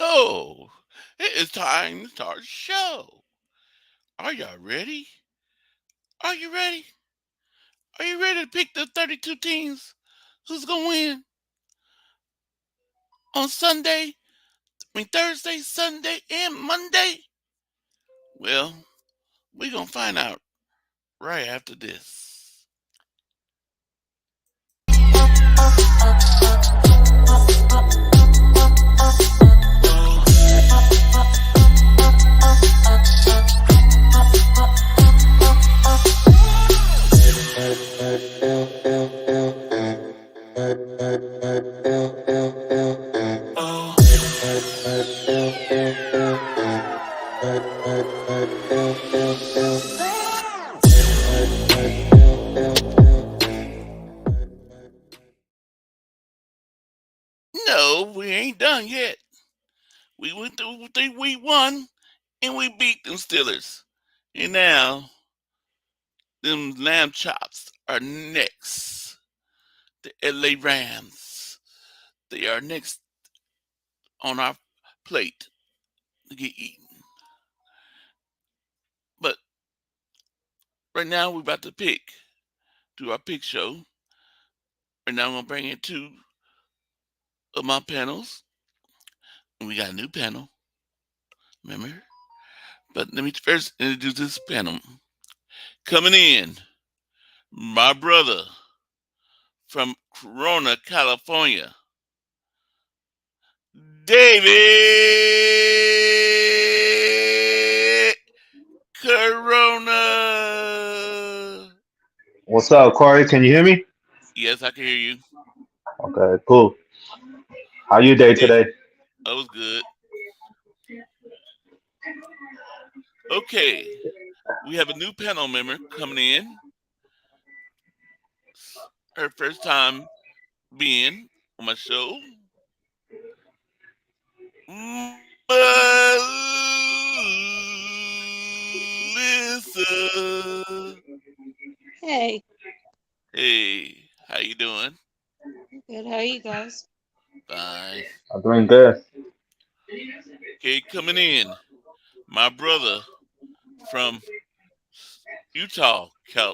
So, it is time to start the show. Are y'all ready? Are you ready? Are you ready to pick the 32 teams? Who's going to win on Sunday? Thursday, Sunday, and Monday? Well, we're going to find out right after this. No, we ain't done yet. We went through week one and we beat them Steelers. And now, them lamb chops are next. The LA Rams. They are next on our plate to get eaten. But right now, we're about to do our pick show. Right now, I'm going to bring in two of my panels. And we got a new panel. Remember? But let me first introduce this panel. Coming in, my brother from Corona, California, David Corona. What's up, Corey? Can you hear me? Yes, I can hear you. Okay, cool. How you day David, today? that was good. Okay, we have a new panel member coming in. Her first time being on my show. Melissa. Hey, Hey, how you doing? good. How are you guys? Fine. I'm doing good. Okay, coming in, my brother from Utah. I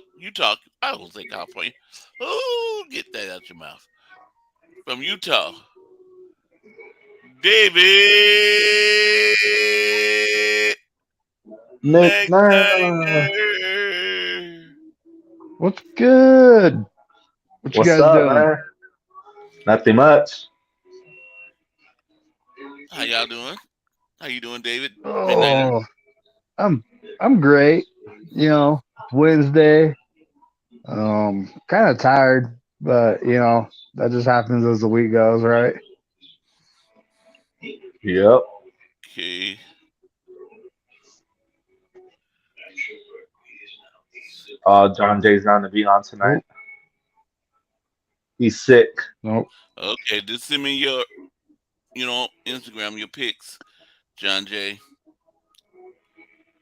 will say California. Oh, get that out your mouth. From Utah, David McNair. McNair. What's good? What you What's guys up, doing? man? Nothing much. How y'all doing? How you doing, David McNair? Oh, I'm I'm great. It's Wednesday. Kind of tired, but that just happens as the week goes, right? Yep. Okay. John Jay's not gonna be on tonight. Oh, He's sick. nope. Okay, just send me your, Instagram, your pics, John J.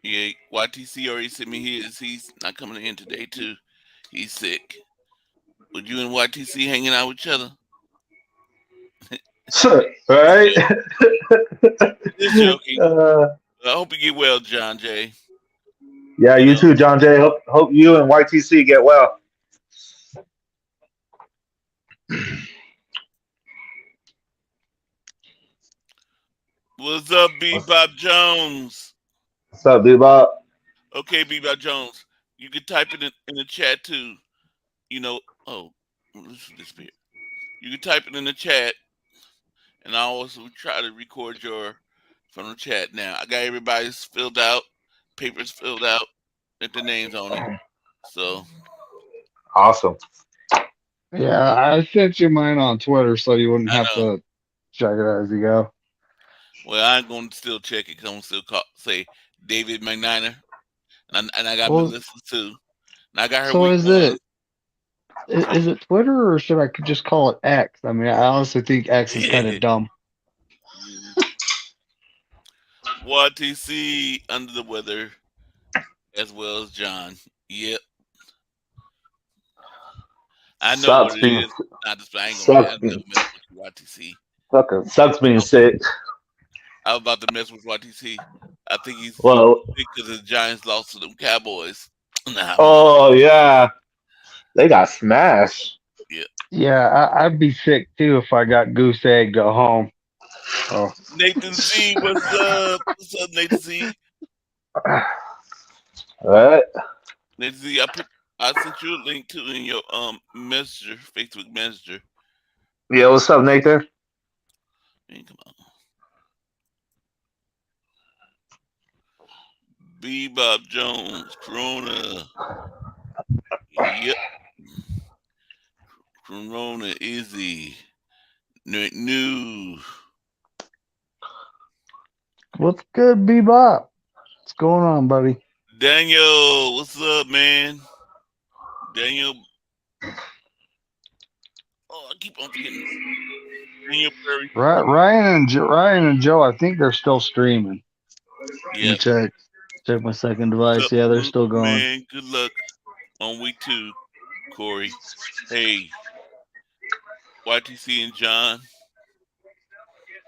Yeah, YTC already sent me his. He's not coming in today, too. He's sick. Would you and YTC hanging out with each other? Just Right? joking. Just joking. uh, I hope you get well, John J. yeah, You you know, too, John Jay. Hope you and YTC get well. what's up, What's, Bebop Jones? what's up, Bebop? Okay, Bebop Jones. You can type it in the chat, too. You know, oh, this disappeared. You can type it in the chat, and I also try to record your from the chat now. I got everybody's filled out, papers filled out, with the names on it. So, Awesome. Yeah, I sent you mine on Twitter so you wouldn't I have know. to check it as you go. Well, I'm going to still check it because I'm going to still say David McNiner. And I got Well, Melissa, too. And I got her so week is one. it Twitter or should I just call it X? I mean, I honestly think X is kind of dumb. YTC under the weather, as well as John. Yep. I know what Sucks it being is. I ain't gonna sucks never being mess with you, YTC. sucks being Okay. sick. I was about to mess with YTC. I think he's Well, because the Giants lost to them Cowboys. Nah, oh yeah, they got smashed. yeah. Yeah, I'd be sick too if I got goose egg at home. Oh, Nathan Z, what's up? What's up, Nathan Z? Right? Nathan Z, I sent you a link to in your messenger, Facebook Messenger. Yeah, what's up, Nathan? Man, come on. Bebop Jones, Corona. Yep. Corona Izzy. New. what's good, Bebop? What's going on, buddy? Daniel, what's up, man? Daniel. Oh, I keep on forgetting this. Daniel Perry. Ryan and Joe, I think they're still streaming. Let Yeah. me check my second What's device. up, Yeah, they're Luke, still going. man? Good luck on week 2, Corey. Hey, YTC and John.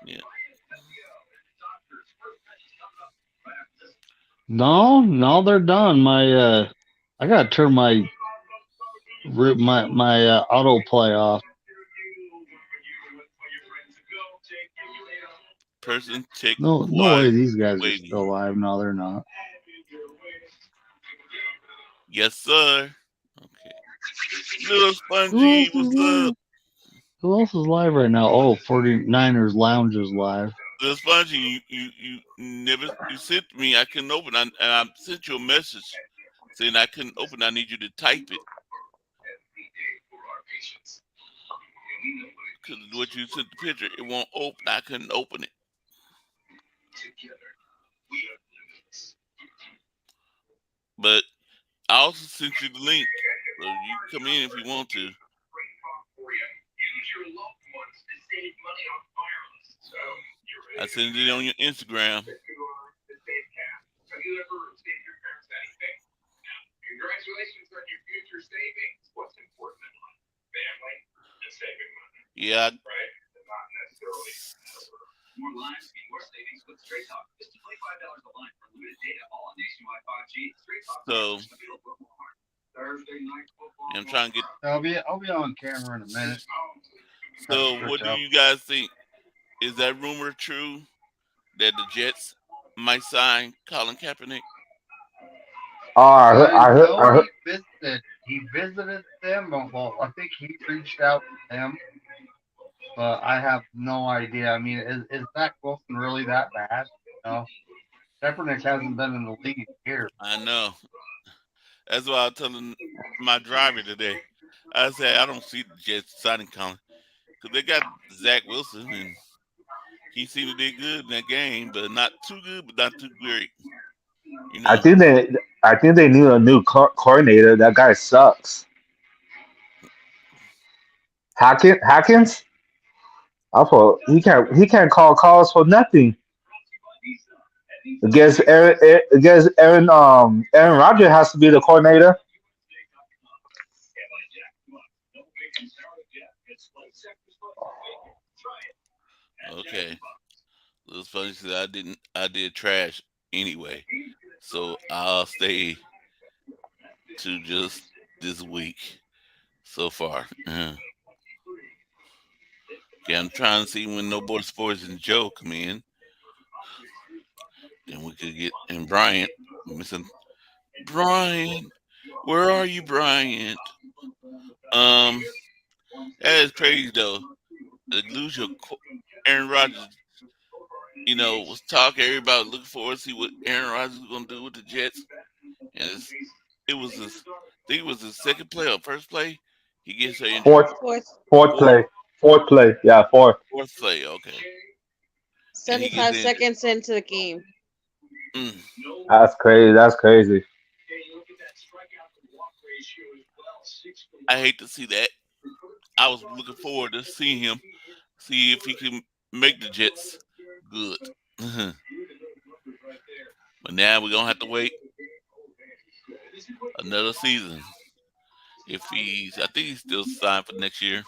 Yeah. No, they're done. I gotta turn my autoplay off. Person check No way quiet these guys are waiting. still alive. No, they're not. Yes, sir. Okay. Little Who Spongy, else is what's live? up? Who else is live right now? Oh, 49ers Lounge is live. Little Spongy, you sent me. I couldn't open. And I sent you a message saying I couldn't open. I need you to type it. Because what you sent the picture, it won't open. I couldn't open it. But I also sent you the link, so you can come in if you want to. I sent it on your Instagram. Yeah. So I'm trying to get. I'll be on camera in a minute. So what do you guys think? Is that rumor true that the Jets might sign Colin Kaepernick? I heard, He visited them. Well, I think he reached out to them, but I have no idea. I mean, is Zach Wilson really that bad? No, Kaepernick hasn't been in the league in years. I know. That's why I was telling my driver today. I said I don't see the Jets signing Colin because they got Zach Wilson and he seemed to do good in that game, but not too good, but not too great. You I know. think they need a new coordinator. That guy sucks. Hackins? I thought he can't call calls for nothing. Against Aaron Rodgers has to be the coordinator. Okay. It's funny because I did trash anyway, so I'll stay to just this week so far. Okay, I'm trying to see when No Boy Sports and Joe come in. Then we could get and Bryant. Missing Bryant. Where are you, Bryant? Um, that is crazy though. To lose your Aaron Rodgers. Was talking everybody looking forward to see what Aaron Rodgers was gonna do with the Jets. And it was his, I think it was his second play or first play. He gets an injury. Fourth Fourth, fourth Fourth, play. Fourth play. Yeah, fourth. fourth play. Okay, and he gets 75 injured. seconds into the game. Mm. That's crazy. That's crazy. I hate to see that. I was looking forward to seeing him, see if he can make the Jets good. But now we're gonna have to wait another season. I think he's still signed for next year.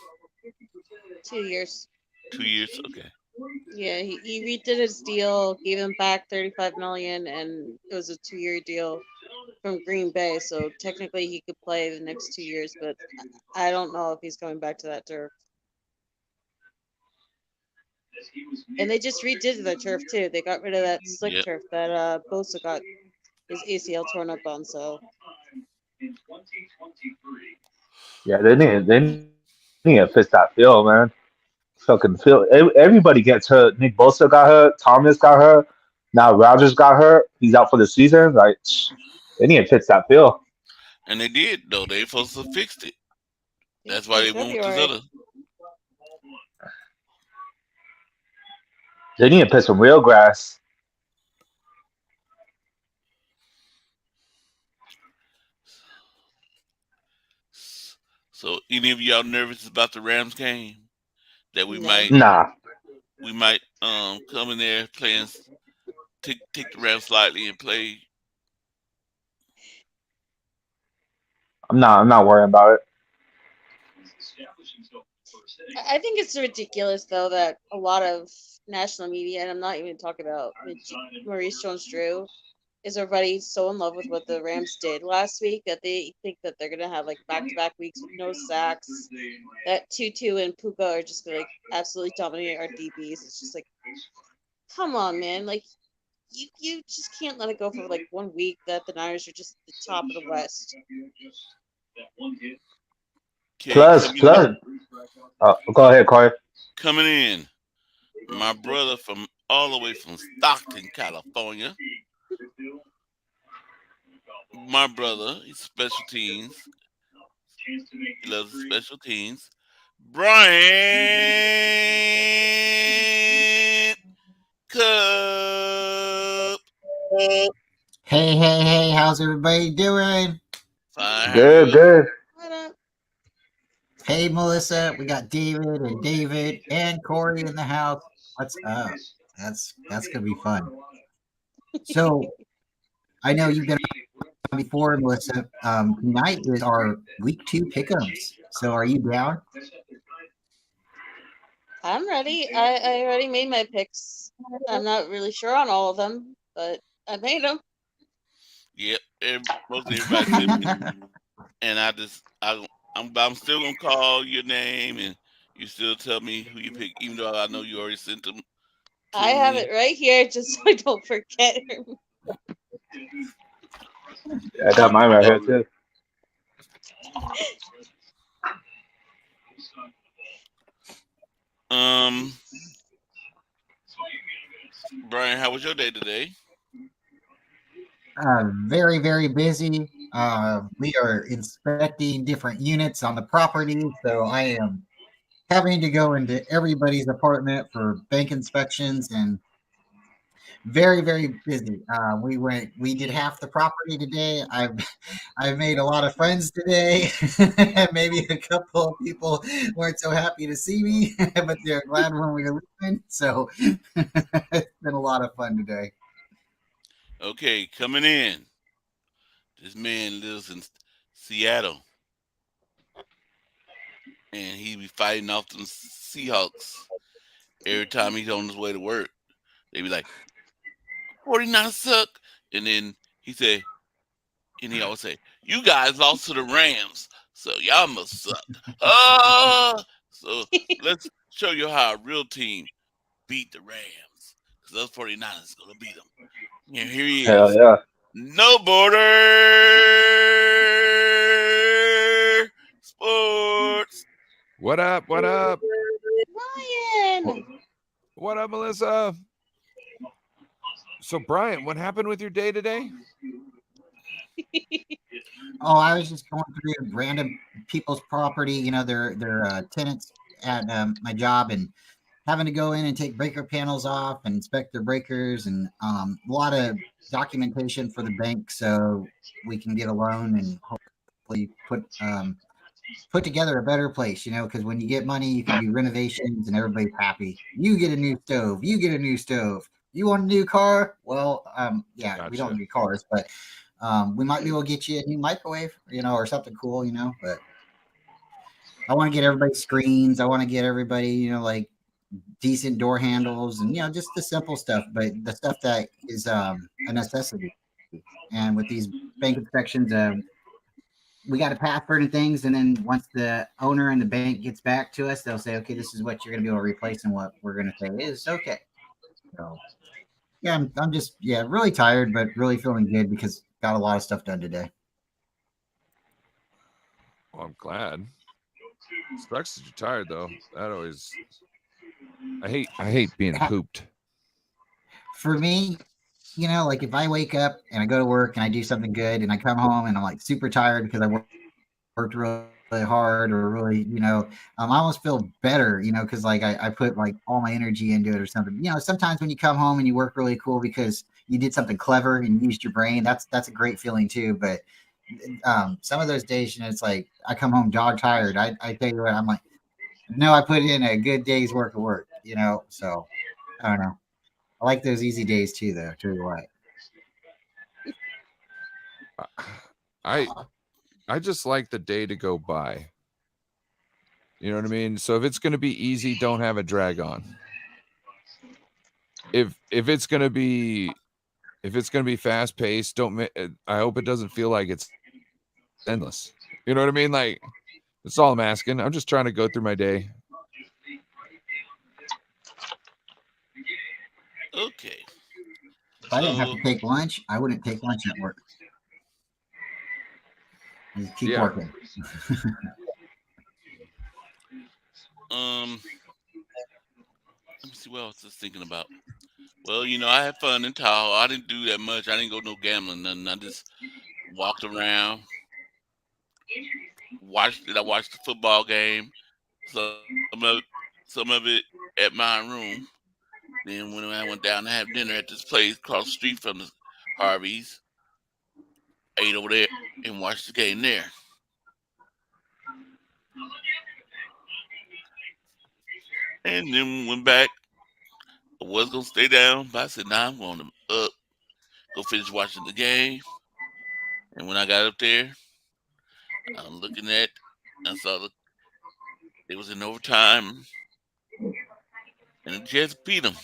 2 years. 2 years. Okay. Yeah, he redid his deal, gave him back 35 million, and it was a 2-year deal from Green Bay. So technically, he could play the next 2 years, but I don't know if he's coming back to that turf. And they just redid the turf too. They got rid of that slick Yep. turf that Bosa got his ACL torn up on. So Yeah, they need to fix that field, man. Fucking field. Everybody gets hurt. Nick Bosa got hurt. Thomas got hurt. Now Rogers got hurt. He's out for the season. Like they need to fix that field. And they did though. They supposed to fixed it. That's why in they went with this February, other. They need to put some real grass. So any of y'all nervous about the Rams game? That we no. might Nah, come in there playing take the Rams slightly and play. I'm not worrying about it. I think it's ridiculous though that a lot of national media, and I'm not even talking about Maurice Jones-Drew, is already so in love with what the Rams did last week that they think that they're gonna have like back-to-back weeks with no sacks. That Tutu and Puka are just gonna like absolutely dominate our DBs. It's just like, come on, man! Like you just can't let it go for like 1 week that the Niners are just the top of the West. Okay, Plus, go ahead, Corey. coming in, my brother from all the way from Stockton, California. My brother, he's special teams. He loves the special teams. Brian Cup. Hey, how's everybody doing? Fine, how are Good, you? good. What up? Hey, Melissa, we got David and Corey in the house. What's up? That's gonna be fun. So I know you've been on before, Melissa. Tonight is our week 2 pick'ems. So are you down? I'm ready. I already made my picks. I'm not really sure on all of them, but I made them. Yep, most everybody said, and I'm still gonna call your name, and you still tell me who you pick, even though I know you already sent them to I have me. it right here just so I don't forget. I got mine right here too. Um, Brian, how was your day today? Very, very busy. We are inspecting different units on the property, so I am having to go into everybody's apartment for bank inspections and very, very busy. We did half the property today. I've made a lot of friends today. Maybe a couple of people weren't so happy to see me, but they're glad when we were leaving. So it's been a lot of fun today. Okay, coming in. This man lives in Seattle, and he be fighting off them Seahawks every time he's on his way to work. They be like, 49 suck. And then he always say, you guys lost to the Rams, so y'all must suck. So let's show you how a real team beat the Rams. Because those 49ers going to beat them. And here he Hell is. yeah. No Border Sports. What up? What up? Ryan! What up, Melissa? So, Brian, what happened with your day today? Oh, I was just going through random people's property, their tenants at my job, and having to go in and take breaker panels off and inspect their breakers, and a lot of documentation for the bank so we can get a loan and hopefully put together a better place, because when you get money, you can do renovations and everybody's happy. You get a new stove. You get a new stove. You want a new car? Well, yeah, Gotcha. We don't need cars, but we might be able to get you a new microwave, or something cool, but I want to get everybody screens. I want to get everybody, like decent door handles, and just the simple stuff, but the stuff that is a necessity. And with these bank inspections, we got to pass certain things, and then once the owner and the bank gets back to us, they'll say, okay, this is what you're going to be able to replace, and what we're going to say is okay. So yeah, I'm just really tired, but really feeling good because got a lot of stuff done today. Well, I'm glad. Sucks that you're tired though. That always. I hate being pooped. For me, like if I wake up and I go to work and I do something good and I come home and I'm like super tired because I worked really hard, or really, I almost feel better, because like I put like all my energy into it or something. Sometimes when you come home and you work really cool because you did something clever and used your brain, that's a great feeling too. But some of those days, it's like I come home dog tired. I tell you what, I'm like, no, I put in a good day's worth of work, so I don't know. I like those easy days too, though. Tell you what. I just like the day to go by. You know what I mean? So if it's going to be easy, don't have a drag on. If it's going to be fast paced, I hope it doesn't feel like it's endless. You know what I mean? Like, that's all I'm asking. I'm just trying to go through my day. Okay. If I didn't have to take lunch, I wouldn't take lunch at work. Just keep working. Let me see what else I was thinking about. Well, I had fun in Tahoe. I didn't do that much. I didn't go no gambling, nothing. I just walked around, watched the football game, some of it at my room. Then when I went down to have dinner at this place across the street from the Harvey's, ate over there and watched the game there. And then went back. I was gonna stay down, but I said, "Nah, I'm going up, go finish watching the game." And when I got up there, I'm looking at, I saw it was in overtime, and the Jets beat them.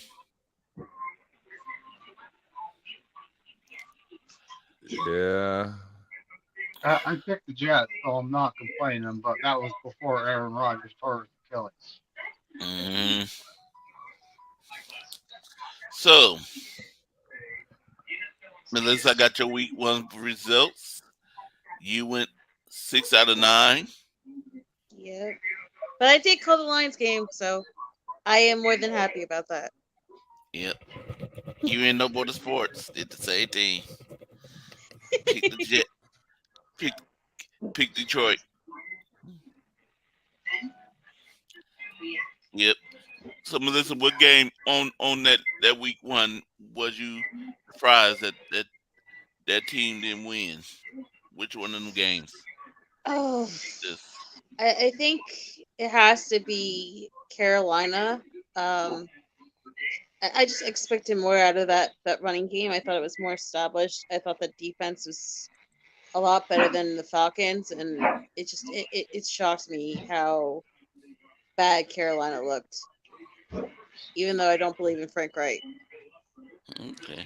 Yeah. I picked the Jets, so I'm not complaining. But that was before Aaron Rodgers tore his Achilles. Mm-hmm. So, Melissa, I got your week 1 results. You went 6 out of 9. Yep. But I did call the Lions game, so I am more than happy about that. Yep. You in No Border Sports did the same thing. Pick the Jet. Pick Detroit. Yep. So Melissa, what game on that week 1 was you surprised that team didn't win? Which one of them games? Oh, I think it has to be Carolina. I just expected more out of that running game. I thought it was more established. I thought the defense was a lot better than the Falcons, and it shocked me how bad Carolina looked. Even though I don't believe in Frank Wright. Okay.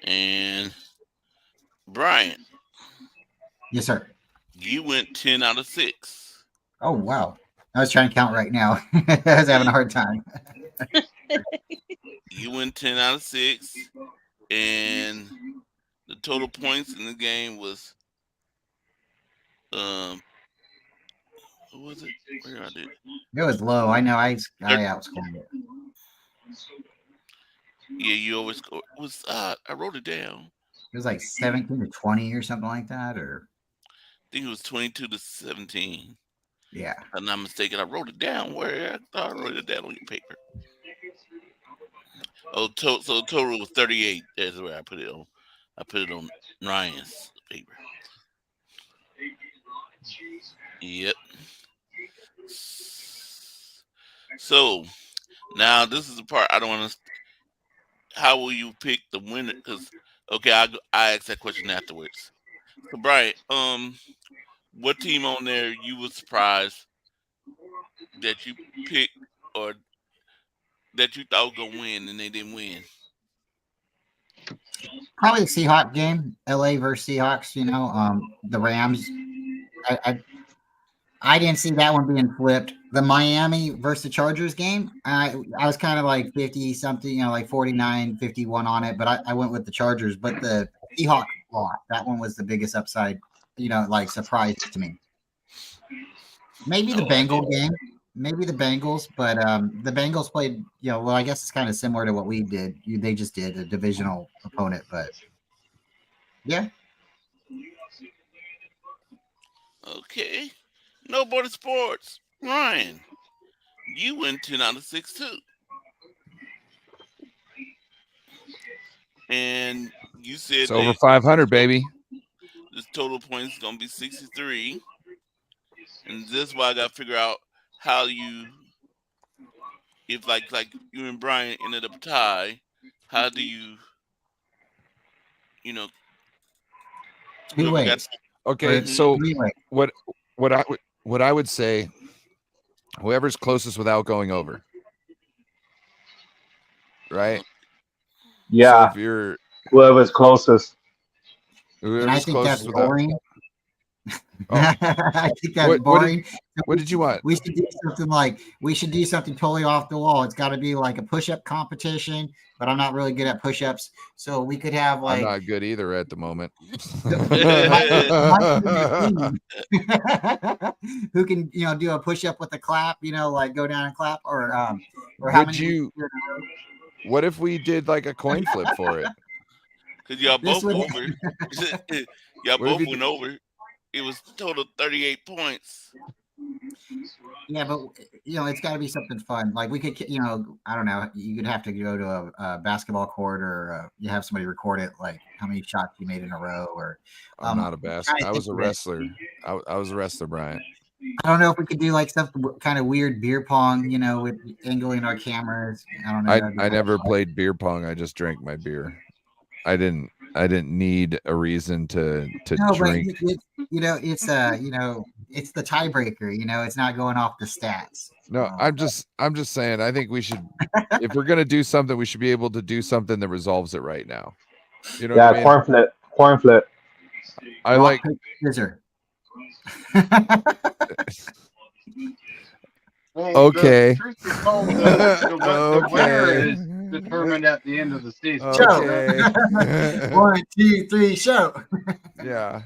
And Brian. Yes, sir. You went 10 out of 6. Oh, wow. I was trying to count right now. I was having a hard time. You went 10 out of 6. And the total points in the game was, what was it? Where I did? It was low. I know. I outscored it. Yeah, you always score. It was, I wrote it down. It was like 17 to 20 or something like that, or I think it was 22 to 17. Yeah. If I'm not mistaken, I wrote it down. Where I thought I wrote it down on your paper. Oh, so the total was 38. That's where I put it on. I put it on Ryan's paper. Yep. So now this is the part I don't want to. How will you pick the winner? Because okay, I asked that question afterwards. So Brian, what team on there you were surprised that you picked or that you thought was gonna win and they didn't win? Probably the Seahawks game, LA versus Seahawks. The Rams. I didn't see that one being flipped. The Miami versus the Chargers game, I was kind of like 50 something, like 49-51 on it, but I went with the Chargers. But the Seahawks lost. That one was the biggest upside, like surprise to me. Maybe the Bengal game, maybe the Bengals, but the Bengals played, well, I guess it's kind of similar to what we did. They just did a divisional opponent, but yeah. Okay. No Border Sports. Ryan, you went 10 out of 6 too. And you said It's over 500, baby. this total points is going to be 63. And this is why I got to figure out how you, if like you and Brian ended up tie, how do you, Two-way. Okay, so Three-way. what I would say, whoever's closest without going over, right? Yeah, So if you're whoever's closest. And I whoever's think that's closest without, boring. Oh. I think that's What boring. what did you want? We should do something totally off the wall. It's got to be like a push-up competition, but I'm not really good at push-ups. So we could have I'm like not good either at the moment. who can do a push-up with a clap, like go down and clap, or how Would many you? What if we did like a coin flip for it? because y'all This both would- over. Y'all What if both you went over. It was total 38 points. Yeah, but it's got to be something fun. Like we could, I don't know. You could have to go to a basketball court, or you have somebody record it, like how many shots you made in a row. Or I'm not a basket. I was a think of it. wrestler. I was a wrestler, Brian. I don't know if we could do like something kind of weird beer pong, with angling our cameras. I don't know. I never played beer pong. I just drank my beer. I didn't need a reason to No, drink. but it's the tiebreaker. It's not going off the stats. No, I'm just saying. I think we should, if we're gonna do something, we should be able to do something that resolves it right now. You know Yeah, what I mean? corn flip. I like. Scissor. Well, Okay. the truth be told, the winner Okay. is determined at the end of the season. Okay. 1, 2, 3, show. Yeah.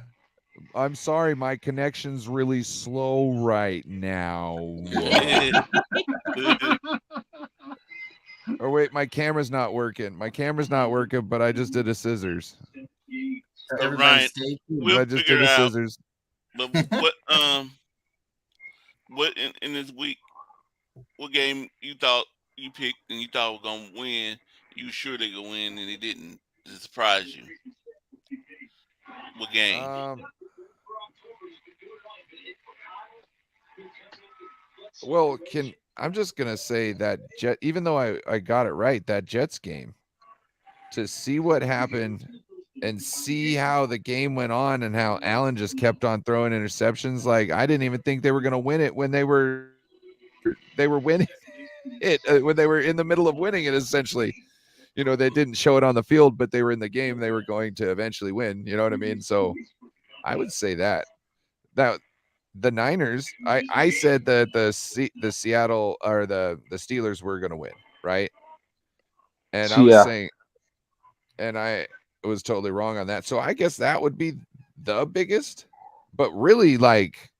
I'm sorry, my connection's really slow right now. Or wait, my camera's not working. My camera's not working, but I just did a scissors. Everybody Ryan, stay tuned. we'll I just figure did it a out. scissors. But what in this week, what game you thought you picked and you thought was gonna win? You were sure they could win and they didn't. To surprise you. What game? Well, I'm just gonna say that even though I got it right, that Jets game, to see what happened and see how the game went on and how Allen just kept on throwing interceptions. Like, I didn't even think they were gonna win it when they were winning it, when they were in the middle of winning it. Essentially, they didn't show it on the field, but they were in the game. They were going to eventually win. You know what I mean? So I would say that the Niners, I said that the Seattle or the Steelers were going to win, right? And I was saying, and I was totally wrong on that. So I guess that would be the biggest, but really, like,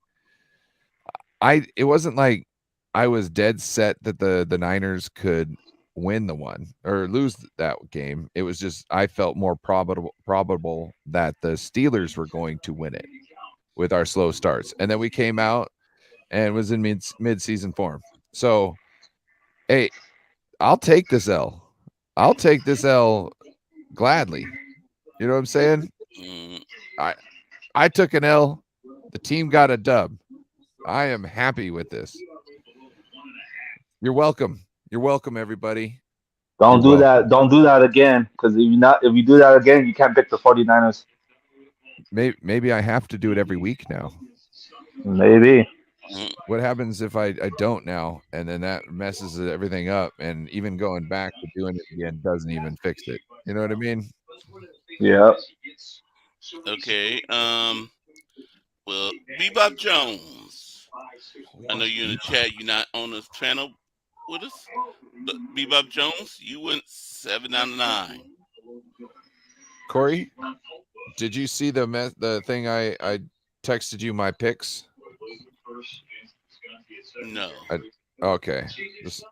it wasn't like I was dead set that the Niners could win the one or lose that game. It was just I felt more probable that the Steelers were going to win it with our slow starts, and then we came out and was in mid-season form. So, hey, I'll take this L. I'll take this L gladly. You know what I'm saying? I took an L. The team got a dub. I am happy with this. You're welcome. You're welcome, everybody. Don't do that. Don't do that again. Because if you do that again, you can't pick the 49ers. Maybe I have to do it every week now. Maybe. what happens if I don't now, and then that messes everything up, and even going back to doing it again doesn't even fix it. You know what I mean? Yeah. Okay. Well, Bebop Jones. I know you're in the chat. You're not on this channel with us. But Bebop Jones, you went 7 out of 9. Corey, did you see the thing I texted you my picks? No. Okay, just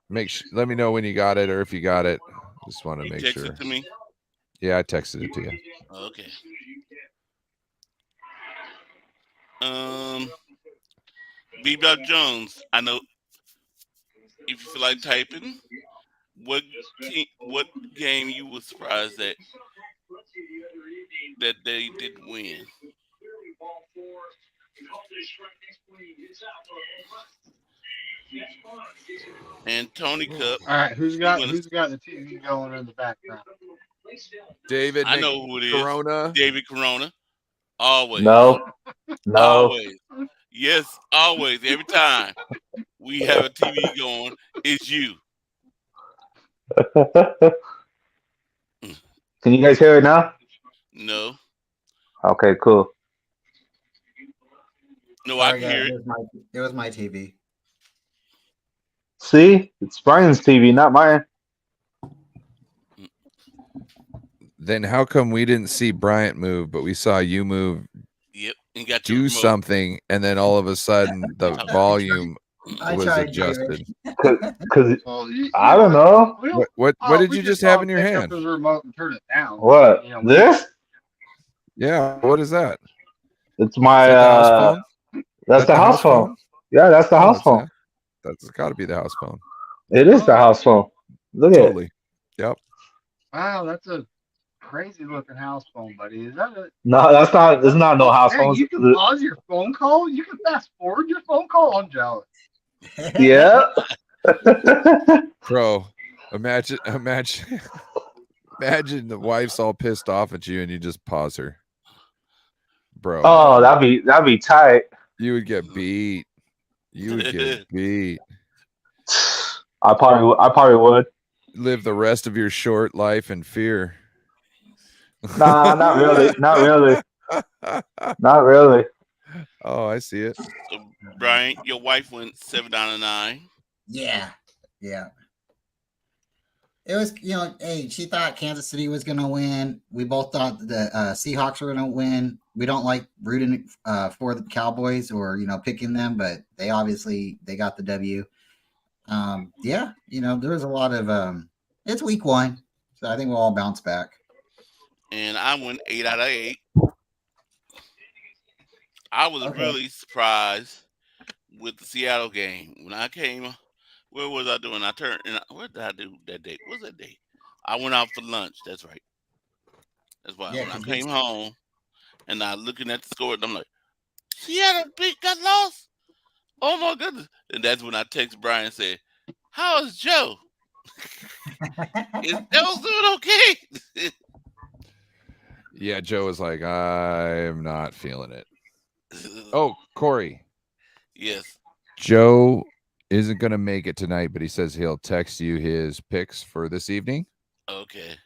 let me know when you got it or if you got it. Just want to You make text sure. it to me? Yeah, I texted it to you. Okay. Bebop Jones, I know if you feel like typing, what game you were surprised that they didn't win? And Tony Cup, All right, who's you got went. the TV going in the background? David I know who it is. Corona. David Corona. Always. No. No. Always. Yes, always. Every time we have a TV going, it's you. Can you guys hear it now? No. Okay, cool. No, I Sorry, can guys, hear it. it was my TV. See, it's Brian's TV, not mine. Then how come we didn't see Bryant move, but we saw you move, Yep. And got your do remote. something, and then all of a sudden the volume I was tried, adjusted? Because Well, I don't know. we don't- What did we you just saw have him in your pick up hand? his remote and turn it down. What? You know, This? Yeah, what is that? It's my Is that the house phone? that's the house phone. Yeah, that's the Oh, house it's phone. That's got to be the house phone. It is the house phone. Look at it. Totally. Yep. Wow, that's a crazy looking house phone, buddy. Is that a No, that's not. It's not no house Hey, phones. you can pause your phone call. You can fast forward your phone call. I'm jealous. Yeah. Bro, imagine imagine the wife's all pissed off at you and you just pause her. Bro, Oh, that'd be tight. you would get beat. You would get beat. I probably would. Live the rest of your short life in fear. Nah, not really. Not really. Not really. Oh, I see it. So, Brian, your wife went 7 out of 9. Yeah. It was, hey, she thought Kansas City was going to win. We both thought the Seahawks were going to win. We don't like rooting for the Cowboys or, picking them, but they got the W. Yeah, there was a lot of, it's week 1, so I think we'll all bounce back. And I went 8 out of 8. I was really surprised with the Seattle game. When I came, where was I doing? What did I do that day? What was that day? I went out for lunch. That's right. That's why. Yeah, when I 'cause came home and I looking at the score, and I'm like, Seattle got lost. Oh my goodness. And that's when I text Brian and said, how is Joe? Is Joe doing okay? Yeah, Joe was like, I'm not feeling it. Oh, Corey. Yes. Joe isn't going to make it tonight, but he says he'll text you his picks for this evening. Okay.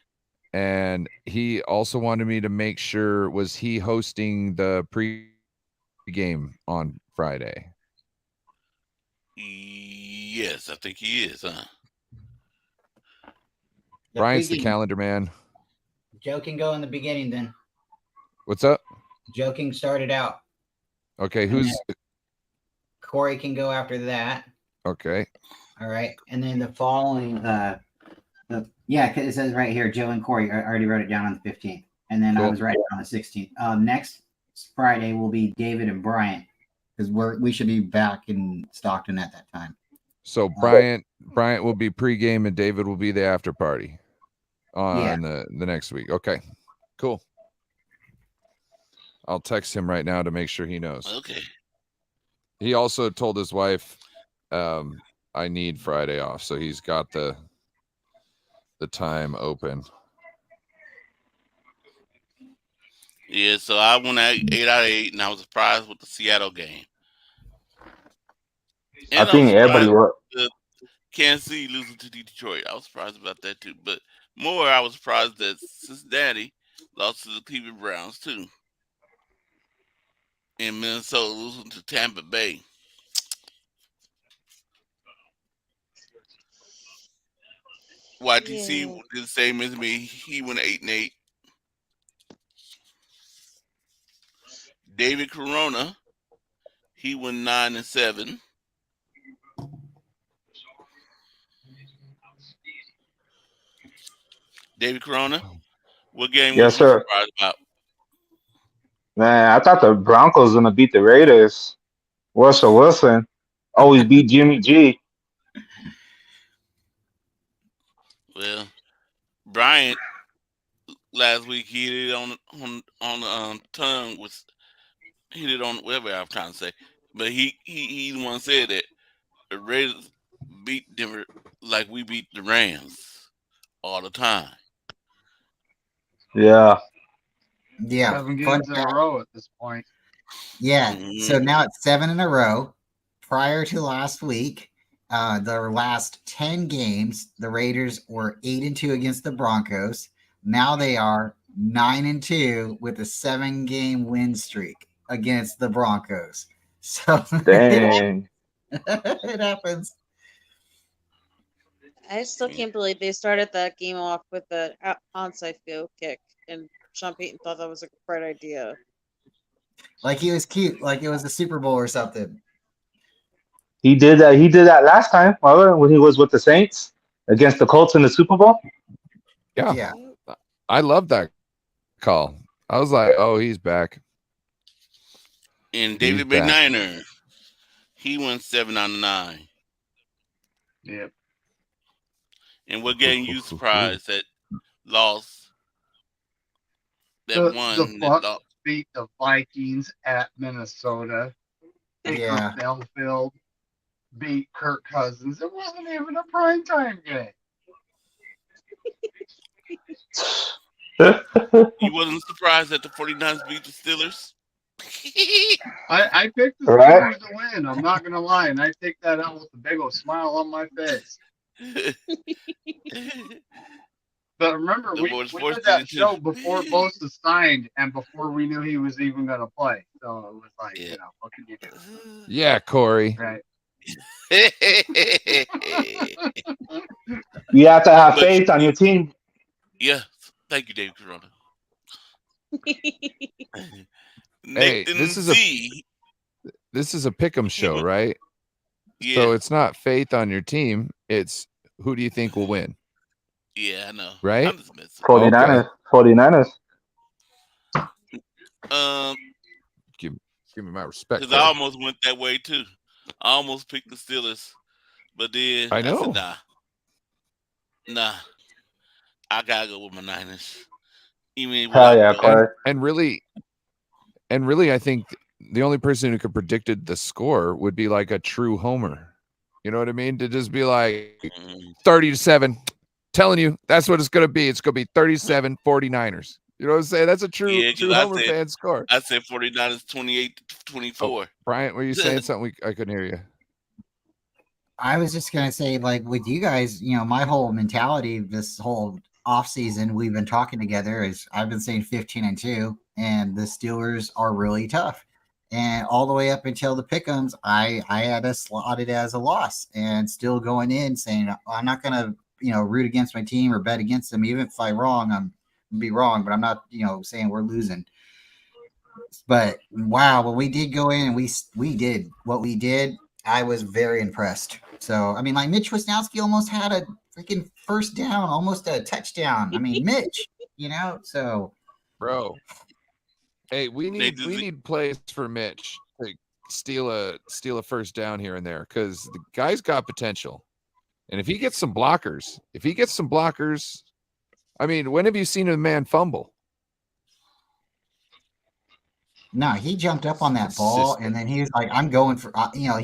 And he also wanted me to make sure, was he hosting the pre-game on Friday? Yes, I think he is, huh? Brian's the calendar man. Joe can go in the beginning then. What's up? Joe can start it out. Okay, who's Corey can go after that. okay? All right, and then the following, yeah, because it says right here, Joe and Corey. I already wrote it down on the 15th, and then I was writing on the 16th. Next Friday will be David and Bryant because we should be back in Stockton at that time. So Bryant will be pregame and David will be the after party on the next week. Okay, cool. I'll text him right now to make sure he knows. Okay. He also told his wife, I need Friday off, so he's got the time open. Yeah, so I went at 8 out of 8, and I was surprised with the Seattle game. I And I was think everybody surprised was. that Kansas City losing to Detroit. I was surprised about that too. But more, I was surprised that Cincinnati lost to the Cleveland Browns too, and Minnesota losing to Tampa Bay. YTC Yeah. did the same as me. He went 8-8. David Corona, he went 9-7. David Corona, what game were Yes, you sir. surprised about? Man, I thought the Broncos gonna beat the Raiders. Russell Wilson always beat Jimmy G. Well, Bryant last week he hit it on the tongue with hit it on whatever I'm trying to say, but he the one said that the Raiders beat Denver like we beat the Rams all the time. Yeah. Yeah. 7 Fun games in a fact. row at this point. Yeah. So Mhm. now it's 7 in a row. Prior to last week, their last 10 games, the Raiders were 8-2 against the Broncos. Now they are 9-2 with a 7-game win streak against the Broncos. So Dang. it happens. I still can't believe they started that game off with the onside field kick, and Sean Payton thought that was a bright idea. Like he was cute, like it was a Super Bowl or something. He did that. He did that last time, remember, when he was with the Saints against the Colts in the Super Bowl. Yeah. Yeah. I love that call. I was like, oh, he's back. And He's David back. McNiner, he went 7-9. Yep. And what game you surprised that lost? That The won. That Bucks lost. beat the Vikings at Minnesota. Baker Yeah. Mayfield beat Kirk Cousins. It wasn't even a primetime game. You wasn't surprised that the 49ers beat the Steelers? I picked the Right. Steelers to win. I'm not gonna lie, and I take that out with a big old smile on my face. But remember, The we boys did forced that it too. show before Bosa signed and before we knew he was even gonna play. So it was like, Yeah. you know, what can you do? Yeah, Corey. Right. You have to have But- faith on your team. Yeah. Thank you, David Corona. Hey, Nathan this is Z. This is a pick'em show, would- right? Yeah. So it's not faith on your team. It's who do you think will win? Yeah, I know. Right? I'm just messing. 49ers. 49ers. Give me my respect. Because I Corey. almost went that way too. I almost picked the Steelers, but then I know. said, nah. I gotta go with my Niners. Even Hell yeah, without Corey. And really, I think the only person who could predicted the score would be like a true homer. You know what I mean? To just be like Mm, 30-7. Telling you, that's what it's gonna be. It's gonna be 37 49ers. You know what I'm saying? That's a true Yeah, 'cause true I homer said- fan score. I said 49ers 28-24. Bryant, were you saying something? I couldn't hear you. I was just gonna say, like with you guys, you know, my whole mentality this whole off season we've been talking together is I've been saying 15-2, and the Steelers are really tough. And all the way up until the pick'ems, I had us slotted as a loss, and still going in saying I'm not gonna, you know, root against my team or bet against them. Even if I'm wrong, I'm gonna be wrong, but I'm not, you know, saying we're losing. But wow, when we did go in and we did what we did, I was very impressed. So I mean, like Mitch Wisnowski almost had a freaking first down, almost a touchdown. I mean, Mitch, you know, so Bro. Hey, we Nathan Z- need plays for Mitch to steal a first down here and there because the guy's got potential. And if he gets some blockers, I mean, when have you seen a man fumble? no, he jumped up on that It's ball, just- and then he was like, "I'm going for," you know,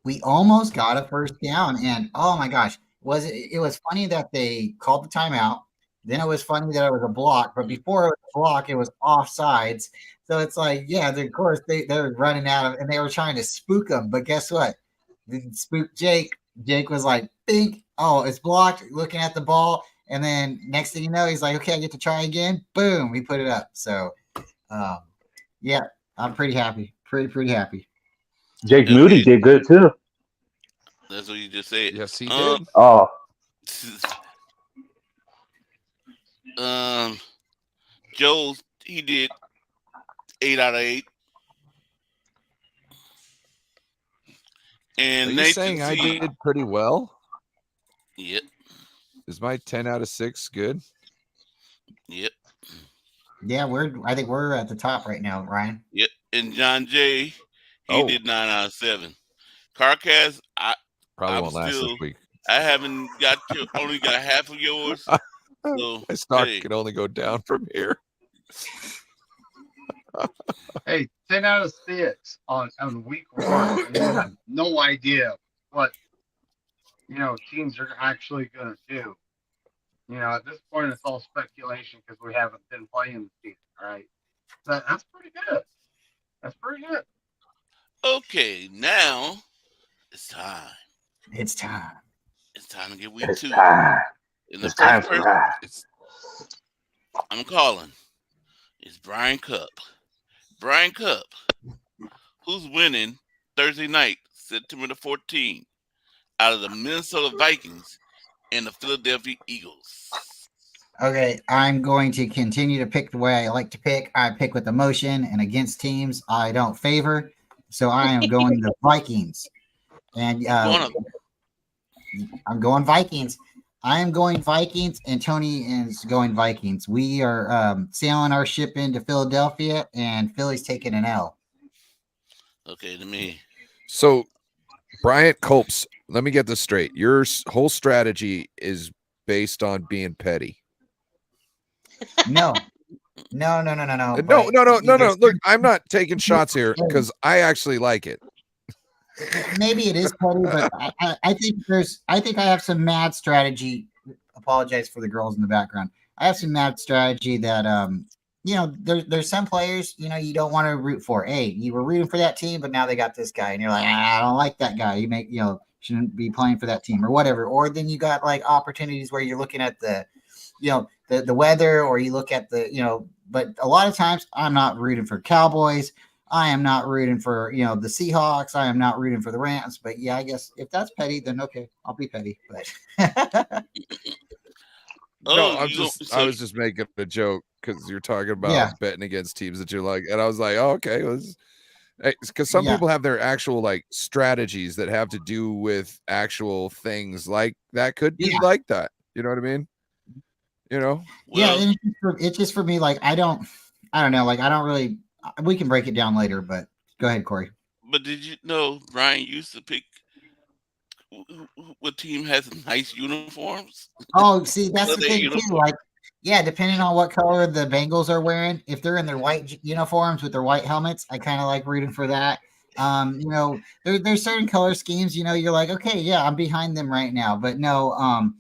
we almost got a first down, and oh my gosh, it was funny that they called the timeout. Then it was funny that it was a block, but before it was a block, it was offsides. So it's like, yeah, of course they're running out of, and they were trying to spook them. But guess what? It spooked Jake. Jake was like, "Bink! Oh, it's blocked." Looking at the ball, and then next thing you know, he's like, "Okay, I get to try again." Boom! We put it up. So, yeah, I'm pretty happy. Pretty happy. Jake Okay. Moody did good too. That's what you just said. Yes, he did. Oh, Joe, he did 8 out of 8. Are And you Nathan saying I C. did pretty well? Yep. Is my 10 out of 6 good? Yep. Yeah, I think we're at the top right now, Ryan. Yep. And John J. He Oh. did 9 out of 7. Carcast, Probably I'm won't last still- this week. I haven't got to only got half of yours. So My stock hey, can only go down from here. Hey, 10 out of 6 on week 1. And you have no idea what teams are actually going to do. At this point, it's all speculation because we haven't been playing the season, right? So that's pretty good. That's pretty good. okay, now it's time. It's time. It's time to get week it's 2. time. And the It's time first for person that. I'm calling is Brian Cup. Brian Cup, who's winning Thursday night, September the 14th, out of the Minnesota Vikings and the Philadelphia Eagles. Okay, I'm going to continue to pick the way I like to pick. I pick with emotion, and against teams I don't favor. So I am going the Vikings. And I'm going Vikings. I am going Vikings, and Tony is going Vikings. We are sailing our ship into Philadelphia, and Philly's taking an L. Okay, to me. So, Bryant Colps, let me get this straight. Your whole strategy is based on being petty. No. No. but Look, I'm not taking shots here because I actually like it. maybe it is petty, but I think I have some mad strategy. Apologize for the girls in the background. I have some mad strategy that there's some players you don't want to root for. Hey, you were rooting for that team, but now they got this guy, and you're like, I don't like that guy. You shouldn't be playing for that team or whatever. Or then you got like opportunities where you're looking at the weather, or you look at But a lot of times I'm not rooting for Cowboys. I am not rooting for, the Seahawks. I am not rooting for the Rams. But yeah, I guess if that's petty, then okay, I'll be petty. But No, I was just making a joke because you're talking about betting against teams that you like, and I was like, oh, okay, because some people have their actual like strategies that have to do with actual things like that could be like that. You know what I mean? Well, and it's just for me. Like I don't know. Like I don't really. We can break it down later, but go ahead, Corey. But did you know Brian used to pick what team has nice uniforms? Oh, see, that's the thing uniform. too. Like, yeah, depending on what color the Bengals are wearing, if they're in their white uniforms with their white helmets, I kind of like rooting for that. There's certain color schemes. You're like, okay, yeah, I'm behind them right now. But no,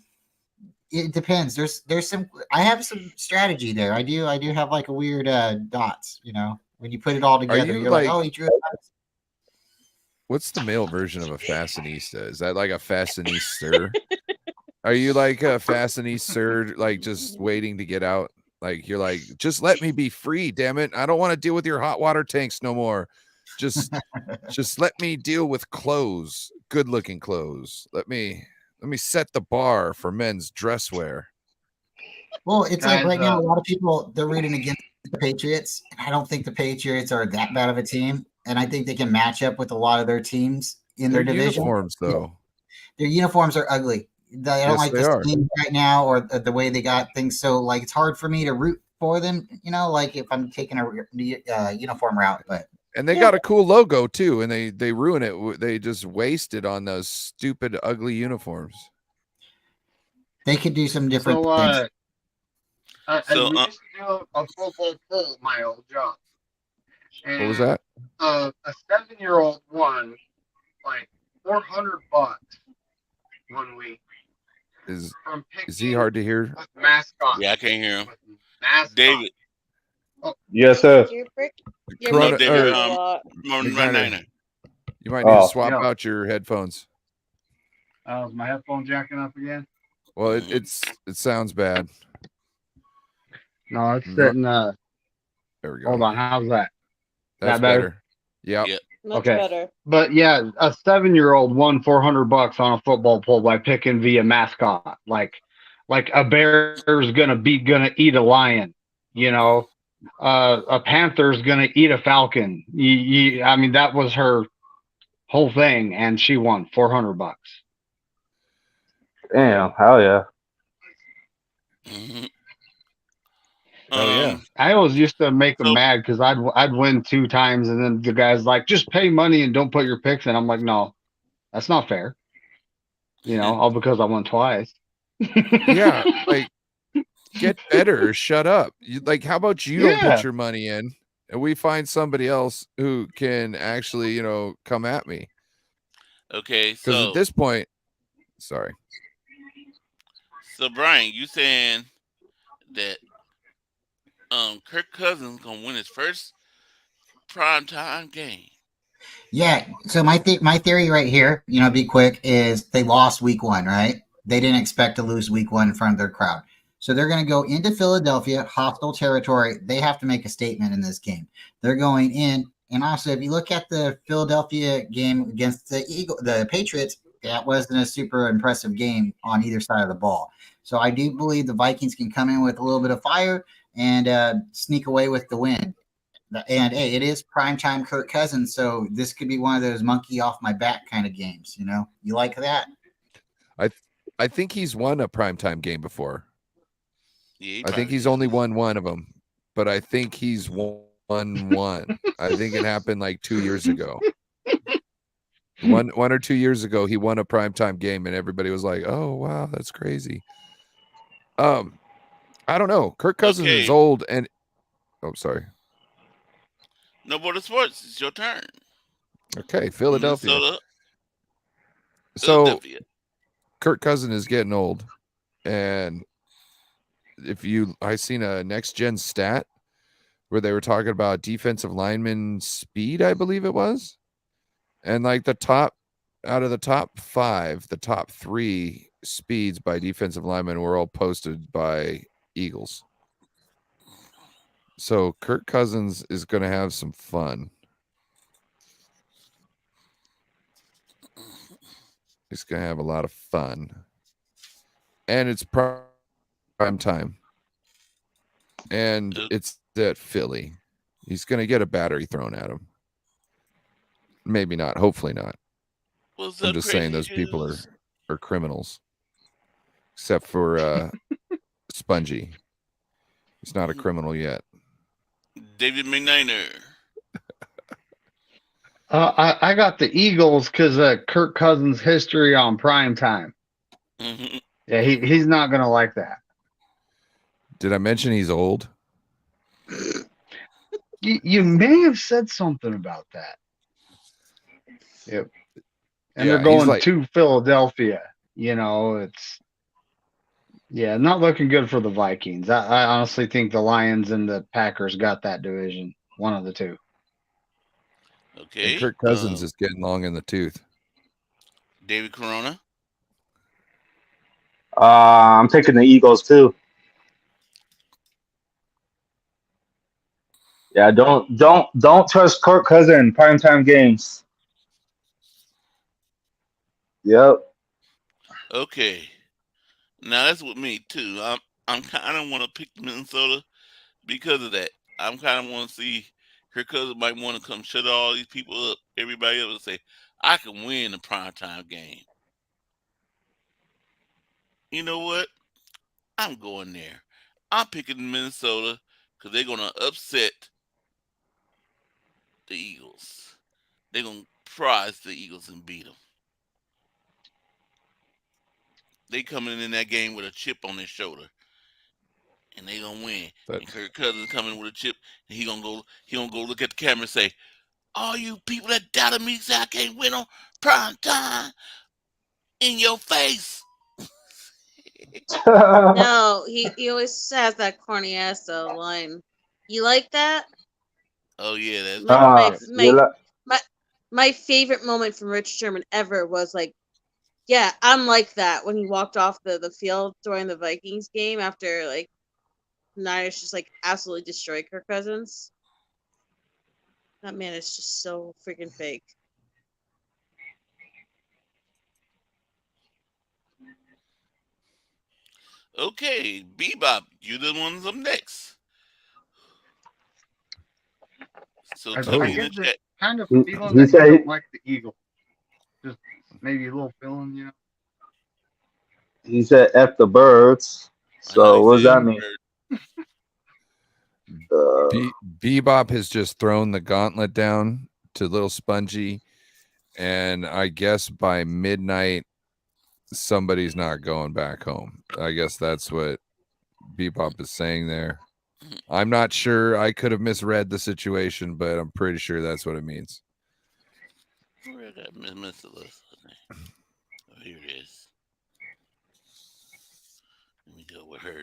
it depends. There's some. I have some strategy there. I do have like a weird dots. When you put it all together, you're like, oh, he drew. What's the male version of a fashionista? Is that like a fashionista? Are you like a fashionista, like just waiting to get out? Like you're like, just let me be free, damn it! I don't want to deal with your hot water tanks no more. Just let me deal with clothes, good-looking clothes. Let me set the bar for men's dress wear. Well, it's like right now, a lot of people they're rooting against the Patriots. I don't think the Patriots are that bad of a team, and I think they can match up with a lot of their teams in their division. Uniforms, though, their uniforms are ugly. I don't like this team right now, or the way they got things. So, like, it's hard for me to root for them. Like if I'm taking a uniform route, but. And they got a cool logo too, and they ruin it. They just wasted on those stupid, ugly uniforms. They could do some different things. I used to do a football poll at my old job. And, what was that? A 7-year-old won like $400 1 week. Is he hard to hear? Mascot. Yeah, I can't hear him. David. Yes, sir. You You might need to Oh. swap Yeah. out your headphones. Is my headphone jacking up again? Well, it sounds bad. No, it's No. sitting. There we go. Hold on. How's that? That's that better? better. Yep. Yep. Much Okay. better. But yeah, a 7-year-old won $400 on a football pool by picking via mascot. Like a bear's gonna eat a lion. You know, a panther's gonna eat a falcon. I mean, that was her whole thing, and she won $400. Damn, hell yeah. Mhm. Oh, yeah. I always used to make them So- mad because I'd win 2 times, and then the guy's like, "Just pay money and don't put your picks in." I'm like, "No, that's not fair." You know, all because I won twice. Yeah, like get better. Shut up. Like, how about you don't Yeah. put your money in, and we find somebody else who can actually, come at me? Okay, Because so at this point, sorry. so Brian, you saying that Kirk Cousins gonna win his first primetime game? Yeah. So my theory right here, be quick, is they lost week 1, right? They didn't expect to lose week 1 in front of their crowd. So they're going to go into Philadelphia, hostile territory. They have to make a statement in this game. They're going in. And also, if you look at the Philadelphia game against the Patriots, that wasn't a super impressive game on either side of the ball. So I do believe the Vikings can come in with a little bit of fire and sneak away with the win. And hey, it is primetime Kirk Cousins, so this could be one of those monkey off my back kind of games. You like that? I think he's won a primetime game before. Yeah, I think he's only won one of them, but I think he's won one. I think it happened like 2 years ago. One or 2 years ago, he won a primetime game, and everybody was like, "Oh wow, that's crazy." I don't know. Kirk Cousins is Okay. old, and sorry. No Border Sports. It's your turn. Okay, Philadelphia. Minnesota. So Philadelphia. Kirk Cousins is getting old, and I seen a next gen stat where they were talking about defensive lineman speed, I believe it was, and like out of the top 5, the top 3 speeds by defensive linemen were all posted by Eagles. So Kirk Cousins is going to have some fun. He's going to have a lot of fun. And it's prime time. And it's at Philly. He's going to get a battery thrown at him. Maybe not. Hopefully not. What's I'm up, just saying Crazy those people Jews? are criminals. Except for Spongy. He's not a criminal yet. David McNair. I got the Eagles because of Kirk Cousins' history on prime time. Mhm. Yeah, he's not gonna like that. Did I mention he's old? You may have said something about that. Yep. And Yeah, they're going he's to Philadelphia. It's not looking good for the Vikings. I honestly think the Lions and the Packers got that division. One of the two. Okay. And Kirk Cousins is getting long in the tooth. David Corona. I'm taking the Eagles too. Yeah, don't trust Kirk Cousins in primetime games. Yep. Okay. Now that's with me too. I'm kind of want to pick Minnesota because of that. I'm kind of want to see Kirk Cousins might want to come shut all these people up, everybody else, and say I can win the primetime game. You know what? I'm going there. I'm picking Minnesota because they're gonna upset the Eagles. They're gonna prize the Eagles and beat them. They coming in that game with a chip on their shoulder, and they gonna win. And Kirk Cousins coming with a chip, and he gonna go look at the camera and say, "All you people that doubted me say I can't win on prime time, in your face." No, he always has that corny ass line. You like that? Oh yeah, that's My my favorite moment from Rich Sherman ever was like, yeah, I'm like that when he walked off the field during the Vikings game after like Niners just like absolutely destroyed Kirk Cousins. That man is just so freaking fake. Okay, Bebop, you the ones up next. So I, tell I me in the get the chat. kind of He- feeling he that said you he- don't like the Eagles. Just maybe a little feeling, you know. He said F the birds. I know So he what does said that mean? Bebop has just thrown the gauntlet down to little Spongy, and I guess by midnight somebody's not going back home. I guess that's what Bebop is saying there. I'm not sure. I could have misread the situation, but I'm pretty sure that's what it means. Where I got Miss Alyssa? Oh, here it is. Let me go with her.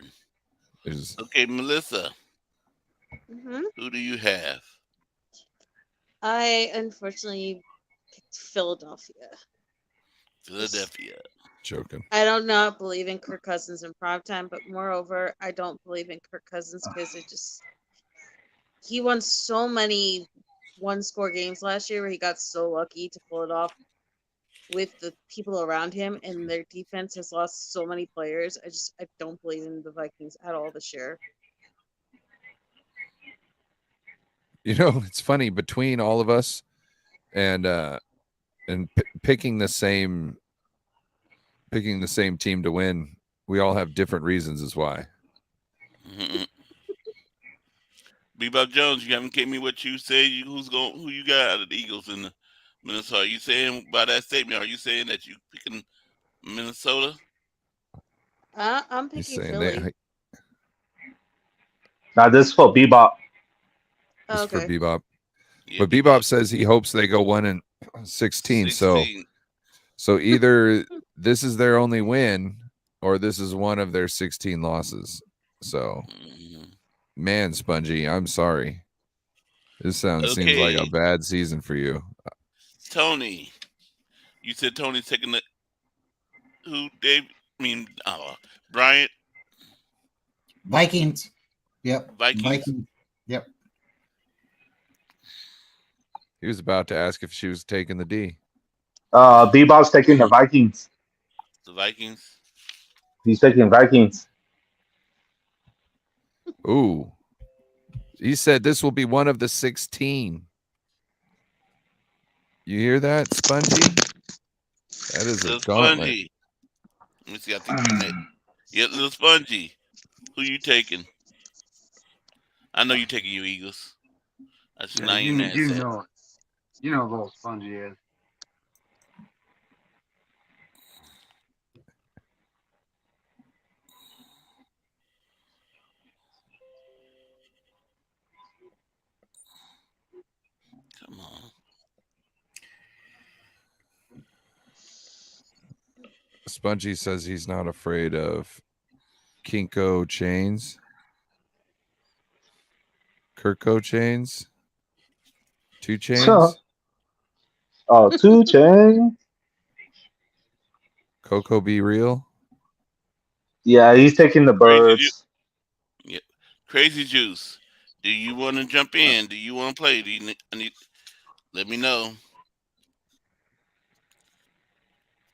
There's Okay, Melissa, Hmm. who do you have? I unfortunately picked Philadelphia. Philadelphia. joking. I don't not believe in Kirk Cousins in primetime, but moreover, I don't believe in Kirk Cousins because he won so many one-score games last year where he got so lucky to pull it off with the people around him, and their defense has lost so many players. I don't believe in the Vikings at all this year. You know, it's funny between all of us and picking the same team to win. We all have different reasons as why. Mm-hmm. Bebop Jones, you haven't given me what you say. Who you got out of the Eagles in the Minnesota? Are you saying by that statement? Are you saying that you picking Minnesota? I'm He's picking saying Philly. they Now this is for Bebop. this Okay. for Bebop. Yeah, But Bebop says he hopes they go 1-16. 16. So either this is their only win or this is one of their 16 losses. So Mhm. man, Spongy, I'm sorry. This seems like a Okay. bad season for you. Tony, you said Tony's taking the who? Dave? Bryant. Vikings. Yep. Vikings. Vikings. Yep. He was about to ask if she was taking the D. Bebop's taking the Vikings. The Vikings. He's taking Vikings. Ooh. He said this will be one of the 16. You hear that, Spongy? That is a Little gauntlet. Spongy. Let me see. I think you meant. Yeah, Little Spongy. Who you taking? I know you taking your Eagles. I should Yeah, not even ask you that. know it. You know little Spongy is. Come on. Spongy says he's not afraid of Kinko chains. Kirko chains. 2 chains. Oh, 2 Chainz. Coco be real. Yeah, he's taking the birds. Yeah. Crazy Juice. Do you want to jump in? Do you want to play? Let me know.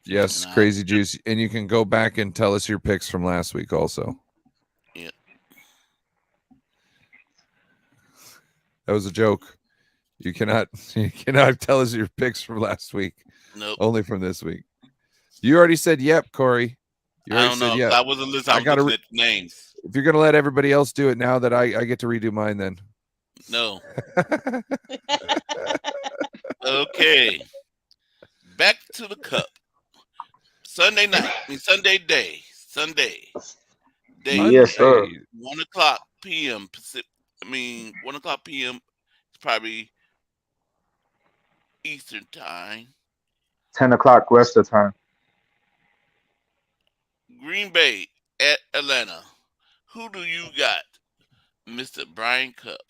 Yes, And Crazy Juice. And you can go back and tell us your picks from last week also. Yeah. That was a joke. You cannot tell us your picks from last week. Nope. Only from this week. You already said yep, Corey. You I already don't said know. yep. I wasn't listening. I was looking at the names. If you're gonna let everybody else do it now that I get to redo mine then. No. Okay. Back to the cup. Sunday night. Sunday day. Sunday. Yes, sir. 1:00 p.m. Pacific. 1:00 p.m. It's probably Eastern time. 10 o'clock rest of time. Green Bay at Atlanta. Who do you got, Mr. Brian Cup?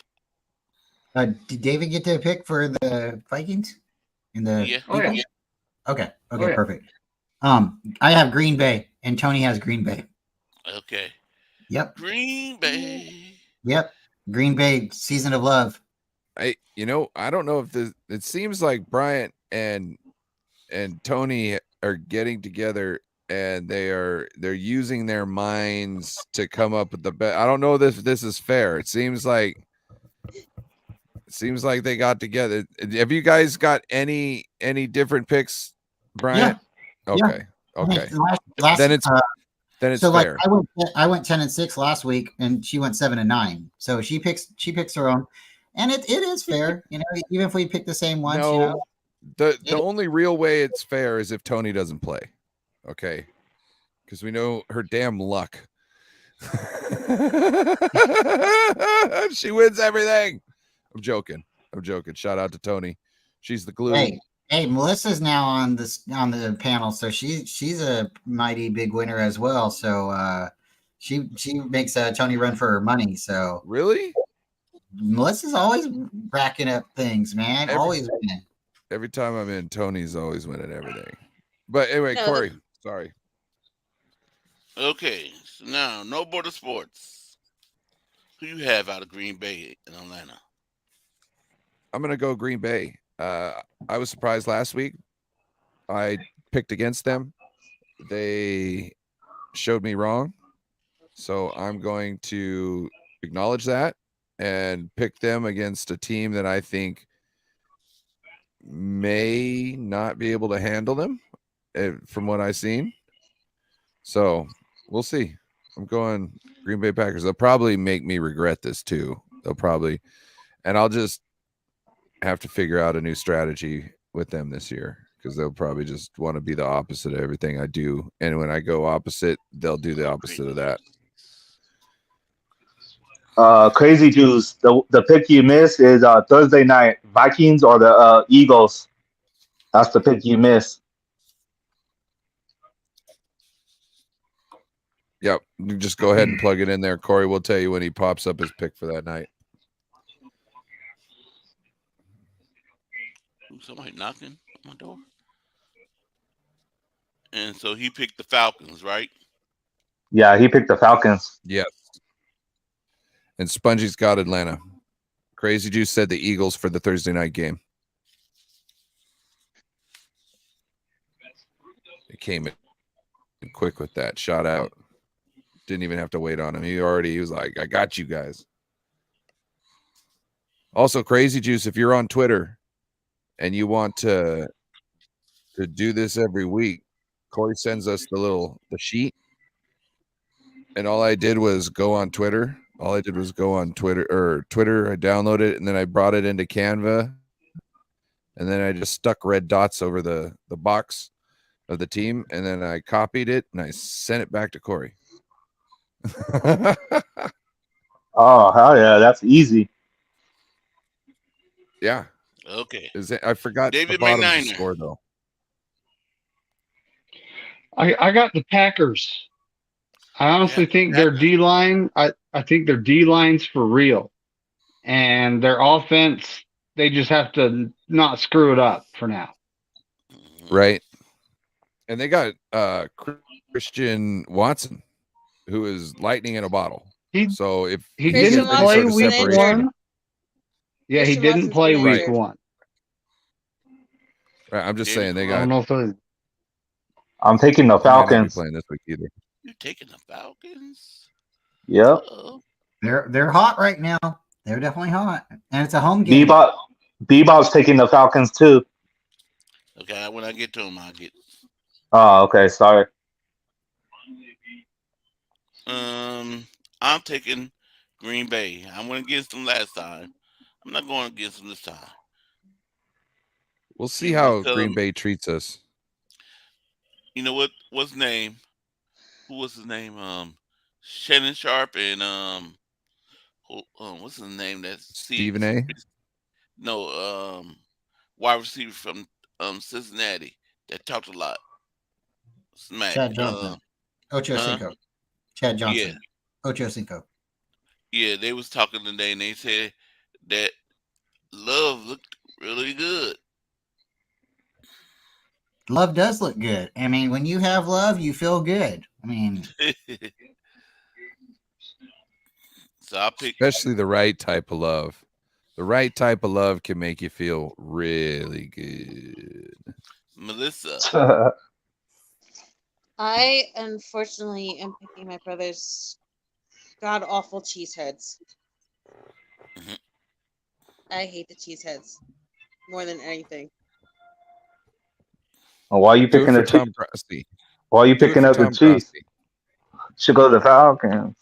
Did David get to pick for the Vikings? in the Yeah. Oh, yeah. Eagles? Okay. Oh, yeah. Perfect. I have Green Bay, and Tony has Green Bay. Okay. Yep. Green Bay. Yep. Green Bay, season of love. I don't know if this. It seems like Bryant and Tony are getting together, and they're using their minds to come up with the best. I don't know if this is fair. It seems like they got together. Have you guys got any different picks, Bryant? Yeah. Okay. I mean, Okay. last, Then it's so fair. like I went 10-6 last week, and she went 7-9. So she picks her own, and it is fair. You know, even if we pick the same ones. No, You know, the only real way it's fair is if Tony doesn't play. Okay, because we know her damn luck. She wins everything. I'm joking. Shout out to Tony. She's the glue. Hey, Melissa's now on the panel, so she's a mighty big winner as well. So she makes Tony run for her money. So Really? Melissa's always racking up things, man. Always winning. Every time I'm in, Tony's always winning everything. But anyway, No, Corey, sorry. Okay. So now, no border sports. Who you have out of Green Bay and Atlanta? I'm gonna go Green Bay. I was surprised last week. I picked against them. They showed me wrong. So I'm going to acknowledge that and pick them against a team that I think may not be able to handle them from what I've seen. So we'll see. I'm going Green Bay Packers. They'll probably make me regret this too. And I'll just have to figure out a new strategy with them this year, because they'll probably just want to be the opposite of everything I do. And when I go opposite, they'll do the opposite of that. Crazy Juice. The pick you missed is Thursday night Vikings or the Eagles. That's the pick you missed. Yep. You just go ahead and plug it in there. Corey will tell you when he pops up his pick for that night. Somebody knocking on my door. And so he picked the Falcons, right? Yeah, he picked the Falcons. Yes. And Spongy's got Atlanta. Crazy Juice said the Eagles for the Thursday night game. He came in quick with that. Shot out. Didn't even have to wait on him. He was like, I got you guys. Also, Crazy Juice, if you're on Twitter and you want to do this every week, Corey sends us the sheet. And all I did was go on Twitter. I downloaded it, and then I brought it into Canva. And then I just stuck red dots over the box of the team. And then I copied it and I sent it back to Corey. Oh, hell yeah. That's easy. Yeah. Okay. I forgot David the bottom of McNiner. the score, though. I got the Packers. I honestly think their D line. I think their D line's for real, and their offense. They just have to not screw it up for now. Right. And they got Christian Watson, who is lightning in a bottle. So if He Christian didn't play Watson's week injured. one. Yeah, he Christian didn't Watson's play been week injured. one. Right, I'm just saying they I got. don't know if they, I'm taking the They might not be Falcons. playing this week either. You're taking the Falcons? Yep. Uh-oh. They're hot right now. They're definitely hot, and it's a home game. Bebop's taking the Falcons too. Okay, when I get to him, I'll get. Oh, okay. Sorry. I'm taking Green Bay. I went against them last time. I'm not going against them this time. We'll see You how tell Green them- Bay treats us. You know what? What's his name? Who was his name? Shannon Sharp and what's his name? That's Stephen A. No, wide receiver from Cincinnati that talked a lot. Smack. Chad Johnson. Ocho Cinco. Chad Johnson. Ocho Cinco. Yeah, they was talking today, and they said that Love looked really good. love does look good. I mean, when you have love, you feel good. I mean, So I'll pick. Especially the right type of love. The right type of love can make you feel really good. Melissa. I unfortunately am picking my brother's god awful cheeseheads. Mhm. I hate the cheeseheads more than anything. Why are you Do it picking for the cheese? Tom Crosby. Why are you Do it picking for up the Tom cheese? Crosby. Should go to the Falcons.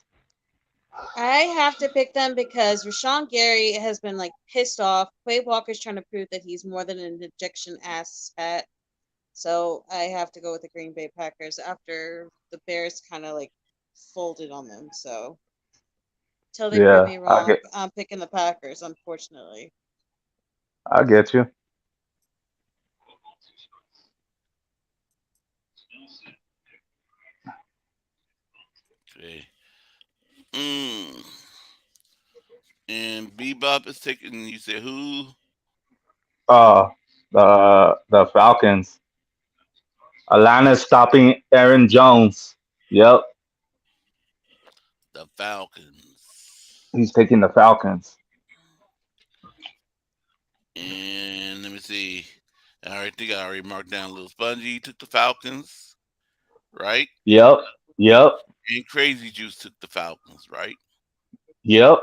I have to pick them because Rashawn Gary has been like pissed off. Quay Walker's trying to prove that he's more than an ejection asset. So I have to go with the Green Bay Packers after the Bears kind of like folded on them. So till they prove Yeah, me wrong, I'm picking the Packers, unfortunately. I get you. Okay. And Bebop is taking. You said who? The Falcons. Atlanta's stopping Aaron Jones. Yep, The Falcons. he's taking the Falcons. And let me see. I already think I already marked down Little Spongy took the Falcons, right? Yep, yep, And Crazy Juice took the Falcons, right? yep.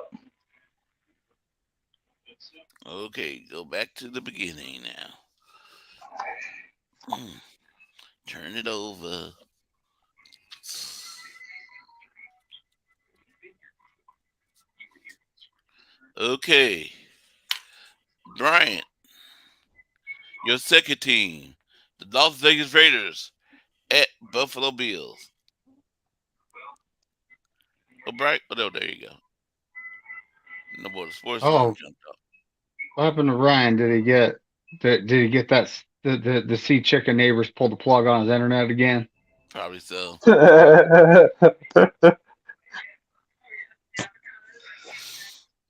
Okay, go back to the beginning now. Turn it over. Okay. Bryant, your second team, the Las Vegas Raiders at Buffalo Bills. Oh, Bryant. Oh, no, there you go. No more. The sports Oh, jumped up. what happened to Ryan? Did he get that the see chicken neighbors pull the plug on his internet again? Probably so.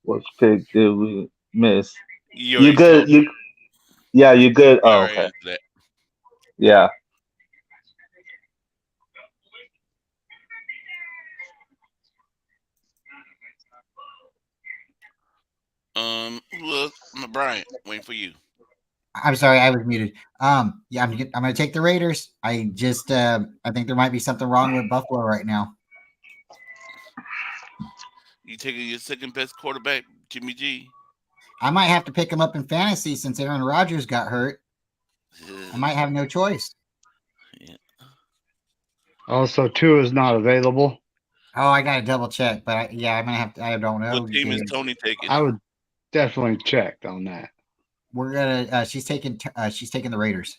Which pick did we miss? You You already good? told me. Yeah, you good. You Oh, already okay. answered that. Yeah. Who else? Bryant, waiting for you. I'm sorry, I was muted. Yeah, I'm going to take the Raiders. I just, I think there might be something wrong with Buffalo right now. You taking your second best quarterback, Jimmy G? I might have to pick him up in fantasy since Aaron Rodgers got hurt. I might have no choice. Yeah. Also, Tua is not available. Oh, I got to double check, but I'm gonna have to. I don't know. What team is Tony taking? I would definitely check on that. We're gonna. She's taking the Raiders.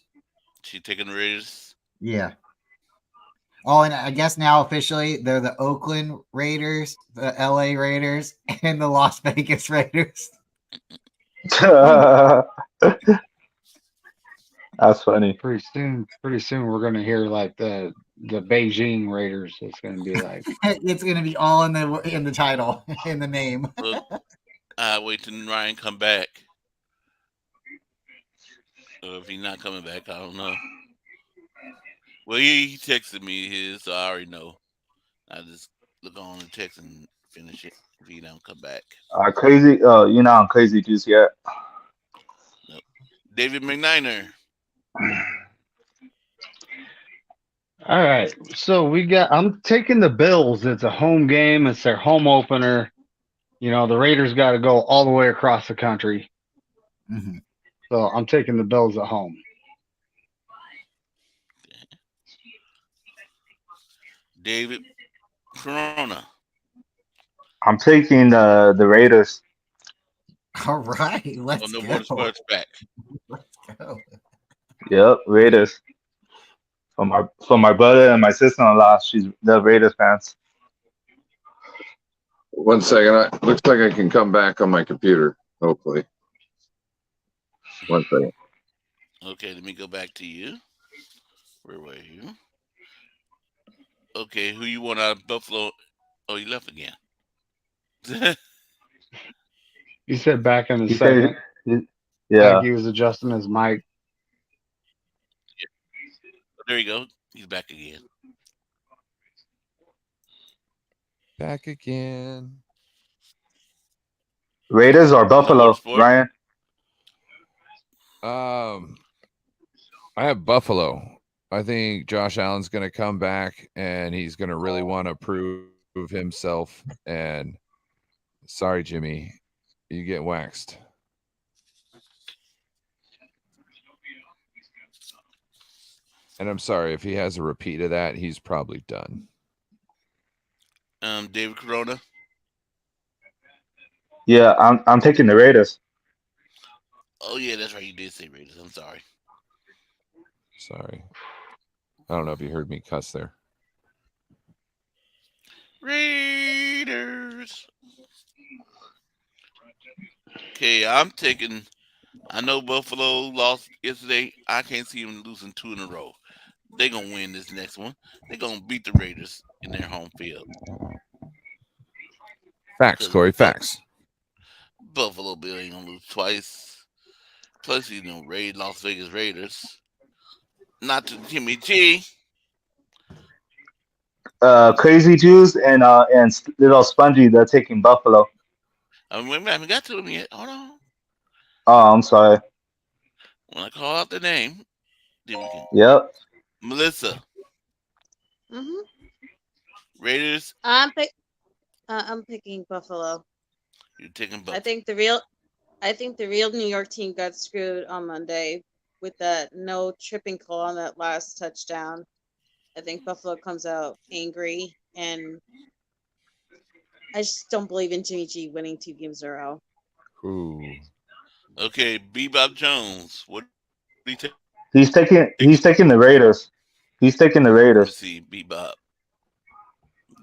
She taking the Raiders. Yeah. Oh, and I guess now officially they're the Oakland Raiders, the LA Raiders, and the Las Vegas Raiders. That's funny. Pretty soon we're gonna hear like the Beijing Raiders. It's gonna be like It's gonna be all in the title, in the name. Look, wait till Ryan come back. Or if he's not coming back, I don't know. Well, he texted me his, so I already know. I just look on the text and finish it if he don't come back. Crazy. You're not on Crazy Juice yet. Nope. David McNiner. all right. So I'm taking the Bills. It's a home game. It's their home opener. You know, the Raiders got to go all the way across the country. Mm-hmm. So I'm taking the Bills at home. David Corona. I'm taking the Raiders. All right, let's No go. more sports back. Let's go. Yep, Raiders. For my brother and my sister-in-law, she's the Raiders fans. 1 second. Looks like I can come back on my computer. Hopefully. 1 second. Okay, let me go back to you. Where were you? Okay, who you want out of Buffalo? Oh, you left again. He said back in a He second. said, yeah. Like he was adjusting his mic. There you go. He's back again. Back again. Raiders or No more Buffalo, sport. Ryan? I have Buffalo. I think Josh Allen's going to come back and he's going to really want to prove himself. And sorry, Jimmy, you get waxed. And I'm sorry if he has a repeat of that, he's probably done. David Corona. Yeah, I'm taking the Raiders. Oh yeah, that's right. You did say Raiders. I'm sorry. Sorry. I don't know if you heard me cuss there. Raiders. Okay, I'm taking. I know Buffalo lost yesterday. I can't see them losing 2 in a row. They're gonna win this next one. They're gonna beat the Raiders in their home field. Facts, Corey. Facts. Buffalo Bill ain't gonna lose twice. Plus, Las Vegas Raiders. Not to Jimmy G. Crazy Jews and little Spongy, they're taking Buffalo. I haven't got to them yet. Hold on. Oh, I'm sorry. When I call out the name, then we can. Yep. Melissa. Mm-hmm. Raiders. I'm picking Buffalo. You're taking Buffalo. I think the real New York team got screwed on Monday with that no tripping call on that last touchdown. I think Buffalo comes out angry, and I just don't believe in Jimmy G winning 2 games in a row. Ooh. Okay, Bebop Jones. What do you take? He's taking the Raiders. He's taking the Raiders. Let's see, Bebop.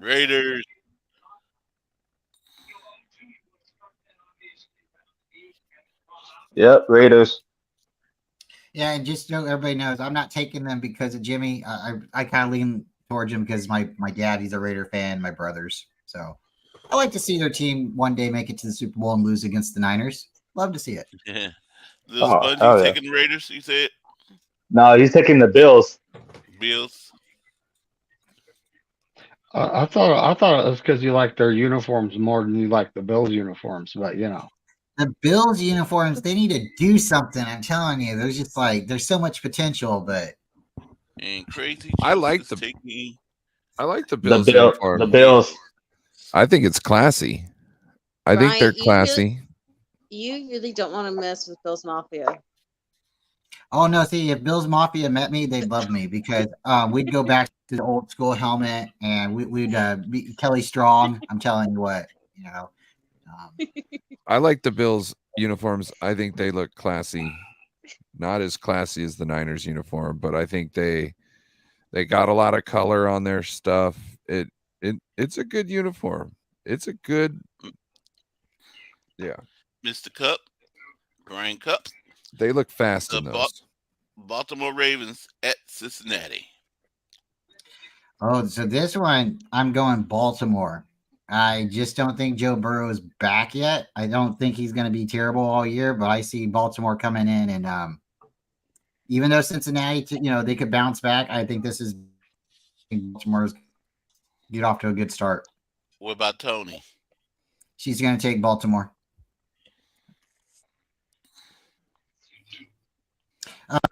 Raiders. Yep, Raiders. Yeah, and just so everybody knows, I'm not taking them because of Jimmy. I kind of lean towards him because my dad, he's a Raider fan, my brothers. So I like to see their team one day make it to the Super Bowl and lose against the Niners. Love to see it. Yeah. Oh, Spongy's hell yeah. taking the Raiders, you said? No, he's taking the Bills. Bills. I thought it was because you like their uniforms more than you like the Bills uniforms, but The Bills uniforms, they need to do something. I'm telling you, there's just there's so much potential, but And Crazy I like Juice the is taking Bills uniform. The Bills. I think it's classy. I think Brian, they're classy. You really don't want to mess with Bills Mafia. oh no, see, if Bills Mafia met me, they'd love me because we'd go back to the old school helmet and we'd be Kelly Strong. I'm telling you what, I like the Bills uniforms. I think they look classy. Not as classy as the Niners uniform, but I think they got a lot of color on their stuff. It's a good uniform. It's a good, yeah. Mr. Cup, Brian Cup. They look fast in The those. Baltimore Ravens at Cincinnati. Oh, so this one, I'm going Baltimore. I just don't think Joe Burrow is back yet. I don't think he's going to be terrible all year, but I see Baltimore coming in and even though Cincinnati, they could bounce back, I think this is Baltimore's get off to a good start. What about Tony? She's going to take Baltimore.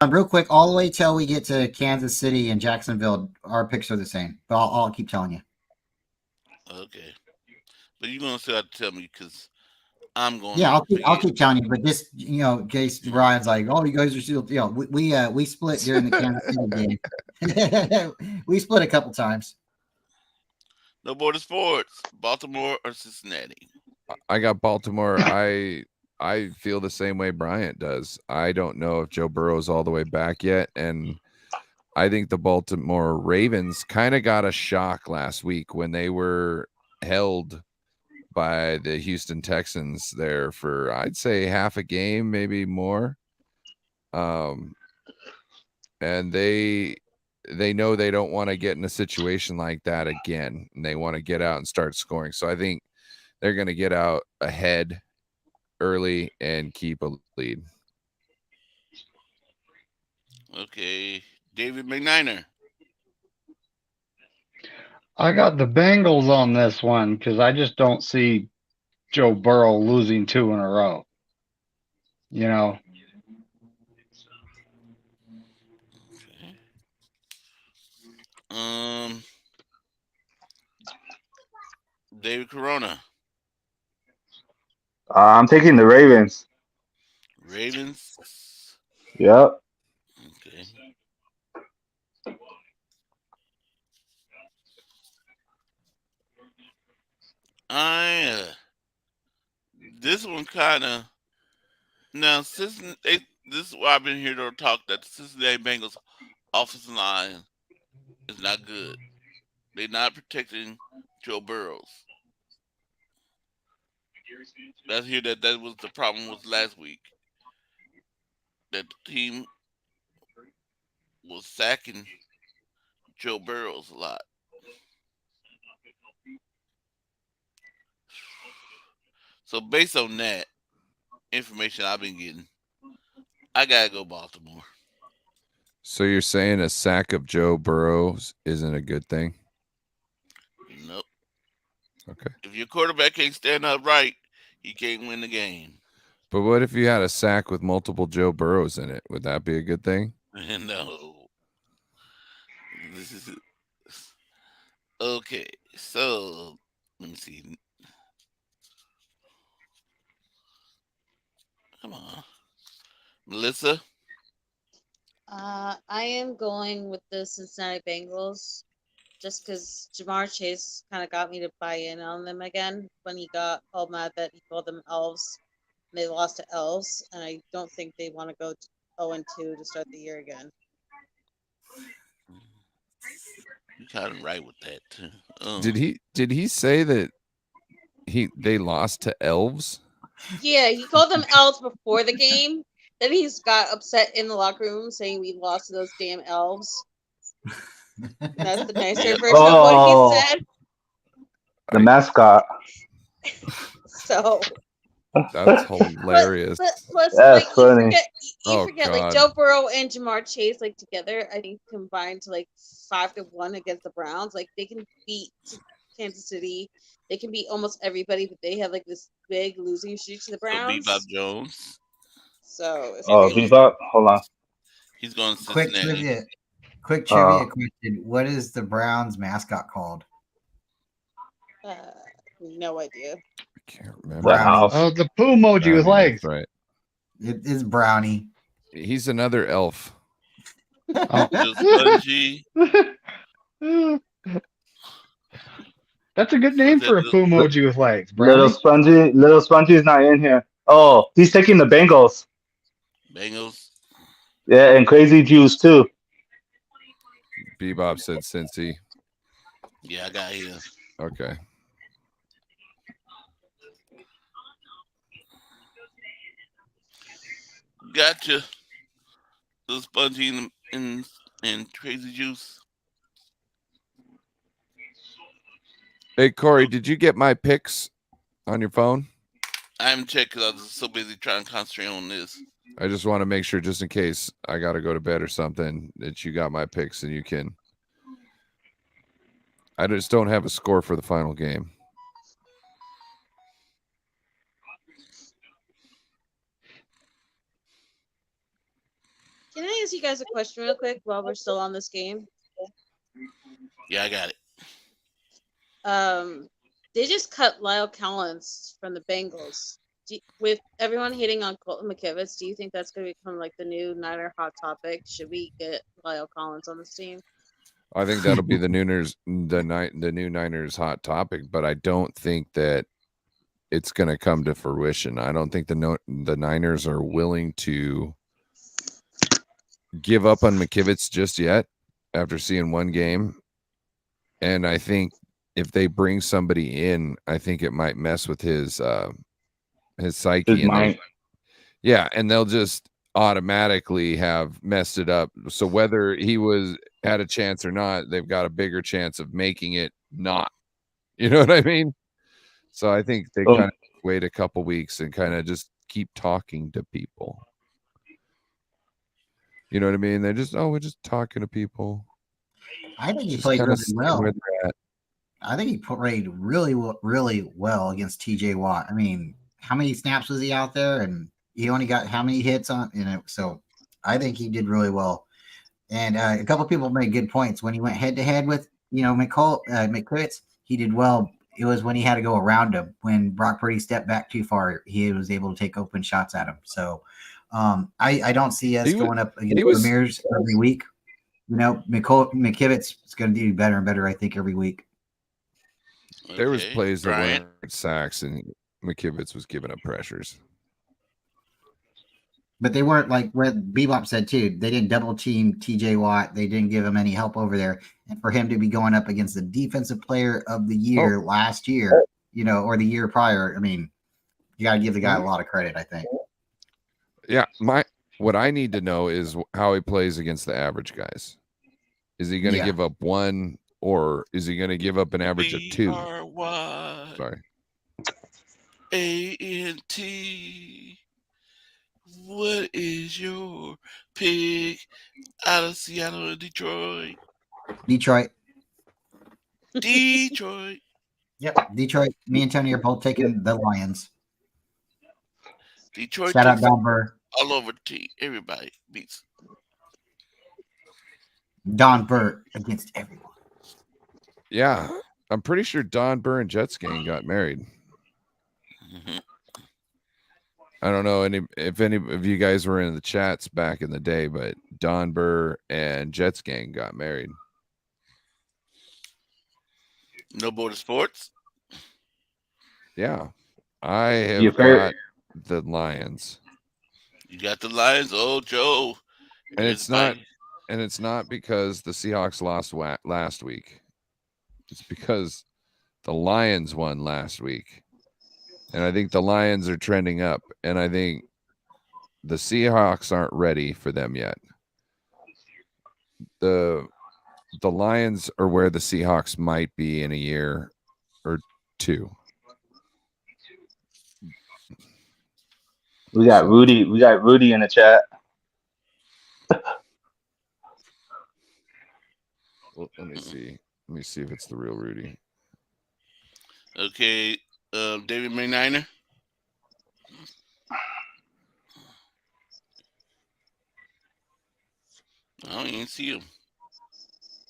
Real quick, all the way till we get to Kansas City and Jacksonville, our picks are the same. But I'll keep telling you. Okay, but you're gonna still have to tell me because I'm going. Yeah, I'll keep telling you. But just in case Ryan's like, "Oh, you guys are still," we split during the Kansas City game. We split a couple times. No border sports. Baltimore or Cincinnati? I got Baltimore. I feel the same way Bryant does. I don't know if Joe Burrow's all the way back yet, and I think the Baltimore Ravens kind of got a shock last week when they were held by the Houston Texans there for, I'd say, half a game, maybe more. And they know they don't want to get in a situation like that again, and they want to get out and start scoring. So I think they're going to get out ahead early and keep a lead. Okay, David McNiner. I got the Bengals on this one because I just don't see Joe Burrow losing 2 in a row. You know, Okay. Um, David Corona. I'm taking the Ravens. Ravens. Yep. Okay. This one kind of now. This is why I've been here to talk that the Cincinnati Bengals offensive line is not good. They're not protecting Joe Burrows. Let's hear that was the problem was last week. That the team was sacking Joe Burrows a lot. So based on that information I've been getting, I gotta go Baltimore. So you're saying a sack of Joe Burrows isn't a good thing? Nope. Okay. If your quarterback can't stand up right, he can't win the game. But what if you had a sack with multiple Joe Burrows in it? Would that be a good thing? No. This is okay. So let me see. Come on, Melissa. I am going with the Cincinnati Bengals just because Jamar Chase kind of got me to buy in on them again when he got all mad that he called them elves. And they lost to elves, and I don't think they want to go 0-2 to start the year again. You kind of right with that too. Did he say that they lost to elves? Yeah, he called them elves before the game. Then he's got upset in the locker room saying we lost to those damn elves. That's the nicer version of what he said. The mascot. So that's hilarious. But plus, That's like funny. you forget like God. Joe Burrow and Jamar Chase like together, I think combined to like 5-1 against the Browns. Like they can beat Kansas City. They can beat almost everybody, but they have like this big losing streak to the Browns. So Bebop Jones. So it's Oh, crazy. Bebop. Hold on. He's going to Quick Cincinnati. trivia question. What is the Browns mascot called? No idea. I can't remember. The house. oh, the poo emoji with Brownie, legs. that's right. It is Brownie. He's another elf. Oh. Little Spongy. That's a good name for a poo emoji with legs. Little Spongy is not in here. Oh, he's taking the Bengals. Bengals. Yeah, and Crazy Juice too. Bebop said Cincy. Yeah, I got him. Okay. Gotcha. Little Spongy and Crazy Juice. Hey Corey, did you get my picks on your phone? I haven't checked because I was so busy trying to concentrate on this. I just want to make sure, just in case I got to go to bed or something, that you got my picks and you can. I just don't have a score for the final game. Can I ask you guys a question real quick while we're still on this game? Yeah, I got it. They just cut Lyle Collins from the Bengals. With everyone hating on Colton McKivitz, do you think that's going to become like the new Niner hot topic? Should we get Lyle Collins on this team? I think that'll be the new Niners hot topic, but I don't think that it's going to come to fruition. I don't think the Niners are willing to give up on McKivitz just yet after seeing one game. And I think if they bring somebody in, I think it might mess with his psyche. His mind. And they'll just automatically have messed it up. So whether he had a chance or not, they've got a bigger chance of making it not. You know what I mean? So I think they kind of wait a couple weeks and kind of just keep talking to people. You know what I mean? They're just, we're just talking to people. I think he Just played kind of really well. where they're at. I think he played really well against TJ Watt. I mean, how many snaps was he out there? And he only got how many hits on, so I think he did really well. And a couple of people made good points when he went head to head with, McKivitz. He did well. It was when he had to go around him. When Brock Purdy stepped back too far, he was able to take open shots at him. So I don't see us going up against Ramirez every week. McKivitz is going to do better and better, I think, every week. There was plays that Brian. weren't sacks, and McKivitz was giving up pressures. But they weren't like what Bebop said too. They didn't double team TJ Watt. They didn't give him any help over there. And for him to be going up against the defensive player of the year last year, or the year prior, I mean, you got to give the guy a lot of credit, I think. Yeah, what I need to know is how he plays against the average guys. Is he going to give up one, or is he going to give up an average of two? Sorry. A-N-T. What is your pick out of Seattle and Detroit? Detroit. Yep, Detroit. Me and Tony are both taking the Lions. Detroit. Shout out Don Burr. All over the team. Everybody beats. Don Burr against everyone. Yeah, I'm pretty sure Don Burr and Jets gang got married. Mm-hmm. I don't know if any of you guys were in the chats back in the day, but Don Burr and Jets gang got married. No Border Sports? Yeah. I have got the Lions. You got the Lions? Oh, Joe. And it's not because the Seahawks lost last week. It's because the Lions won last week. And I think the Lions are trending up. And I think the Seahawks aren't ready for them yet. The Lions are where the Seahawks might be in a year or two. We got Rudy in the chat. Well, let me see if it's the real Rudy. Okay, David Mayniner. I don't even see him.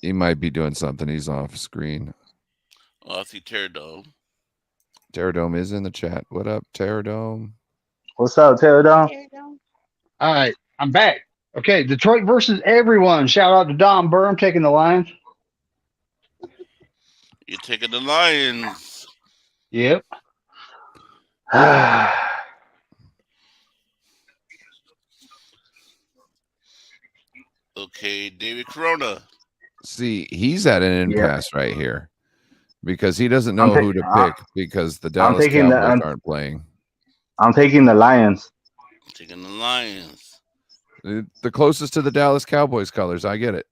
He might be doing something. He's off screen. Oh, I see Terradome. Terradome is in the chat. What up, Terradome? What's up, Terradome? All right, I'm back. Okay, Detroit versus everyone. Shout out to Don Burr. I'm taking the Lions. You're taking the Lions. Yep. Okay, David Corona. See, he's at an impasse right here because he doesn't know who to pick because the Dallas Cowboys aren't playing. I'm taking the Lions. Taking the Lions. The closest to the Dallas Cowboys colors. I get it.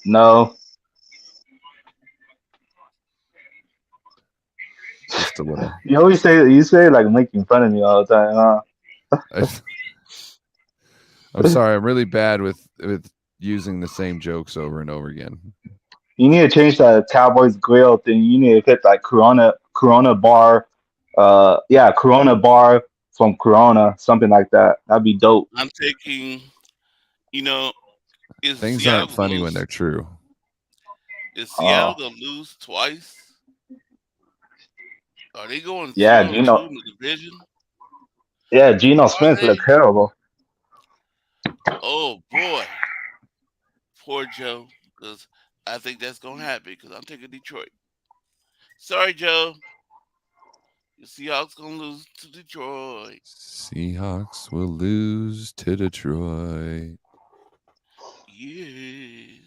No. Just a little. You say like making fun of me all the time, huh? I'm sorry. I'm really bad with using the same jokes over and over again. You need to change that Cowboys grill thing. You need to get like Corona bar. Corona bar from Corona, something like that. That'd be dope. I'm taking, things aren't funny when they're true. Is Seattle gonna lose twice? Are they going? Yeah, Geno. In the division? Yeah, Geno Smith looked terrible. Oh boy, poor Joe. Because I think that's gonna happen. Because I'm taking Detroit. Sorry, Joe. The Seahawks gonna lose to Detroit. Seahawks will lose to Detroit. Yes.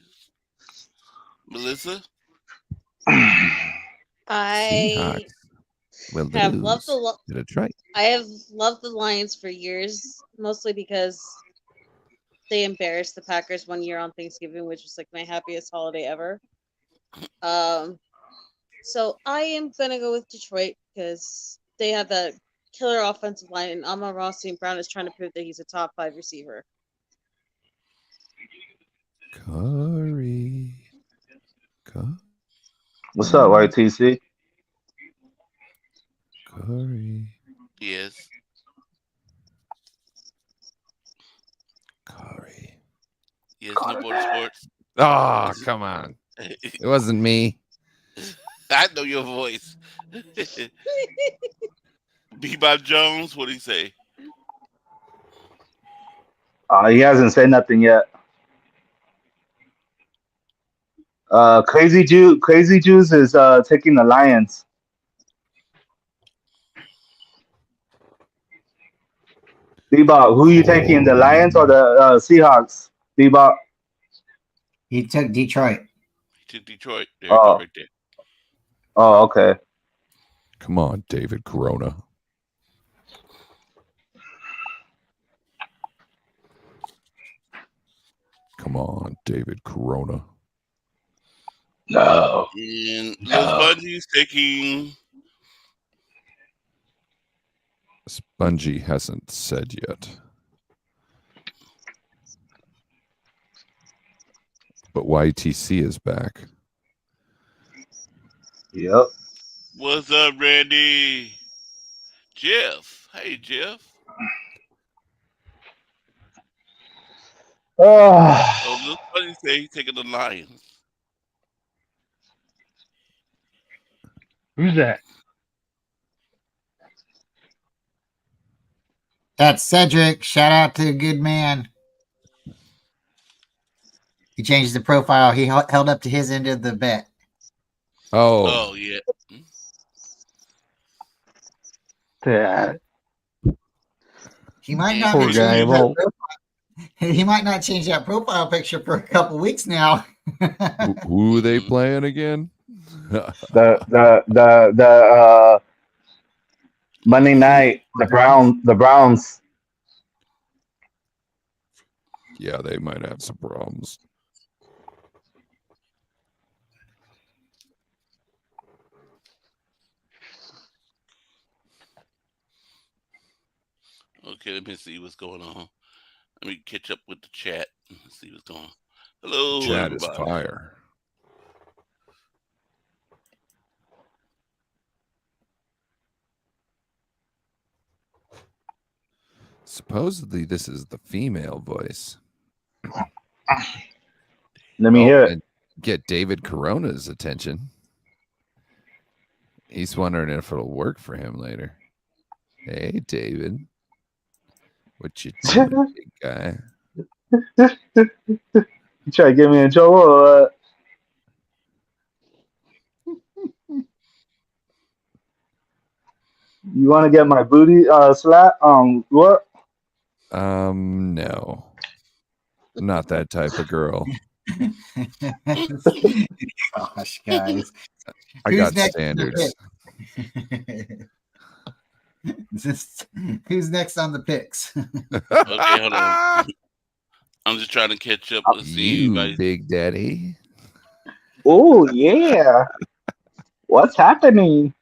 Melissa? I have loved Detroit. I have loved the Lions for years, mostly because they embarrassed the Packers one year on Thanksgiving, which was like my happiest holiday ever. So I am gonna go with Detroit because they have that killer offensive line, and Amon-Ra St. Brown is trying to prove that he's a top 5 receiver. Corey. What's up, YTC? Corey. Yes. Corey. Yes, New Border Sports. Oh, come on. It wasn't me. I know your voice. Bebop Jones, what do you say? He hasn't said nothing yet. Crazy Juice is taking the Lions. Bebop, who you taking, the Lions or the Seahawks? Bebop. He took Detroit. He took Detroit. There you go, right there. Oh, okay. Come on, David Corona. Come on, David Corona. No. And Lil Spongy's taking. Spongy hasn't said yet. But YTC is back. Yep. What's up, Randy? Jeff. Hey, Jeff. Oh, Lil Spongy say he's taking the Lions. Who's that? That's Cedric. Shout out to a good man. He changed the profile. He held up to his end of the bet. Oh yeah. That He might not poor be guy. changing Well, that profile. He might not change that profile picture for a couple weeks now. Who are they playing again? The Monday night, the Browns. Yeah, they might have some problems. Okay, let me see what's going on. Let me catch up with the chat and see what's going on. Hello, Chat everybody. is fire. Supposedly, this is the female voice. Let me hear it. And get David Corona's attention. He's wondering if it'll work for him later. Hey, David. What you doing, big guy? You try to get me in trouble or what? You want to get my booty slap? What? No. Not that type of girl. Gosh, guys. I got standards. Who's next on the picks? Okay, hold on. I'm just trying to catch up with You, Big Daddy. Oh, yeah. What's happening?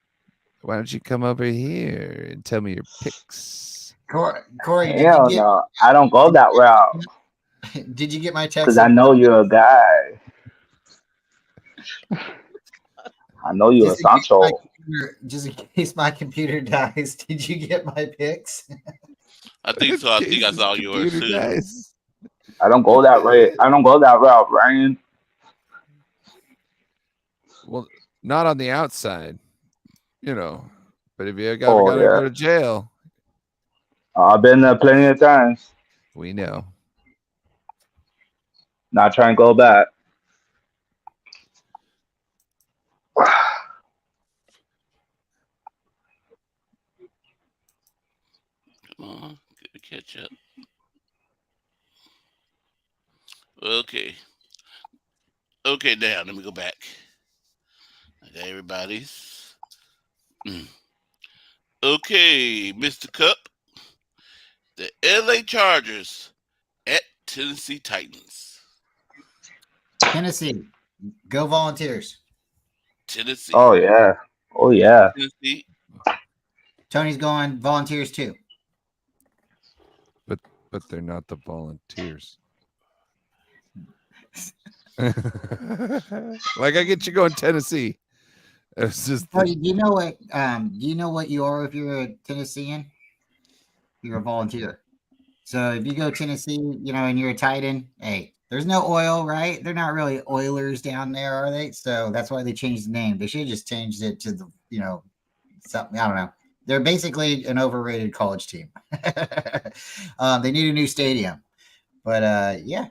Why don't you come over here and tell me your picks? Corey, Hell no. I don't go that route. Did you get my text? Because I know you're a guy. I know you're a Sancho. Just in case my computer dies, did you get my picks? I think so. I think I saw yours too. Guys. I don't go that way. I don't go that route, Ryan. Well, not on the outside, you know. But if you gotta go to jail, I've been there plenty of times. we know. Not trying to go back. Come on, get to catch up. Okay. Okay, now let me go back. I got everybody's. Okay, Mr. Cup. The LA Chargers at Tennessee Titans. Tennessee. Go Volunteers. Tennessee. Oh, yeah. Oh, yeah. Tennessee. Tony's going Volunteers too. But they're not the Volunteers. Like I get you going Tennessee. It's just Oh, do you know what? Do you know what you are if you're a Tennessean? You're a volunteer. So if you go Tennessee, and you're a Titan, hey, there's no oil, right? They're not really Oilers down there, are they? So that's why they changed the name. They should have just changed it to something. I don't know. They're basically an overrated college team. They need a new stadium, but yeah,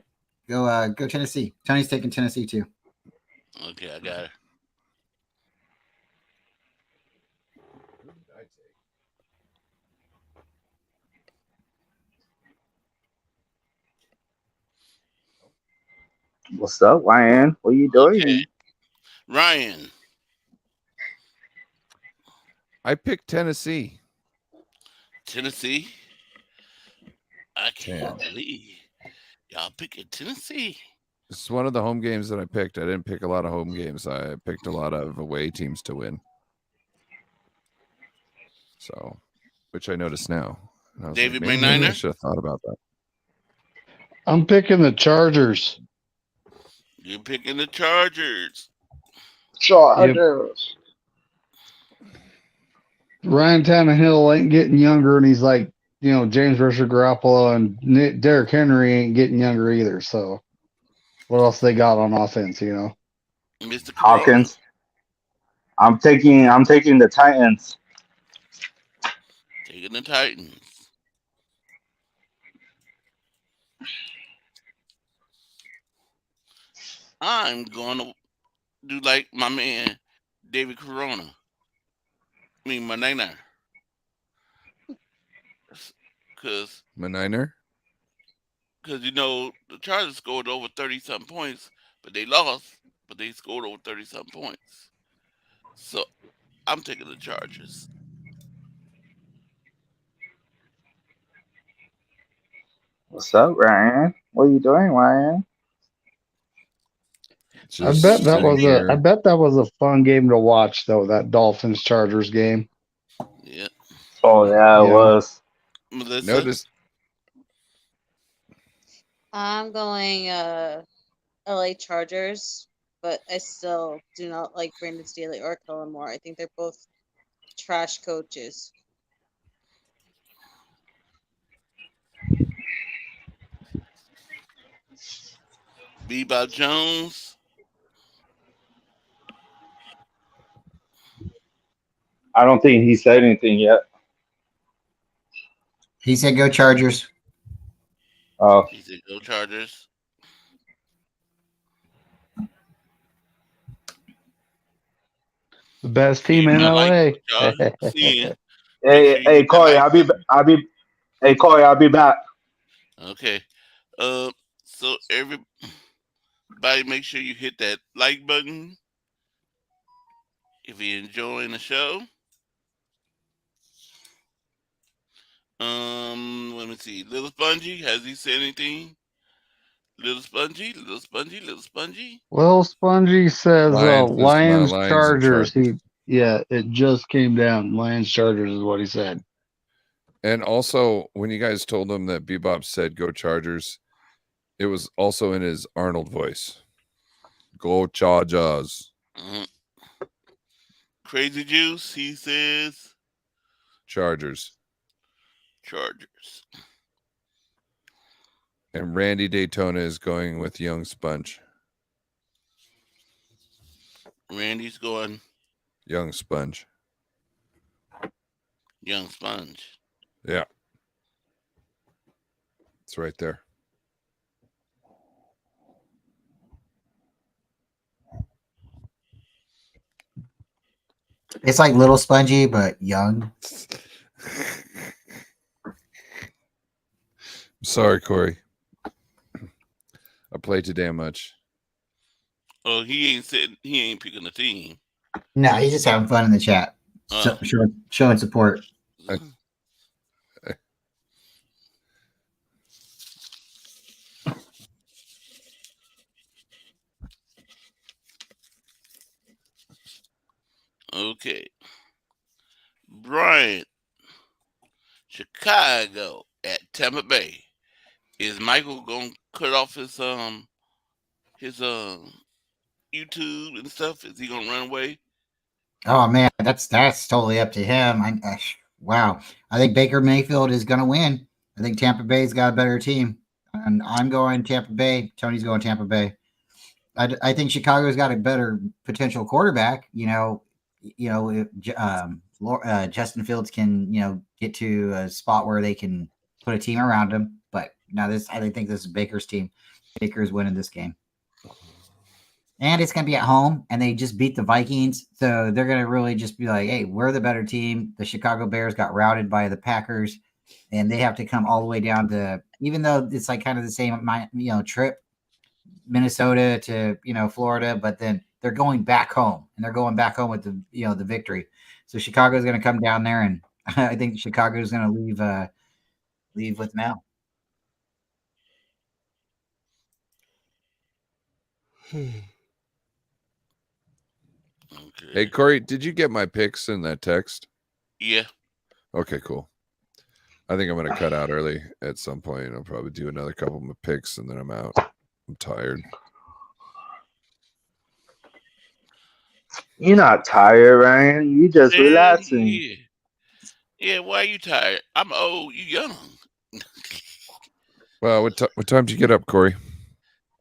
go Tennessee. Tony's taking Tennessee too. Okay, I got it. What's up, Ryan? What are you doing? Okay. Ryan. I picked Tennessee. Tennessee. I can't believe y'all picking Tennessee. It's one of the home games that I picked. I didn't pick a lot of home games. I picked a lot of away teams to win. So, which I notice now. And I was David like, maybe I McNiner? should have thought about that. I'm picking the Chargers. You're picking the Chargers. Chargers. Ryan Tannehill ain't getting younger, and he's like, James Garoppolo and Derrick Henry ain't getting younger either. So, what else they got on offense? Mr. Hawkins. I'm taking the Titans. Taking the Titans. I'm going to do like my man, David Corona. I mean, my niner. Because Maniner? the Chargers scored over 30-something points, but they lost, but they scored over 30-something points. So I'm taking the Chargers. What's up, Ryan? What are you doing, Ryan? I bet that was a fun game to watch, though. That Dolphins Chargers game. Yeah. Oh yeah, it was. Melissa? Notice. I'm going LA Chargers, but I still do not like Brandon Staley or Kellen Moore. I think they're both trash coaches. Bebop Jones. I don't think he said anything yet. He said go Chargers. Oh, He said go Chargers. The best team in LA. Like y'all seeing. hey, Corey, I'll be back. Okay. So everybody make sure you hit that like button if you're enjoying the show. Let me see. Little Spongy, has he said anything? Little Spongy. Well, Spongy says Lions and Chargers. Chargers. It just came down. Lions Chargers is what he said. And also, when you guys told him that Bebop said go Chargers, it was also in his Arnold voice. Go Chargers. Crazy Juice, he says Chargers. And Randy Daytona is going with Young Sponge. Randy's going Young Sponge. Yeah. It's right there. It's like Little Spongy, but young. Sorry, Corey. I played too damn much. Oh, he ain't picking the team. No, he's just having fun in the chat. Showing support. Okay. Brian, Chicago at Tampa Bay. Is Michael gonna cut off his his YouTube and stuff? Is he gonna run away? Oh man, that's totally up to him. Wow, I think Baker Mayfield is going to win. I think Tampa Bay's got a better team, and I'm going Tampa Bay. Tony's going Tampa Bay. I think Chicago's got a better potential quarterback. Justin Fields can get to a spot where they can put a team around him. But now I think this is Baker's team. Baker's winning this game. And it's going to be at home, and they just beat the Vikings. So they're going to really just be like, hey, we're the better team. The Chicago Bears got routed by the Packers, and they have to come all the way down to, even though it's like kind of the same, trip, Minnesota to, Florida, but then they're going back home, and they're going back home with the victory. So Chicago's going to come down there, and I think Chicago's going to leave with Mel. Okay. Hey, Corey, did you get my picks in that text? Yeah. Okay, cool. I think I'm going to cut out early at some point. I'll probably do another couple of my picks, and then I'm out. I'm tired. You're not tired, Ryan. You just relaxing. Yeah. Why are you tired? I'm old. You young. Well, what time did you get up, Corey?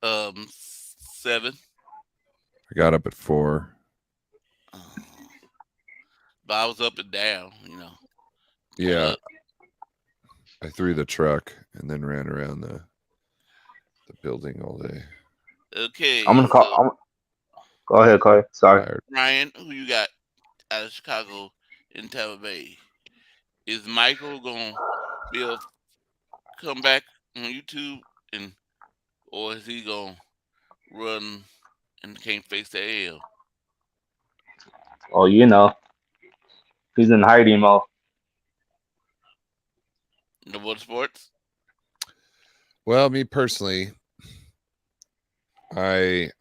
7. I got up at 4. But I was up and down, Yeah. I threw the truck and then ran around the building all day. Okay. I'm gonna call. Go ahead, Corey. Sorry. Tired. Ryan, who you got out of Chicago in Tampa Bay? Is Michael gonna be able to come back on YouTube, or is he gonna run and can't face the L? Oh, he's in hiding mode. No more sports. Well, me personally, I'm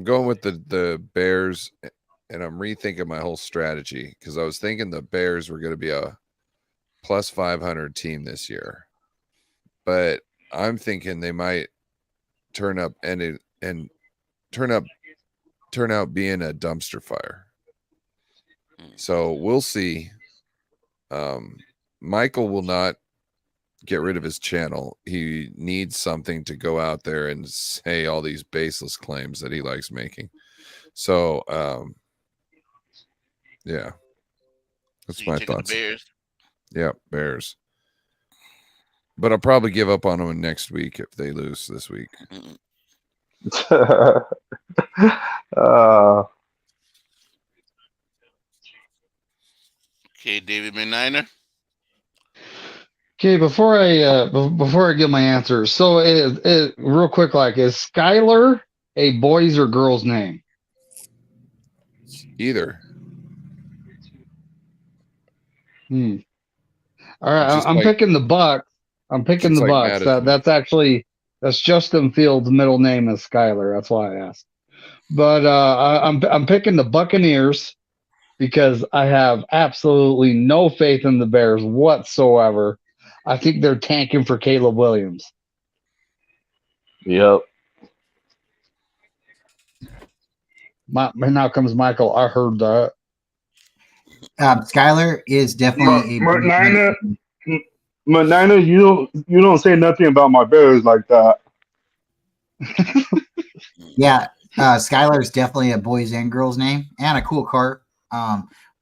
going with the Bears, and I'm rethinking my whole strategy because I was thinking the Bears were going to be a plus 500 team this year, but I'm thinking they might turn out being a dumpster fire. So we'll see. Michael will not get rid of his channel. He needs something to go out there and say all these baseless claims that he likes making. So, yeah, that's my thoughts. Bears. Yeah, Bears. But I'll probably give up on them next week if they lose this week. Okay, David McNiner. Okay, before I give my answer, so real quick, is Skylar a boy's or girl's name? Either. All right, I'm picking the Bucks. I'm picking the Bucks. That's Justin Fields' middle name is Skylar. That's why I asked. But I'm picking the Buccaneers because I have absolutely no faith in the Bears whatsoever. I think they're tanking for Caleb Williams. Yep. Now comes Michael. I heard that. Skylar is definitely McNiner, you don't say nothing about my Bears like that. Yeah, Skylar is definitely a boys and girls name and a cool car.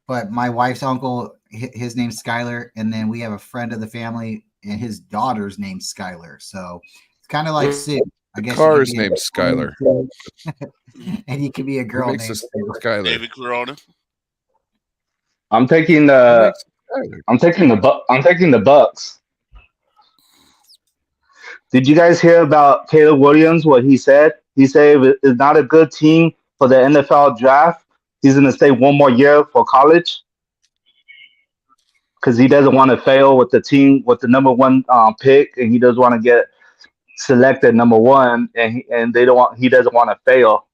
But my wife's uncle, his name's Skylar, and then we have a friend of the family, and his daughter's named Skylar. So it's kind of like Sue. I guess the car is named Skylar, and you can be a girl named Skylar. David Corona. I'm taking the Bucks. Did you guys hear about Caleb Williams? What he said? He said it's not a good team for the NFL draft. He's going to stay one more year for college because he doesn't want to fail with the team with the number one pick, and he doesn't want to get selected number one, and he doesn't want to fail.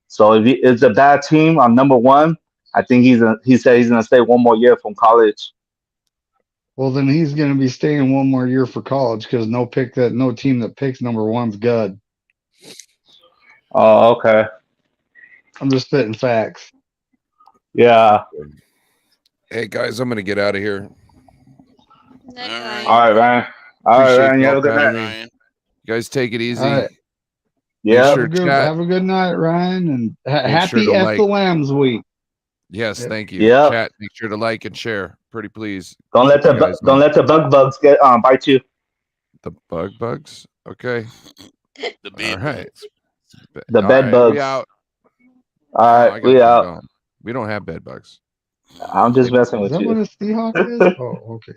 So if it's a bad team on number one, I think he said he's going to stay one more year from college. Well, then he's going to be staying one more year for college because no team that picks number one's good. Oh, okay. I'm just spitting facts. Yeah. Hey guys, I'm gonna get out of here. Night, All right. Ryan. All right, Ryan. All right, Appreciate Ryan. You y'all have a good for having night. me. Ryan. You guys take it easy. All right. Yeah. Sure, chat. Have a good night, Ryan, and happy sure to F like. the Lambs week. Yes, Yep. thank you. Yep. Chat, make sure to like and share. Pretty please. Don't let Keep you guys on. bugs get bite you. The bugs. Okay. The bed All right. bugs. The All bed right, bugs. We out. All Oh, I right, gotta we get out. going. We don't have bed bugs. I'm just messing Is with that what you. a Seahawk is? Oh, okay.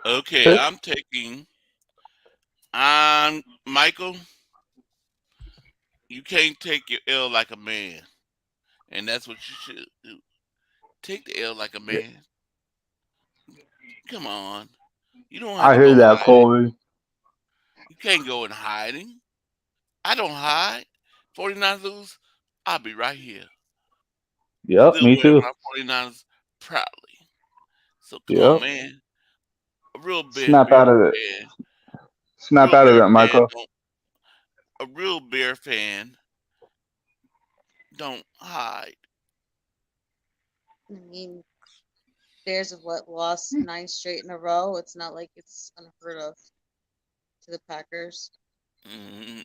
Okay, I'm taking. Michael. You can't take your L like a man, and that's what you should do. Take the L like a man. Come on, you don't have I to hear go that, hiding. Corey. You can't go in hiding. I don't hide. 49ers lose, I'll be right here. Yep, Still me wearing too. my 49ers proudly. So come on, Yep. man. A real Snap out of it. fan. Snap Real out of Bear it, Michael. A real Bear fan don't hide. I mean, Bears have lost 9 straight in a row. It's not like it's unheard of to the Packers. Mm-hmm.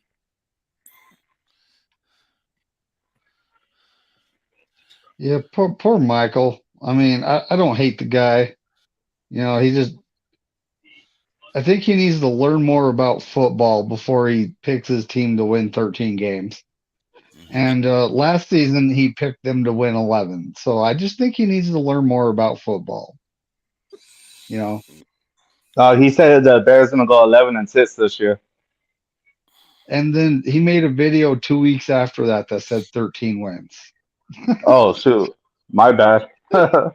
Yeah, poor Michael. I mean, I don't hate the guy. You know, I think he needs to learn more about football before he picks his team to win 13 games. And last season, he picked them to win 11. So I just think he needs to learn more about football. You know, He said the Bears gonna go 11-6 this year. and then he made a video 2 weeks after that said 13 wins. Oh shoot, my bad. My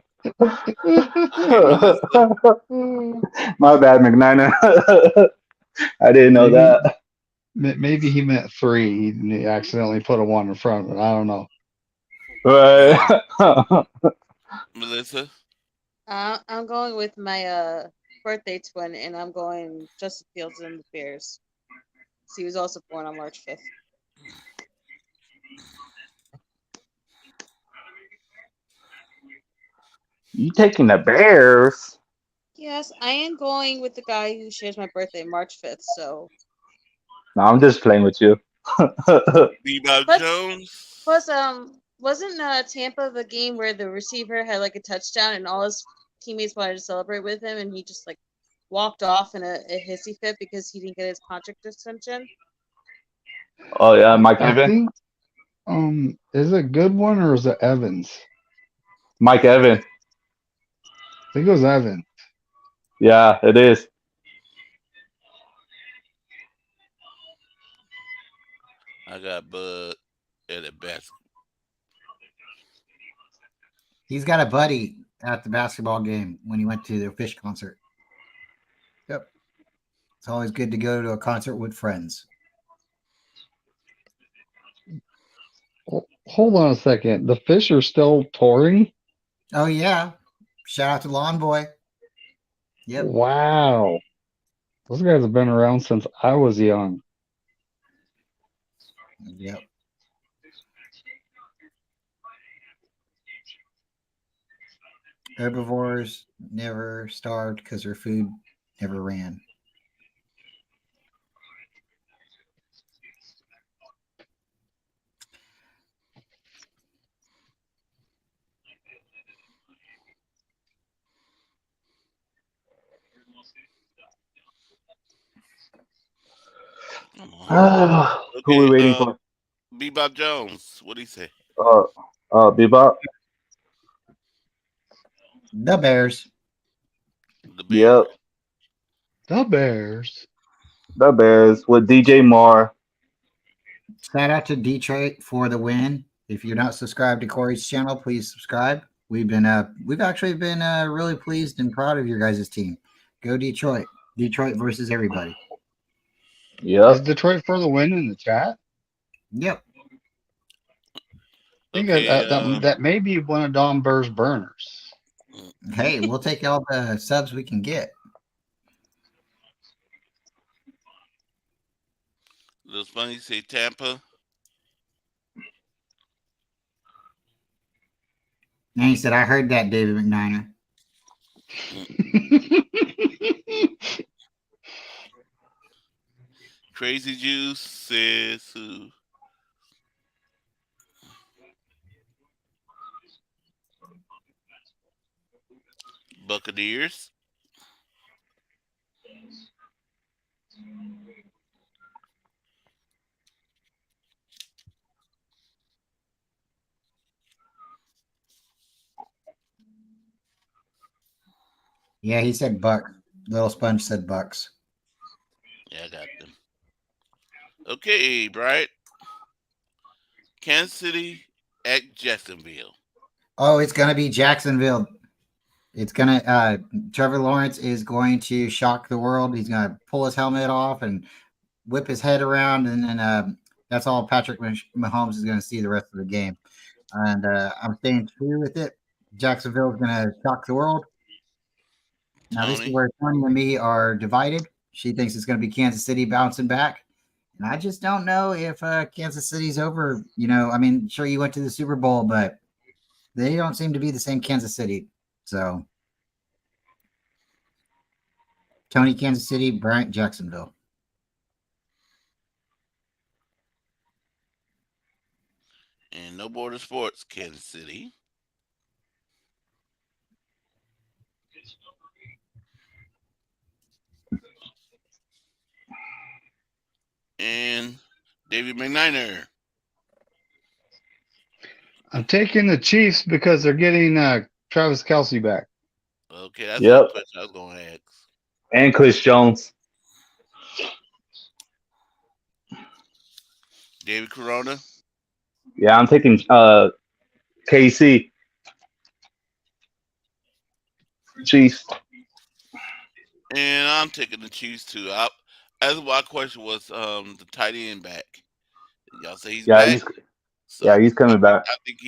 bad, McNiner. I didn't know that. Maybe he meant 3. He accidentally put a 1 in front of it. I don't know. Right. Melissa? I'm going with my birthday twin, and I'm going Justin Fields and the Bears. So he was also born on March 5th. You taking the Bears? Yes, I am going with the guy who shares my birthday, March 5th. So. No, I'm just playing with you. Bebop Jones. Plus, wasn't Tampa the game where the receiver had like a touchdown and all his teammates wanted to celebrate with him, and he just like walked off in a hissy fit because he didn't get his contract extension? Oh yeah, Mike I Evans. think, is it Goodwin or is it Evans? Mike Evans. I think it was Evans. Yeah, it is. I got Bud at the basket. He's got a buddy at the basketball game when he went to the Fish concert. Yep. It's always good to go to a concert with friends. Hold on a second. The Fish are still touring? Oh, yeah. Shout out to Lawn Boy. Yep. Wow. Those guys have been around since I was young. Yep. Herbivores never starved because their food never ran. Who are we waiting for? Bebop Jones. What do you say? Bebop. The Bears. The Bears. Yep. The Bears. The Bears with DJ Moore. Shout out to Detroit for the win. If you're not subscribed to Corey's channel, please subscribe. We've actually been really pleased and proud of your guys' team. Go Detroit. Detroit versus everybody. Is Yep. Detroit for the win in the chat? Yep. I think Okay, that may be one of Don Burr's burners. Hey, we'll take all the subs we can get. Little funny say Tampa. And he said, I heard that, David McNiner. Crazy Juice says who? Buccaneers. Yeah, he said Bucks. Little Sponge said Bucks. Yeah, I got them. Okay, Bright. Kansas City at Jacksonville. Oh, it's gonna be Jacksonville. It's gonna Trevor Lawrence is going to shock the world. He's gonna pull his helmet off and whip his head around, and then that's all Patrick Mahomes is gonna see the rest of the game. And I'm staying true with it. Jacksonville is gonna shock the world. Now this is Tony. where Tony and me are divided. She thinks it's gonna be Kansas City bouncing back. And I just don't know if Kansas City's over. You know, I mean, sure you went to the Super Bowl, but they don't seem to be the same Kansas City. So, Tony, Kansas City, Bryant, Jacksonville. And No Border Sports, Kansas City. And David McNiner. I'm taking the Chiefs because they're getting Travis Kelce back. Okay, that's Yep. the question I was going to ask. And Chris Jones. David Corona. Yeah, I'm taking KC. Chiefs. And I'm taking the Chiefs too. As my question was the tight end back. Y'all say he's Yeah, back? he's coming back. I think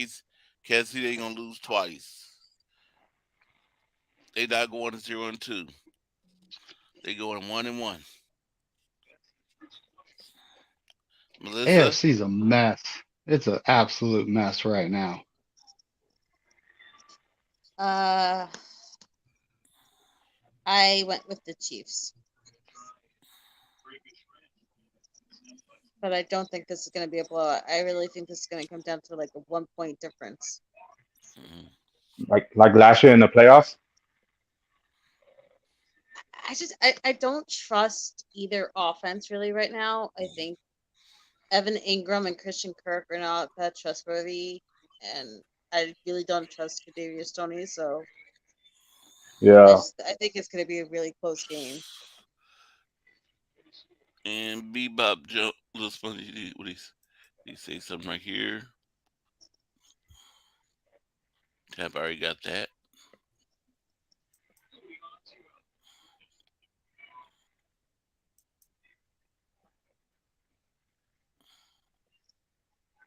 Kansas City ain't gonna lose twice. They not going to 0-2. They going 1-1. Melissa. AFC's a mess. It's an absolute mess right now. I went with the Chiefs. But I don't think this is going to be a blowout. I really think this is going to come down to like a 1 point difference. Like last year in the playoffs. I don't trust either offense really right now. I think Evan Ingram and Christian Kirk are not that trustworthy, and I really don't trust Kadarius Toney. So Yeah. I think it's going to be a really close game. And Bebop Joe, little funny. What he say something right here? Tampa already got that.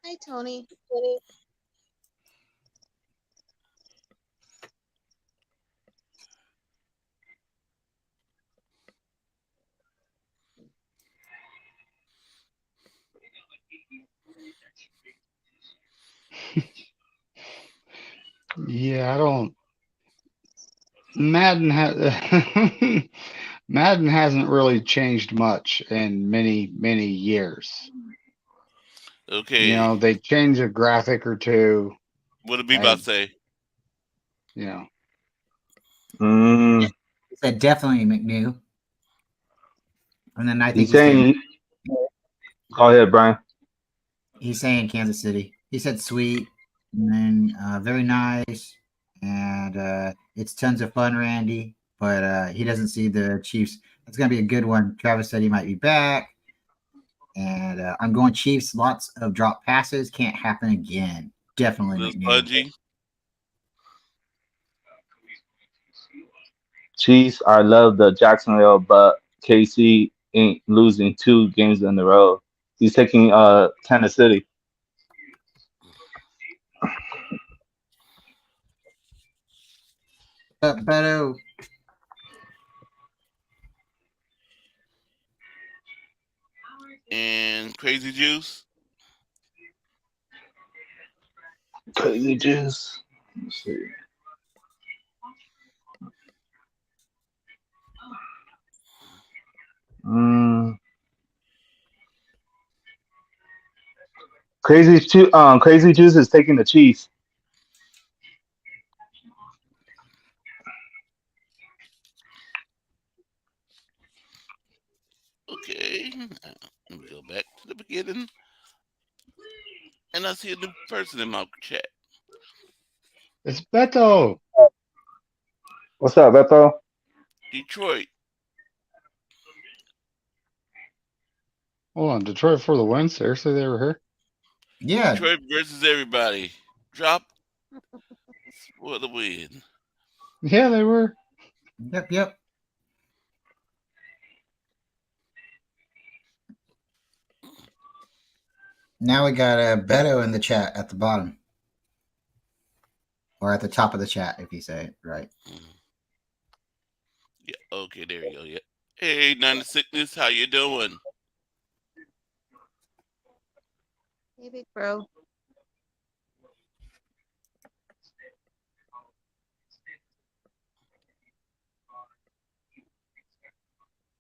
Hi, Tony. Yeah, I don't. Madden Madden hasn't really changed much in many years. Okay. You know, they change a graphic or two. What did Bebop say? You know. He said definitely McNew. And then I think he's saying. Go ahead, Brian. He's saying Kansas City. He said sweet, and then very nice, and it's tons of fun, Randy. But he doesn't see the Chiefs. It's going to be a good one. Travis said he might be back, and I'm going Chiefs. Lots of drop passes. Can't happen again. Definitely. Pudgy. Chiefs, I love the Jacksonville, but KC ain't losing 2 games in a row. He's taking Kansas City. up, Beto? And Crazy Juice. Crazy Juice. Let's see. Crazy Juice is taking the Chiefs. Okay. Let me go back to the beginning. And I see a new person in my chat. It's Beto. What's up, Beto? Detroit. Hold on, Detroit for the win. Seriously, they were here. Yeah. Detroit versus everybody. Drop for the win. Yeah, they were. Yep. Now we got Beto in the chat at the bottom. Or at the top of the chat, if you say it right. Yeah, okay, there you go. Yeah. Hey, Nine to Sickness, how you doing? Hey, big bro.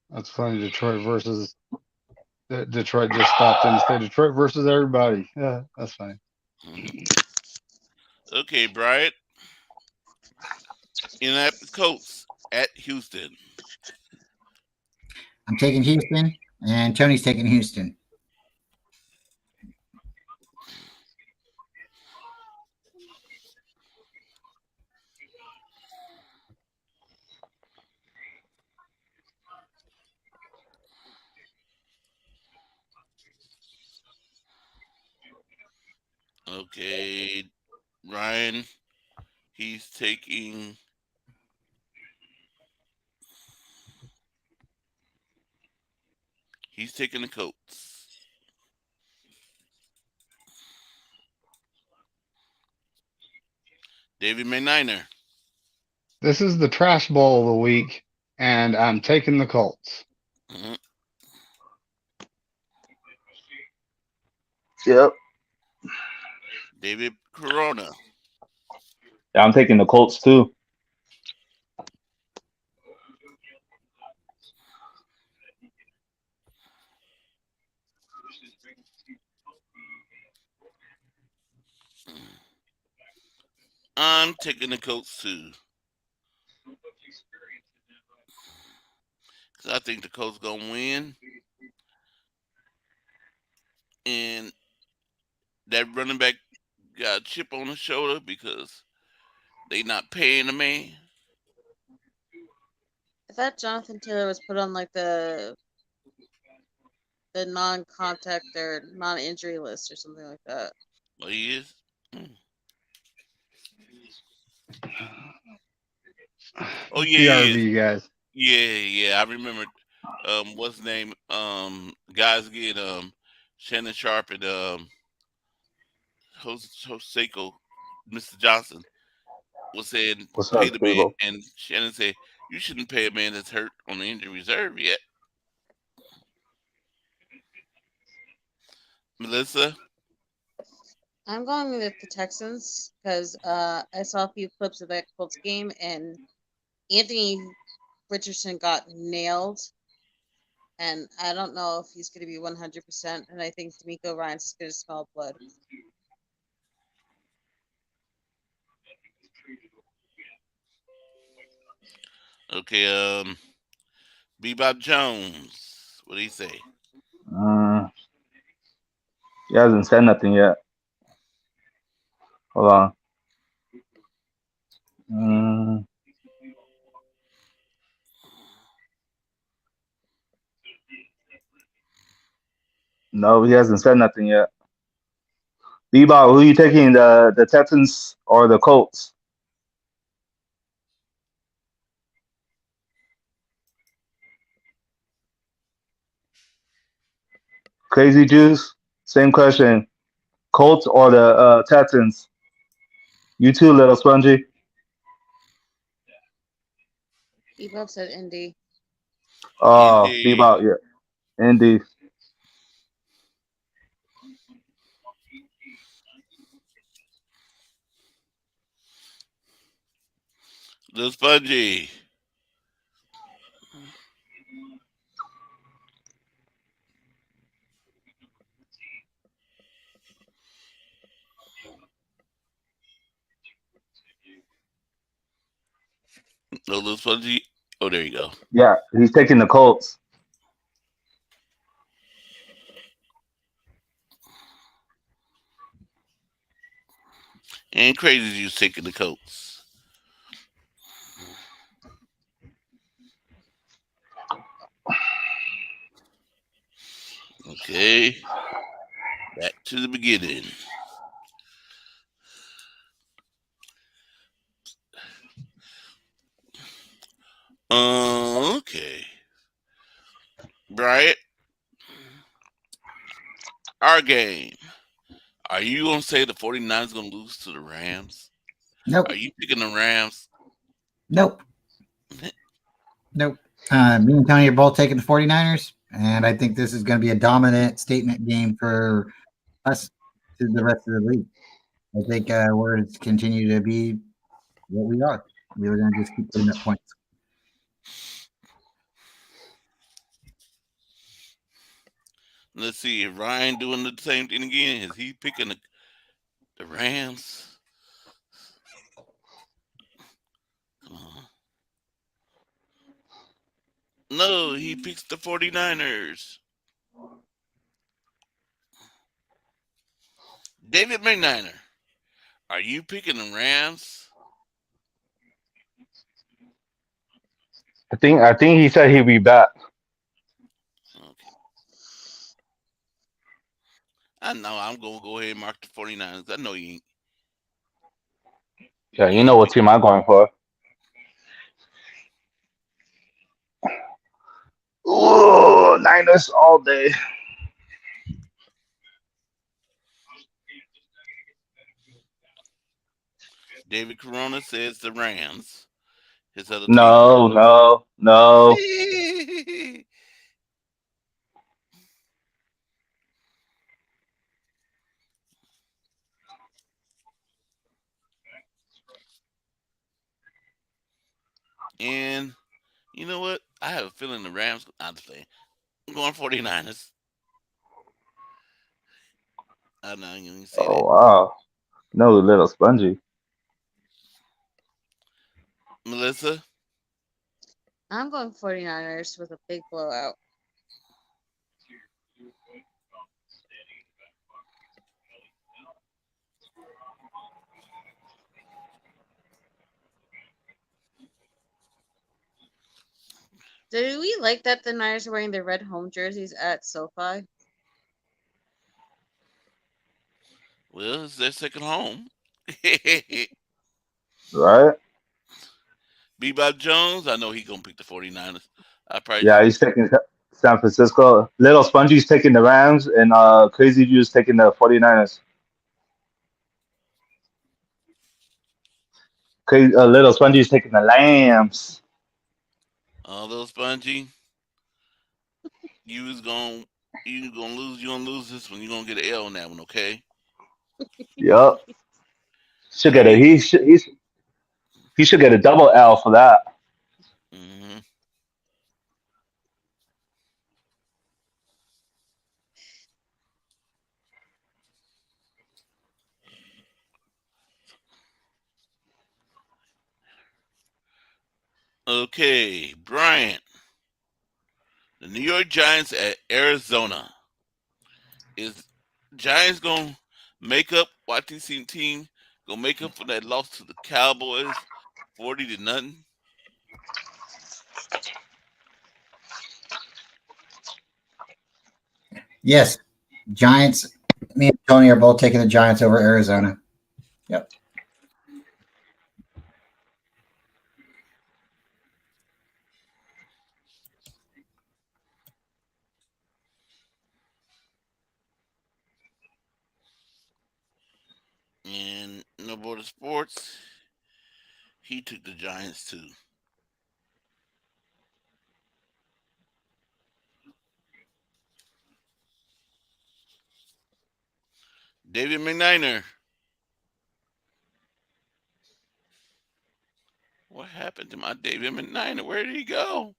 That's funny. Detroit versus Detroit just stopped in to say Detroit versus everybody. Yeah, that's funny. Okay, Bryant. Indianapolis Colts at Houston. I'm taking Houston, and Tony's taking Houston. Okay, Ryan. He's taking the Colts. David McNiner. This is the trash bowl of the week, and I'm taking the Colts. Mm-hmm. Yep. David Corona. Yeah, I'm taking the Colts too. I'm taking the Colts too. Because I think the Colts going to win. And that running back got a chip on his shoulder because they not paying the man. I thought Jonathan Taylor was put on like the non-contact or non-injury list or something like that. Well, he is. Oh yeah, BRB guys. Yeah. I remember. What's his name? Guys get Shannon Sharp and Joseko, Mr. Johnson was saying What's pay up, the man, Steve? and Shannon said you shouldn't pay a man that's hurt on the injury reserve yet. Melissa. I'm going with the Texans because I saw a few clips of that Colts game, and Anthony Richardson got nailed, and I don't know if he's going to be 100%. And I think D'Amico Ryan's going to smell blood. Okay, Bebop Jones. What do you say? He hasn't said nothing yet. Hold on. No, he hasn't said nothing yet. Bebop, who are you taking, the Texans or the Colts? Crazy Juice, same question. Colts or the Texans? You too, little spongy. Bebop said Indy. Indy. Bebop, yeah. Indy. Little Spongy. Little Spongy. Oh, there you go. Yeah, he's taking the Colts. And Crazy Juice taking the Colts. Okay. Back to the beginning. Okay. Bryant, our game. Are you going to say the 49ers going to lose to the Rams? Nope. Are you picking the Rams? Nope. Nope. Me and Tony are both taking the 49ers, and I think this is going to be a dominant statement game for us to the rest of the league. I think we're going to continue to be what we are. We're going to just keep putting up points. Let's see if Ryan doing the same thing again. Is he picking the Rams? No, he picks the 49ers. David McNiner, are you picking the Rams? I think he said he'd be back. Okay. I know I'm going to go ahead and mark the 49ers. I know you ain't. Yeah, you know what team I'm going for. Ooh, Niners all day. David Corona says the Rams. His other No. team. And you know what? I have a feeling the Rams. I'm going 49ers. I'm not even going to say Oh that. wow. No, little spongy. Melissa? I'm going 49ers with a big blowout. Do we like that the Niners are wearing their red home jerseys at SoFi? Well, it's their second home. Right? Bebop Jones, I know he's going to pick the 49ers. I probably Yeah, he's taking San Francisco. Little Spongy's taking the Rams, and Crazy Juice taking the 49ers. Little Spongy's taking the Lambs. Little Spongy, you gonna lose. You gonna lose this one. You're gonna get an L on that one, okay? Yep. Should get a he should get a double L for that. Mm-hmm. Okay, Bryant. The New York Giants at Arizona. Is Giants gonna make up? YTC team gonna make up for that loss to the Cowboys, 40-0? Yes, Giants. Me and Tony are both taking the Giants over Arizona. Yep. And No Border Sports, he took the Giants too. David McNiner. What happened to my David McNiner? Where did he go?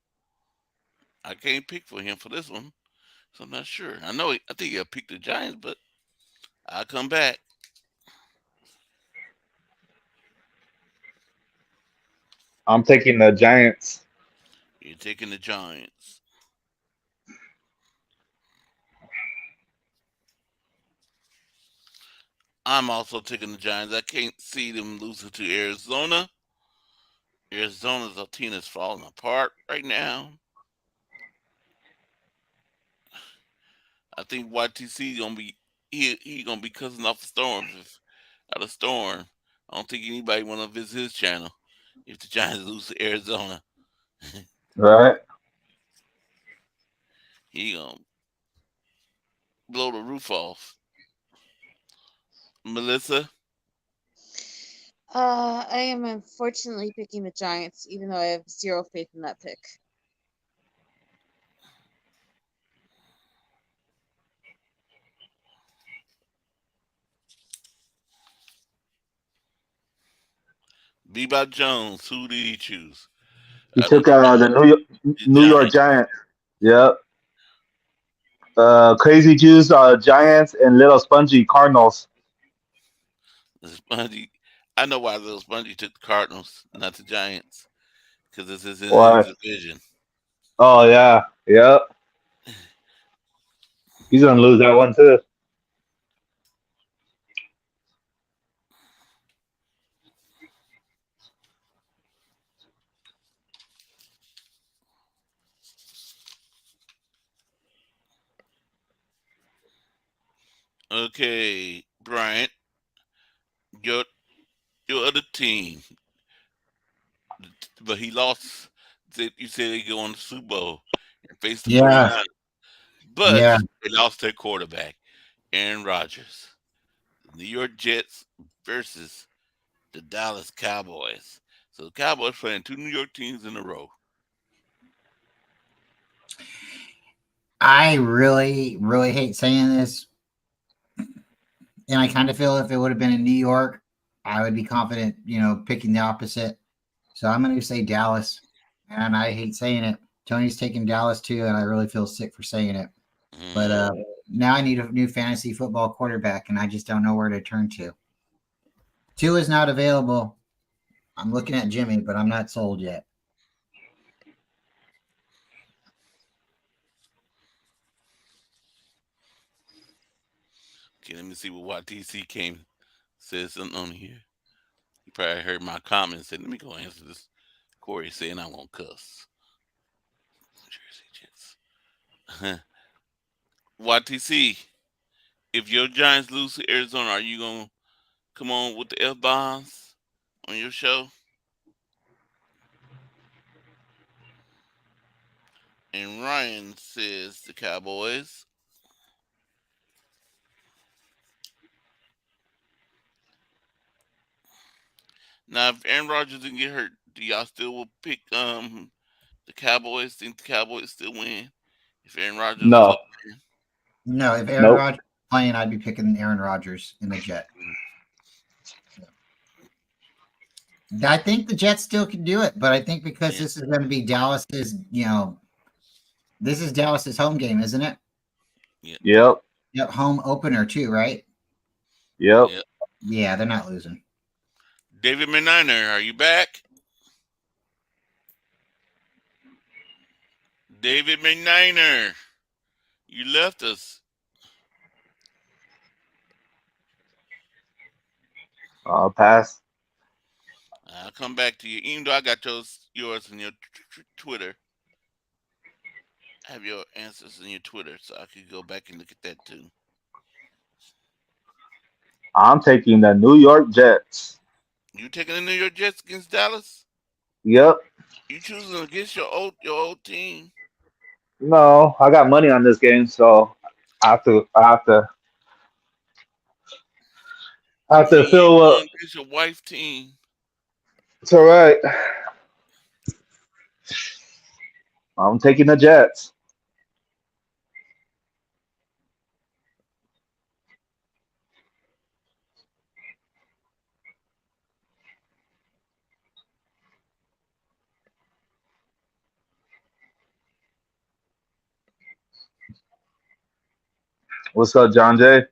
I can't pick for him for this one, so I'm not sure. I know. I think he'll pick the Giants, but I'll come back. I'm taking the Giants. You're taking the Giants. I'm also taking the Giants. I can't see them losing to Arizona. Arizona's team is falling apart right now. I think YTC gonna be he gonna be cussing off the storms out of storm. I don't think anybody want to visit his channel if the Giants lose to Arizona. Right. He gonna blow the roof off. Melissa, I am unfortunately picking the Giants, even though I have zero faith in that pick. Bebop Jones, who did he choose? He Out of took the the New York Giants. Giants. Yep. Crazy Jews, Giants, and Little Spongy Cardinals. The Spongy. I know why Little Spongy took the Cardinals, not the Giants, because this is in Why? his division. Oh yeah, yep. He's gonna lose that one too. Okay, Bryant, your your other team, but he lost. You said they go on the Super Bowl and face the Yeah, 49ers, but yeah. they lost their quarterback, Aaron Rodgers. New York Jets versus the Dallas Cowboys. So the Cowboys playing two New York teams in a row. I really, really hate saying this, and I kind of feel if it would have been in New York, I would be confident, picking the opposite. So I'm going to say Dallas, and I hate saying it. Tony's taking Dallas too, and I really feel sick for saying it. But now I need a new fantasy football quarterback, and I just don't know where to turn to. Two is not available. I'm looking at Jimmy, but I'm not sold yet. Okay, let me see what YTC came says something on here. You probably heard my comments. Said, let me go answer this. Corey saying I won't cuss. Jersey Jets. YTC, if your Giants lose to Arizona, are you gonna come on with the F bombs on your show? And Ryan says the Cowboys. Now, if Aaron Rodgers didn't get hurt, do y'all still will pick the Cowboys? Think the Cowboys still win if Aaron Rodgers was No, playing? No, if Aaron nope. Rodgers was playing, I'd be picking Aaron Rodgers in the Jet. I think the Jets still can do it, but I think because this is going to be Dallas's, this is Dallas's home game, isn't it? Yep. Yep, home opener too, right? Yep. Yeah, they're not losing. David McNiner, are you back? David McNiner, you left us. I'll pass. I'll come back to you. Even though I got yours in your Twitter. I have your answers in your Twitter, so I could go back and look at that too. I'm taking the New York Jets. You taking the New York Jets against Dallas? Yep. You choosing against your old team? No, I got money on this game, so I have to You ain't fill up. going against your wife team. It's all right. I'm taking the Jets. What's up, John Jay?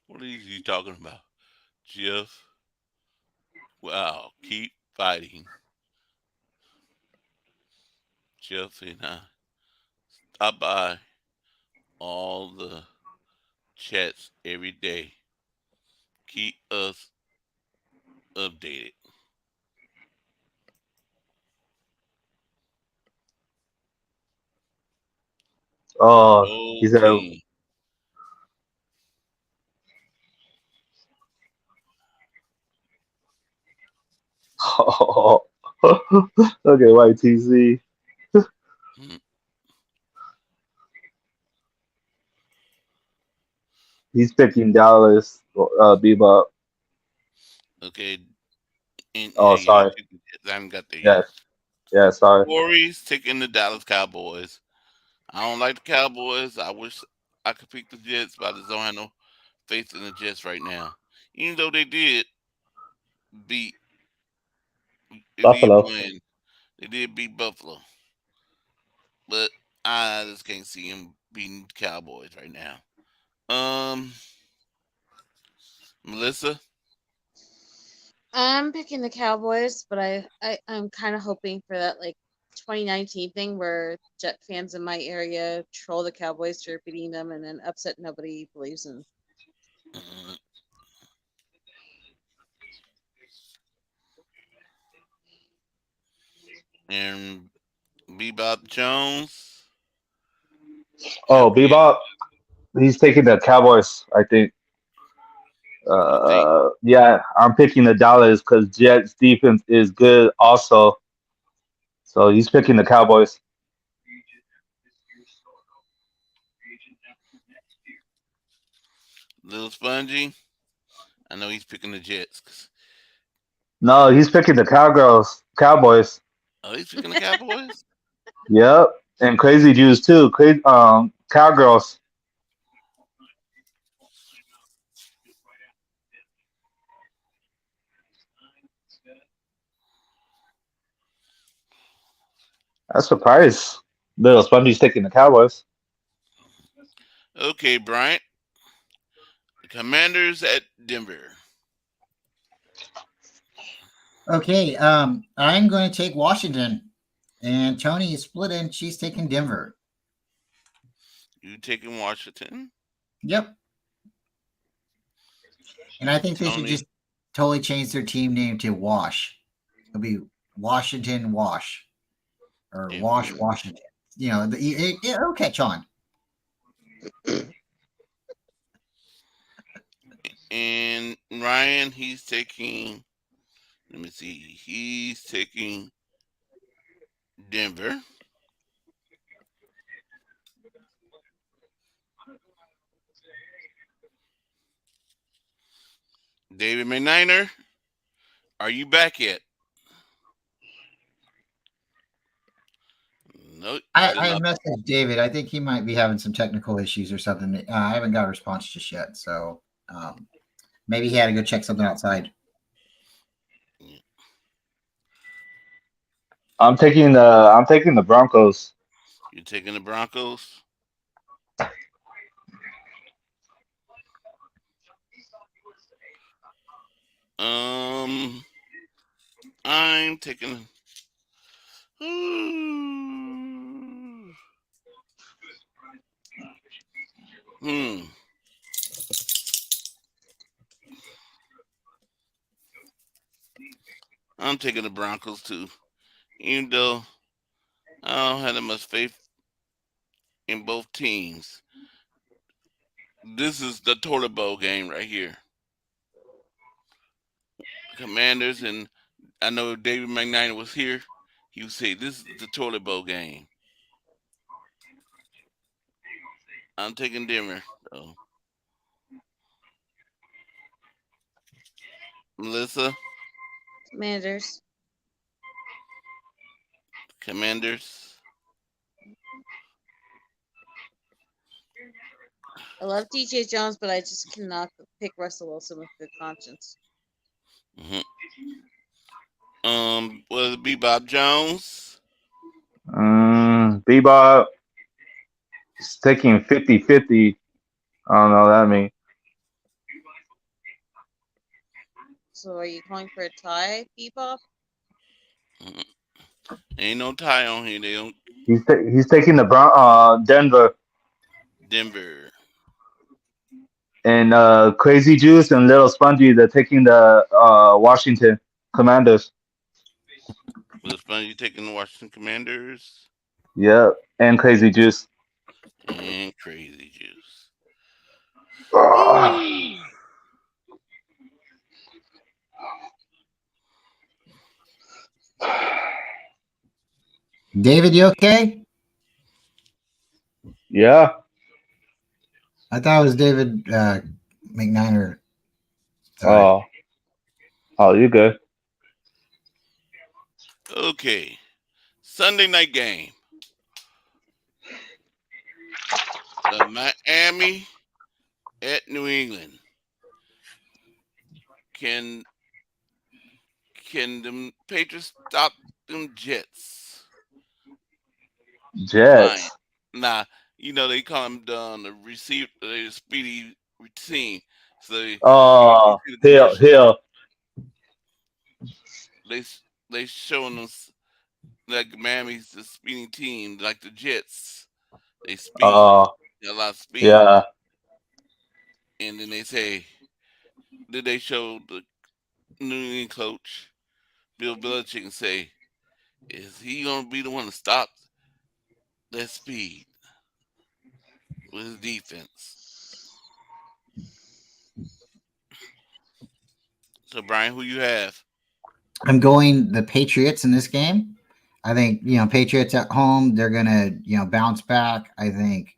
What are you talking about, Jeff? Wow, keep fighting, Jeff, and I stop by all the chats every day. Keep us updated. Oh, he Whole said, team. oh. Okay, YTC. Mhm. He's picking Dallas. Bebop. Okay, and Oh, hey, sorry. I haven't got there yet. Yes. Yeah, sorry. Corey's taking the Dallas Cowboys. I don't like the Cowboys. I wish I could pick the Jets, but I just don't have no faith in the Jets right now. Even though beat, they did Buffalo. win. They did beat Buffalo, but I just can't see him beating Cowboys right now. Melissa, I'm picking the Cowboys, but I'm kind of hoping for that like 2019 thing where Jet fans in my area troll the Cowboys for beating them and then upset nobody believes in. uh, and Bebop Jones. Oh, Help you. Bebop. He's taking the Cowboys, I think. You think? Yeah, I'm picking the Dallas because Jets defense is good also. So he's picking the Cowboys. Little Spongy. I know he's picking the Jets. No, he's picking the Cowboys. Oh, he's picking the Cowboys. Yep, and Crazy Jews too. Crazy Cowgirls. That's surprise. Little Spongy's taking the Cowboys. Okay, Bryant. The Commanders at Denver. Okay, I'm going to take Washington, and Tony is split in. She's taking Denver. You taking Washington? Yep. And I think they should Tony. just totally change their team name to Wash. It'll be Washington Wash or Yeah. Wash Washington. You know, it'll catch on. And Ryan, he's taking. Let me see. He's taking Denver. David McNiner, are you back yet? Nope. I messaged David. I think he might be having some technical issues or something. I haven't got a response just yet, so maybe he had to go check something outside. I'm taking the Broncos. You're taking the Broncos. I'm taking. I'm taking the Broncos too, even though I don't have that much faith in both teams. This is the toilet bowl game right here. Commanders, and I know if David McNiner was here, he would say this is the toilet bowl game. I'm taking Denver, though. Melissa, Commanders. Commanders. I love DJ Jones, but I just cannot pick Russell Wilson with good conscience. Was it Bebop Jones? Bebop is taking 50-50. I don't know what that means. So are you calling for a tie, Bebop? Ain't no tie on here. They don't. He's taking the Denver, Denver. and Crazy Juice and Little Spongy. They're taking the Washington Commanders. Will Spongy taking the Washington Commanders Yep, and Crazy Juice. and Crazy Juice. David, you okay? Yeah. I thought it was David McNiner. Sorry. Oh, you good? Okay. Sunday night game. The Miami at New England. Can the Patriots stop them Jets? Jets. Nah, you know they call them the speedy routine. So Hill. they showing us like Miami's the speeding team, like the Jets. They speed, a lot of speed. Yeah. And then they say, did they show the New England coach Bill Belichick and say, is he gonna be the one to stop that speed with his defense? So Brian, who you have? I'm going the Patriots in this game. I think, Patriots at home, they're going to, bounce back. I think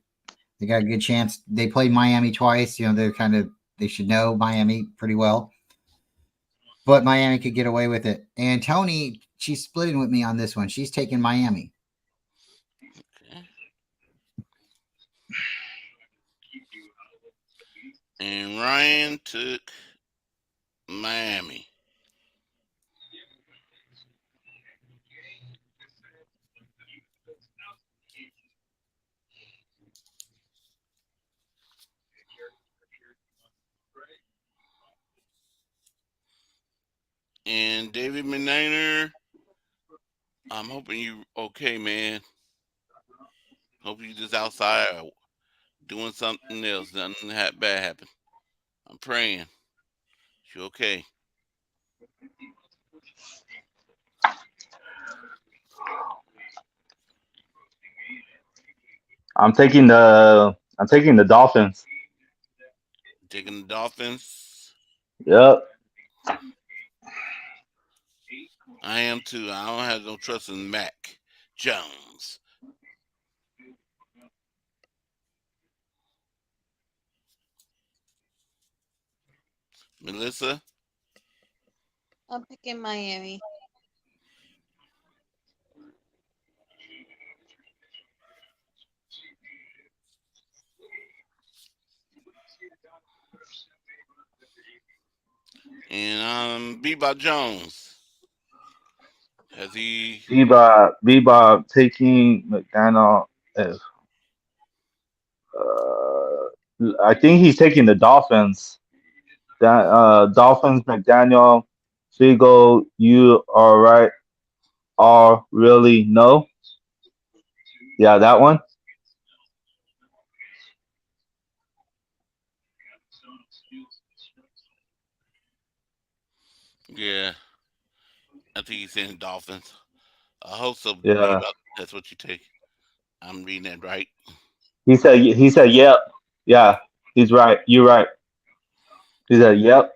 they got a good chance. They played Miami twice. They should know Miami pretty well. But Miami could get away with it. And Tony, she's splitting with me on this one. She's taking Miami. Okay. And Ryan took Miami. And David McNiner, I'm hoping you okay, man. Hope you just outside or doing something else. Nothing bad happen. I'm praying. You okay? I'm taking the Dolphins. Taking the Dolphins. Yep. I am too. I don't have no trust in Mac Jones. Melissa? I'm picking Miami. And Bebop Jones. Has he? Bebop taking McDaniel. I think he's taking the Dolphins. Dolphins, McDaniel, Figo, you are right. Are really no? Yeah, that one. Yeah. I think he's saying Dolphins. I hope so. Yeah. Bebop. That's what you take. I'm reading that right. He said yep. Yeah, he's right. You're right. He said yep.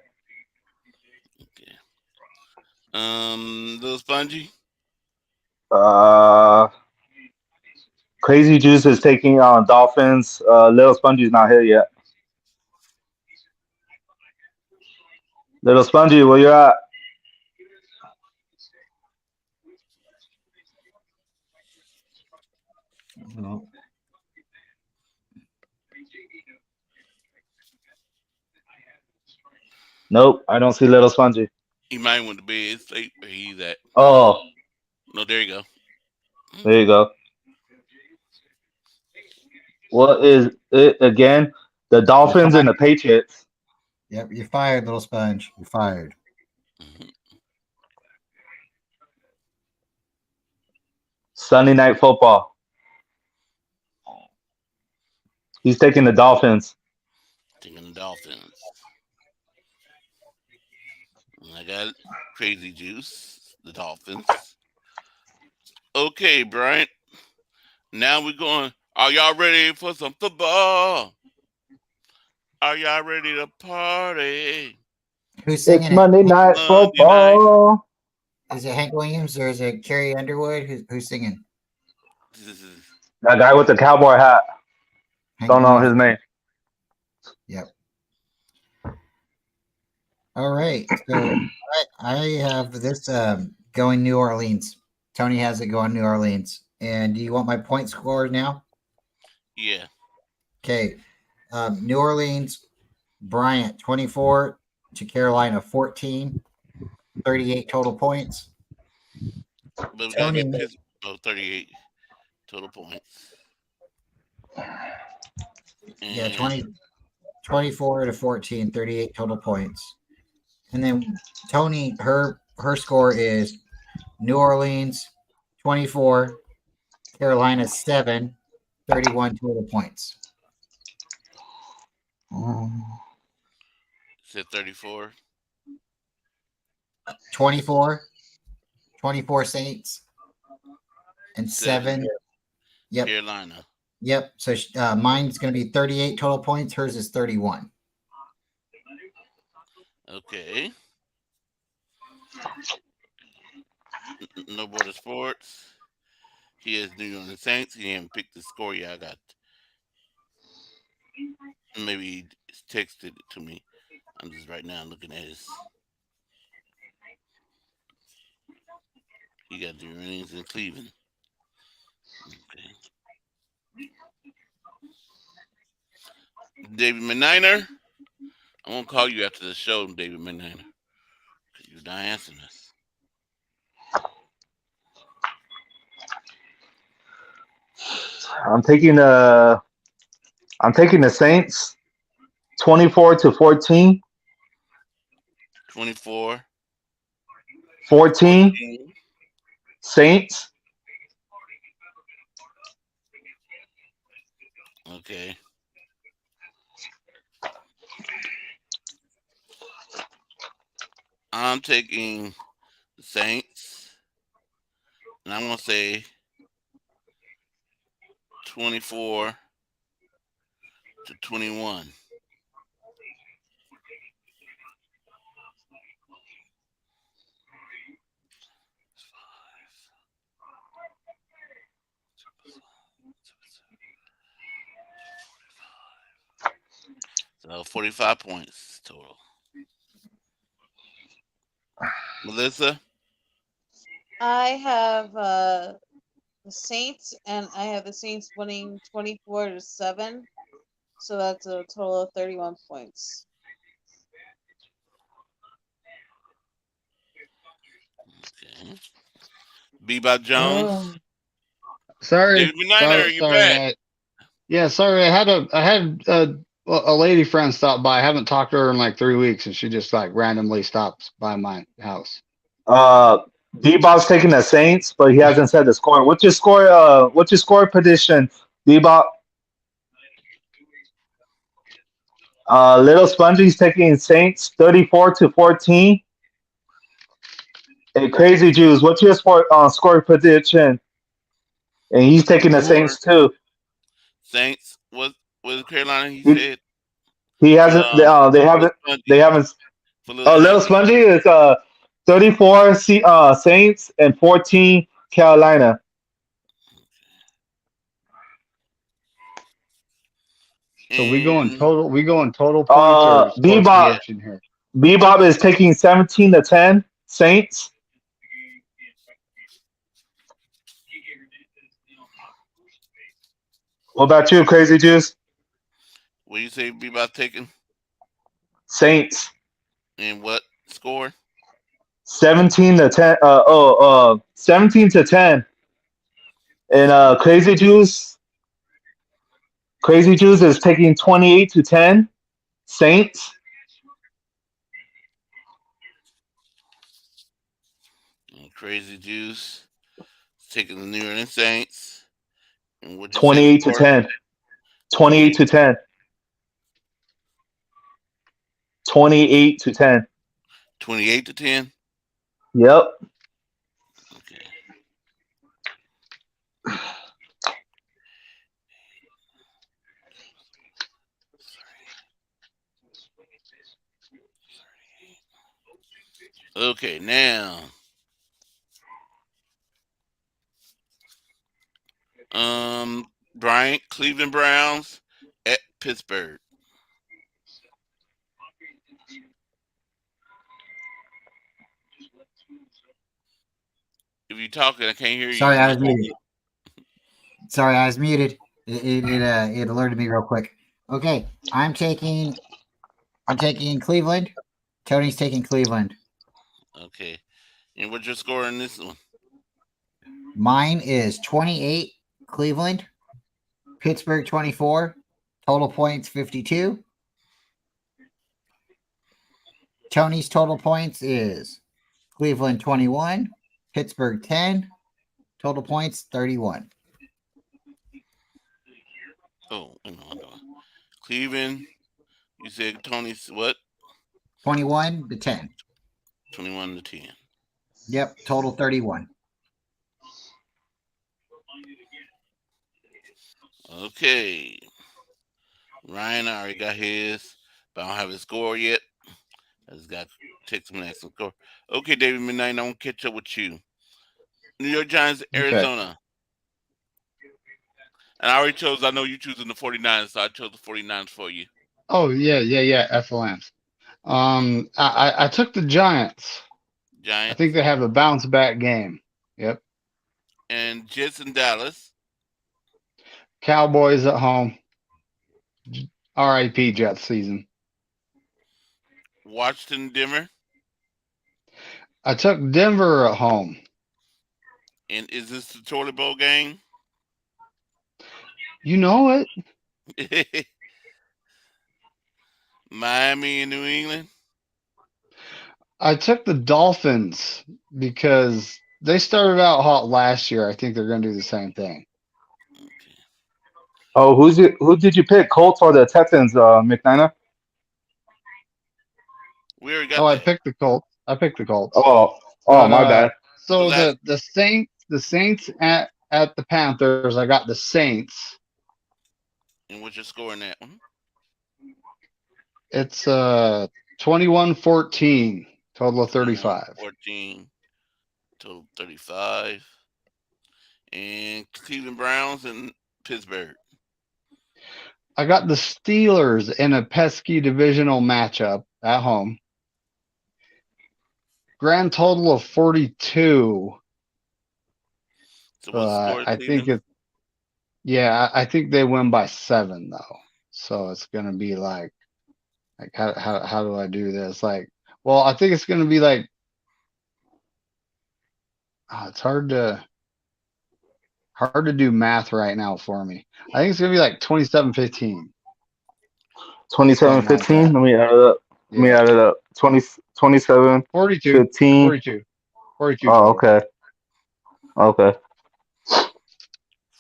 Okay. Little Spongy. Crazy Juice is taking on Dolphins. Little Spongy's not here yet. Little Spongy, where you at? No. Nope, I don't see Little Spongy. He might want to be his late where he's at. Oh, No, there you go. there you go. What is it again? The Dolphins and the Patriots. Yep, you're fired, little sponge. You're fired. Sunday Night Football. He's taking the Dolphins. Taking the Dolphins. And I got Crazy Juice, the Dolphins. Okay, Bryant. Now we're going. Are y'all ready for some football? Are y'all ready to party? Who's singing It's Monday Night Football. Is it Hank Williams or is it Carrie Underwood? Who's singing? That guy with the cowboy hat. Don't know his name. Yep. All right. So I have this going New Orleans. Tony has it going New Orleans. And do you want my point score now? Yeah. Okay. New Orleans, Bryant, 24 to Carolina, 14, 38 total points. But we got to get 38 total points. Yeah, 24 to 14, 38 total points. And then Tony, her score is New Orleans, 24, Carolina, 7, 31 total points. Said 34. 24 Saints, and 7. Yep. Carolina. Yep. So mine's going to be 38 total points. Hers is 31. Okay. No Border Sports. He has New Orleans Saints. He didn't pick the score yet. I got. Maybe he texted it to me. I'm just right now looking at his. He got the earnings in Cleveland. Okay. David Meniner. I'm gonna call you after the show, David Meniner. Cause you're not answering us. I'm taking the Saints 24 to 14. 24. 14. Saints. Okay. I'm taking the Saints, and I'm going to say 24 to 21. So 45 points total. Melissa? I have the Saints, and I have the Saints winning 24 to 7. So that's a total of 31 points. Okay. Bebop Jones. Sorry. David Meniner, you back? Sorry. I had a lady friend stop by. I haven't talked to her in like 3 weeks, and she just like randomly stops by my house. Bebop's taking the Saints, but he hasn't said the score. What's your score? What's your score prediction, Bebop? Little Spongy's taking Saints 34 to 14. Hey, Crazy Jews, what's your score prediction? And he's taking the Saints too. Saints was Carolina. He said he hasn't. They haven't. Little Spongy is 34 Saints and 14 Carolina. So we going total points. Bebop is taking 17 to 10 Saints. What about you, Crazy Juice? What do you say Bebop taking? Saints. And what score? 17 to 10. 17 to 10. And Crazy Juice Crazy Juice is taking 28-10. Saints. And Crazy Juice taking the New Orleans Saints. And what'd you say the 28 to score? 10. 28 to 10. 28 to 10. 28 to 10. Yep. Okay. Okay, now. Bryant, Cleveland Browns at Pittsburgh. If you're talking, I can't hear you. Sorry, I was muted. Sorry, I was muted. It alerted me real quick. Okay, I'm taking Cleveland. Tony's taking Cleveland. Okay. And what's your score in this one? Mine is 28 Cleveland, Pittsburgh 24, total points 52. Tony's total points is Cleveland 21, Pittsburgh 10, total points 31. Oh, no. Cleveland, you said Tony's what? 21 to 10. 21 to 10. Yep, total 31. Okay. Ryan already got his, but I don't have his score yet. I just got to take some next score. Okay, David Midnight, I won't catch up with you. New York Giants, Arizona. And I already chose, I know you're choosing the 49ers, so I chose the 49ers for you. Oh yeah, FLMs. I took the Giants. Giants. I think they have a bounce back game. Yep. And Jets in Dallas. Cowboys at home. RIP Jets season. Washington, Denver. I took Denver at home. And is this the Toilet Bowl game? You know it. Miami and New England. I took the Dolphins because they started out hot last year. I think they're going to do the same thing. Oh, who did you pick? Colts or the Texans, McNina? We already got Oh, that. I picked the Colts. Oh, But, my bad. So Well, the Saints at the Panthers. I got the Saints. And what's your score in that one? It's 21-14, total of 35. 14, total 35. And Cleveland Browns and Pittsburgh. I got the Steelers in a pesky divisional matchup at home. Grand total of 42. So what's the score? I think I think they win by 7 though. So it's gonna be like how do I do this? Like, well, I think it's gonna be like it's hard to do math right now for me. I think it's gonna be like 27-15. 27-15. Let me add it up. 27, 42. 15. 42. 42. Oh, okay.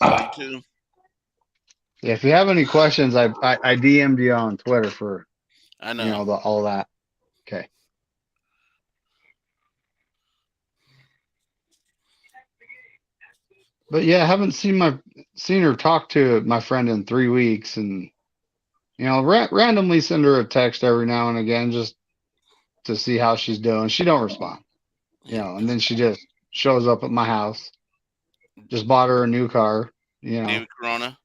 42. Yeah, if you have any questions, I DM'd you on Twitter for I know. all that. Okay. But yeah, I haven't seen her talk to my friend in 3 weeks, and randomly send her a text every now and again just to see how she's doing. She don't respond, and then she just shows up at my house. Just bought her a new car, David Corona.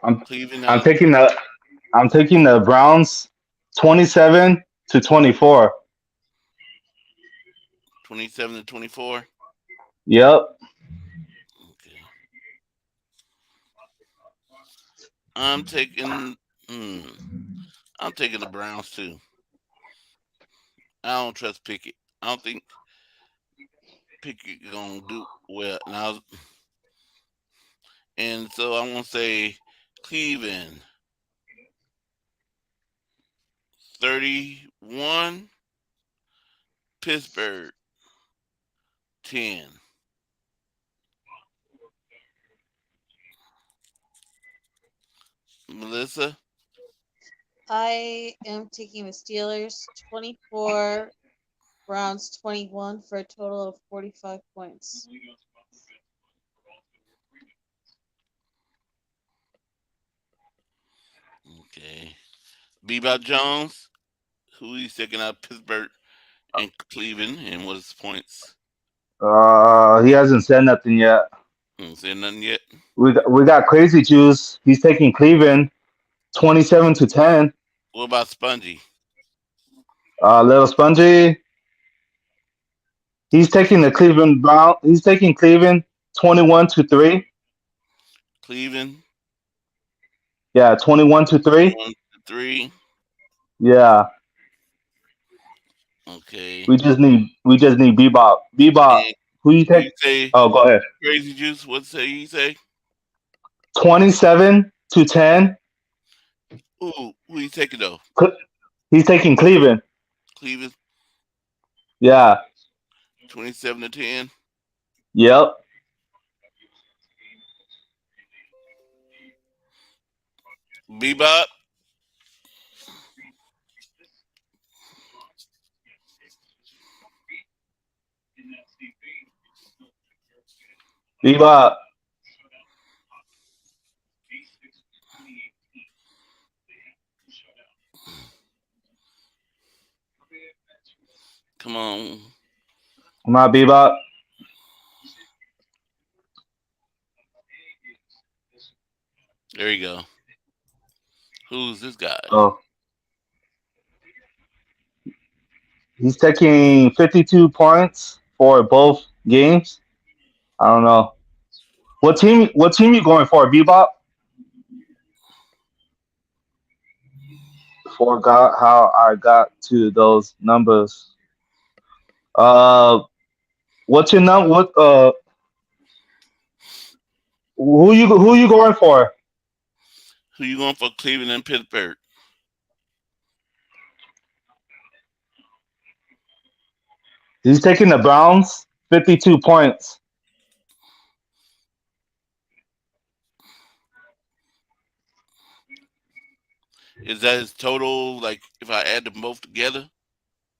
I'm Cleveland. taking the Browns 27-24. 27-24. Yep. Okay. I'm taking the Browns too. I don't trust Pickett. I don't think Pickett gonna do well now. And so I want to say Cleveland 31. Pittsburgh 10. Melissa, I am taking the Steelers 24, Browns 21 for a total of 45 points. okay. Bebop Jones, who he's taking out Pittsburgh and Cleveland, and what his points? He hasn't said nothing yet. Ain't said nothing yet. We got Crazy Juice. He's taking Cleveland 27-10. What about Spongy? Little Spongy. He's taking the Cleveland Brown. He's taking Cleveland 21-3. Cleveland Yeah, 21-3. 1-3. Yeah. Okay. We just need Bebop. Bebop. And Who you you take? say Oh, go ahead. Crazy Juice? What say you say? 27-10. Who you taking though? He's taking Cleveland. Cleveland Yeah. 27-10. Yep. Bebop. Bebop. Come on. Come on, Bebop. There you go. Who's this guy? Oh. He's taking 52 points for both games. I don't know. What team you going for, Bebop? Forgot how I got to those numbers. What's your number? Who you going for? Who you going for? Cleveland and Pittsburgh. He's taking the Browns, 52 points. Is that his total? Like, if I add them both together?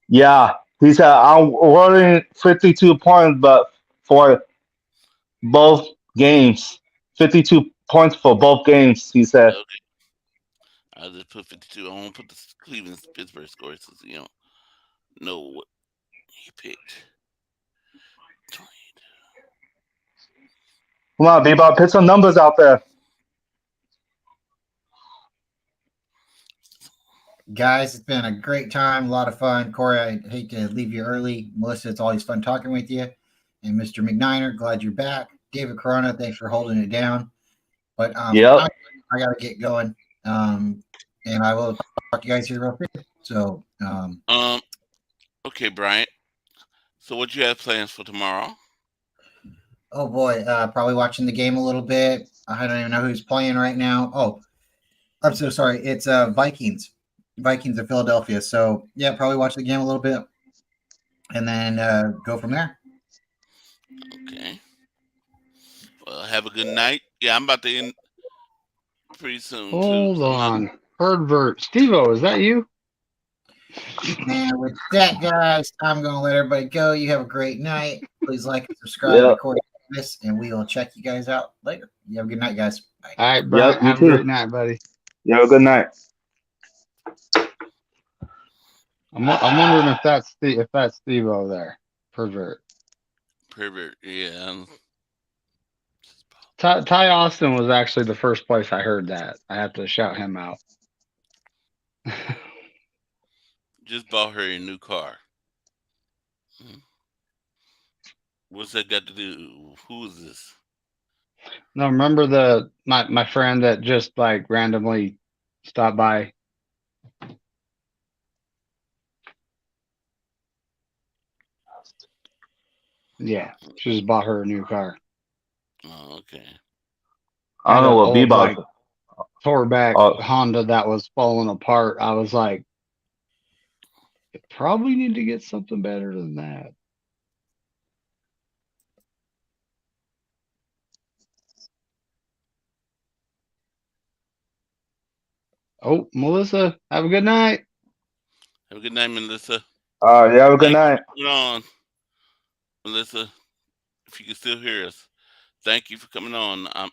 Yeah, he said I'm running 52 points, but for both games, 52 points for both games. He said. Okay. I'll just put 52. I won't put the Cleveland Pittsburgh scores since you don't know what he picked. Come on, Bebop, put some numbers out there. Guys, it's been a great time, a lot of fun. Corey, I hate to leave you early. Melissa, it's always fun talking with you. And Mr. McNiner, glad you're back. David Corona, thanks for holding it down. But Yep. I got to get going. And I will talk to you guys here real quick. So, okay, Bryant. So what you have plans for tomorrow? oh boy, probably watching the game a little bit. I don't even know who's playing right now. Oh, I'm so sorry. It's Vikings of Philadelphia. So yeah, probably watch the game a little bit and then go from there. Okay. Well, have a good night. Yeah, I'm about to end pretty soon. Hold too. on. Herdvert. Steve-O, is that you? And with that, guys, I'm going to let everybody go. You have a great night. Please like and subscribe to Corey Davis, and we will check you guys out later. You have a good night, guys. Bye. All right, Brian. Yep, you have too. a great night, buddy. You have a good night. I'm wondering if that's Steve-O there. Pervert. Yeah. Ty Austin was actually the first place I heard that. I have to shout him out. Just bought her a new car. What's that got to do? Who is this? No, remember my friend that just like randomly stopped by? Yeah, she just bought her a new car. Oh, okay. I don't know what Old, Bebop. like, tore back Oh, Honda that was falling apart. I was like, you probably need to get something better than that. Oh, Melissa, have a good night. Have a good night, Melissa. you have a good Thank you night. for coming on, Melissa. If you can still hear us, thank you for coming on. I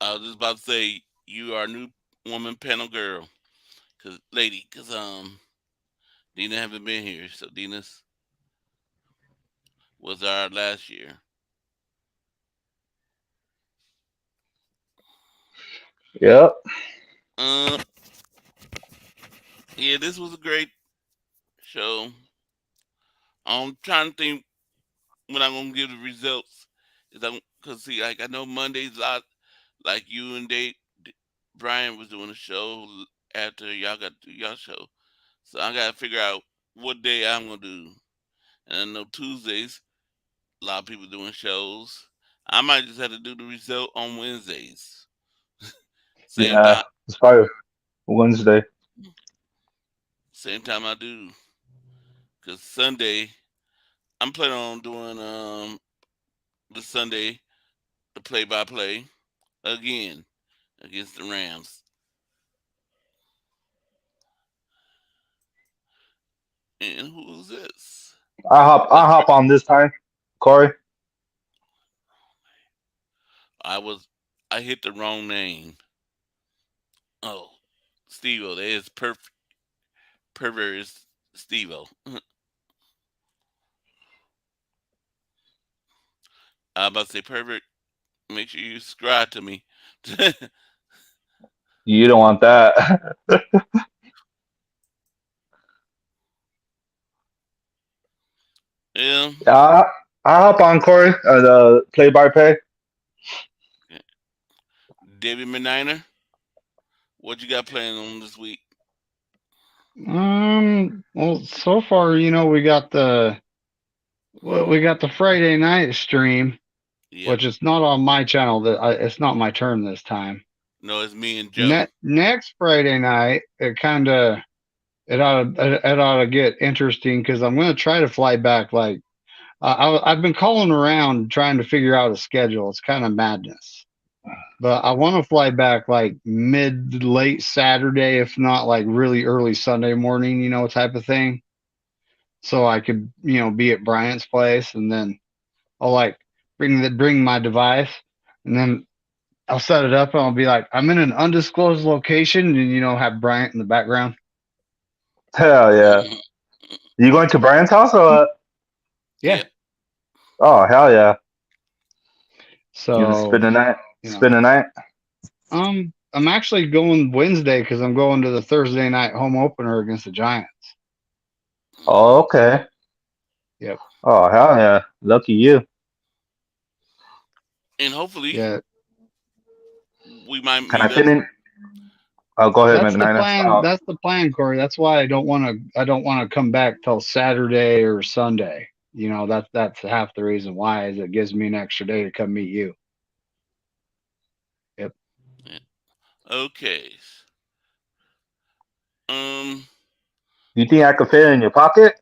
was just about to say you are a new woman panel girl, cause Dina haven't been here, so Dina's was our last year. Yep. Uh, yeah, this was a great show. I'm trying to think when I'm gonna give the results. Cause see, like I know Monday's lot, like you and Brian was doing a show after y'all got to do y'all show, so I gotta figure out what day I'm gonna do. And I know Tuesdays, a lot of people doing shows. I might just have to do the result on Wednesdays. Same Yeah. time, It's probably Wednesday. same time I do. Cause Sunday, I'm planning on doing the Sunday the play by play again against the Rams. And who's this? I hop on this time, Corey. I hit the wrong name. Oh, Steve-O. That is pervert Steve-O. I about to say pervert. Make sure you subscribe to me. You don't want that. Yeah. Yeah, I hop on Corey. The play by play. David Meniner, what you got playing on this week? Well, so far, we got the Friday night stream, Yep. which is not on my channel. It's not my turn this time. No, it's me and Joe. Next Friday night, it ought to get interesting because I'm going to try to fly back. Like I've been calling around trying to figure out a schedule. It's kind of madness, but I want to fly back like late Saturday, if not like really early Sunday morning, type of thing. So I could, be at Bryant's place, and then I'll like bring my device, and then I'll set it up, and I'll be like, I'm in an undisclosed location, and have Bryant in the background. Hell yeah. You going to Brian's house or what? Yeah. Yep. Oh hell yeah. So You just spend the night. Spend the night. I'm actually going Wednesday because I'm going to the Thursday night home opener against the Giants. Oh, okay. Yep. Oh hell yeah. Lucky you. And hopefully, Yeah. we might Can I meet fit up. in? Oh, go ahead, That's the McNiner. plan. That's the plan, Corey. That's why I don't want to come back till Saturday or Sunday. That's half the reason why is it gives me an extra day to come meet you. Yep. Yeah. Okay. You think I could fit it in your pocket?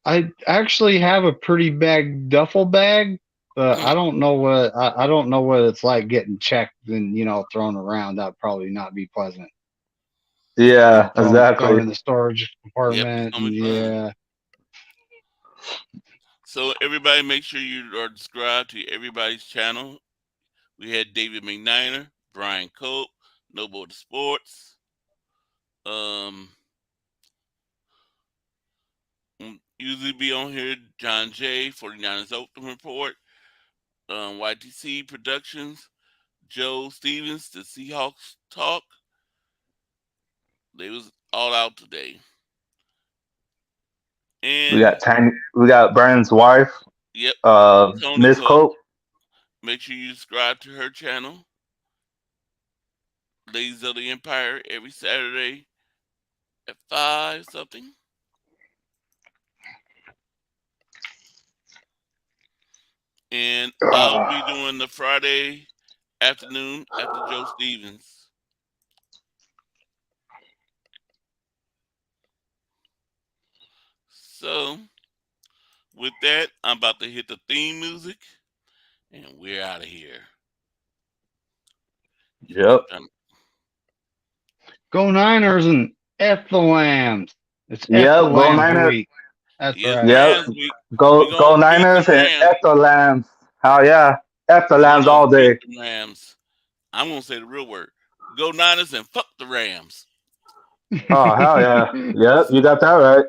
I actually have a pretty big duffel bag, but I don't know what it's like getting checked and thrown around. That'd probably not be pleasant. Yeah, Thrown exactly. in the storage compartment. Yep, it's gonna be fun. Yeah. So everybody, make sure you are subscribed to everybody's channel. We had David McNiner, Brian Cope, Noble Sports. Usually be on here, John J, 49ers Open Report, YTC Productions, Joe Stevens, the Seahawks Talk. They was all out today. And we got Brian's wife. Yep. Miss Cope. Make sure you subscribe to her channel. Ladies of the Empire every Saturday at 5 something. And I'll be doing the Friday afternoon after Joe Stevens. So, with that, I'm about to hit the theme music, and we're out of here. Yep. Go Niners and F the Lambs. It's Yep, F the go Lambs Niners. week. That's Yes, right. Yep. Rams week. We Go gonna beat Niners the and Rams. F the Lambs. Hell yeah. F the We Lambs gonna all day. beat the Rams. I'm gonna say the real word. Go Niners and fuck the Rams. Oh hell yeah. Yep, you got that right.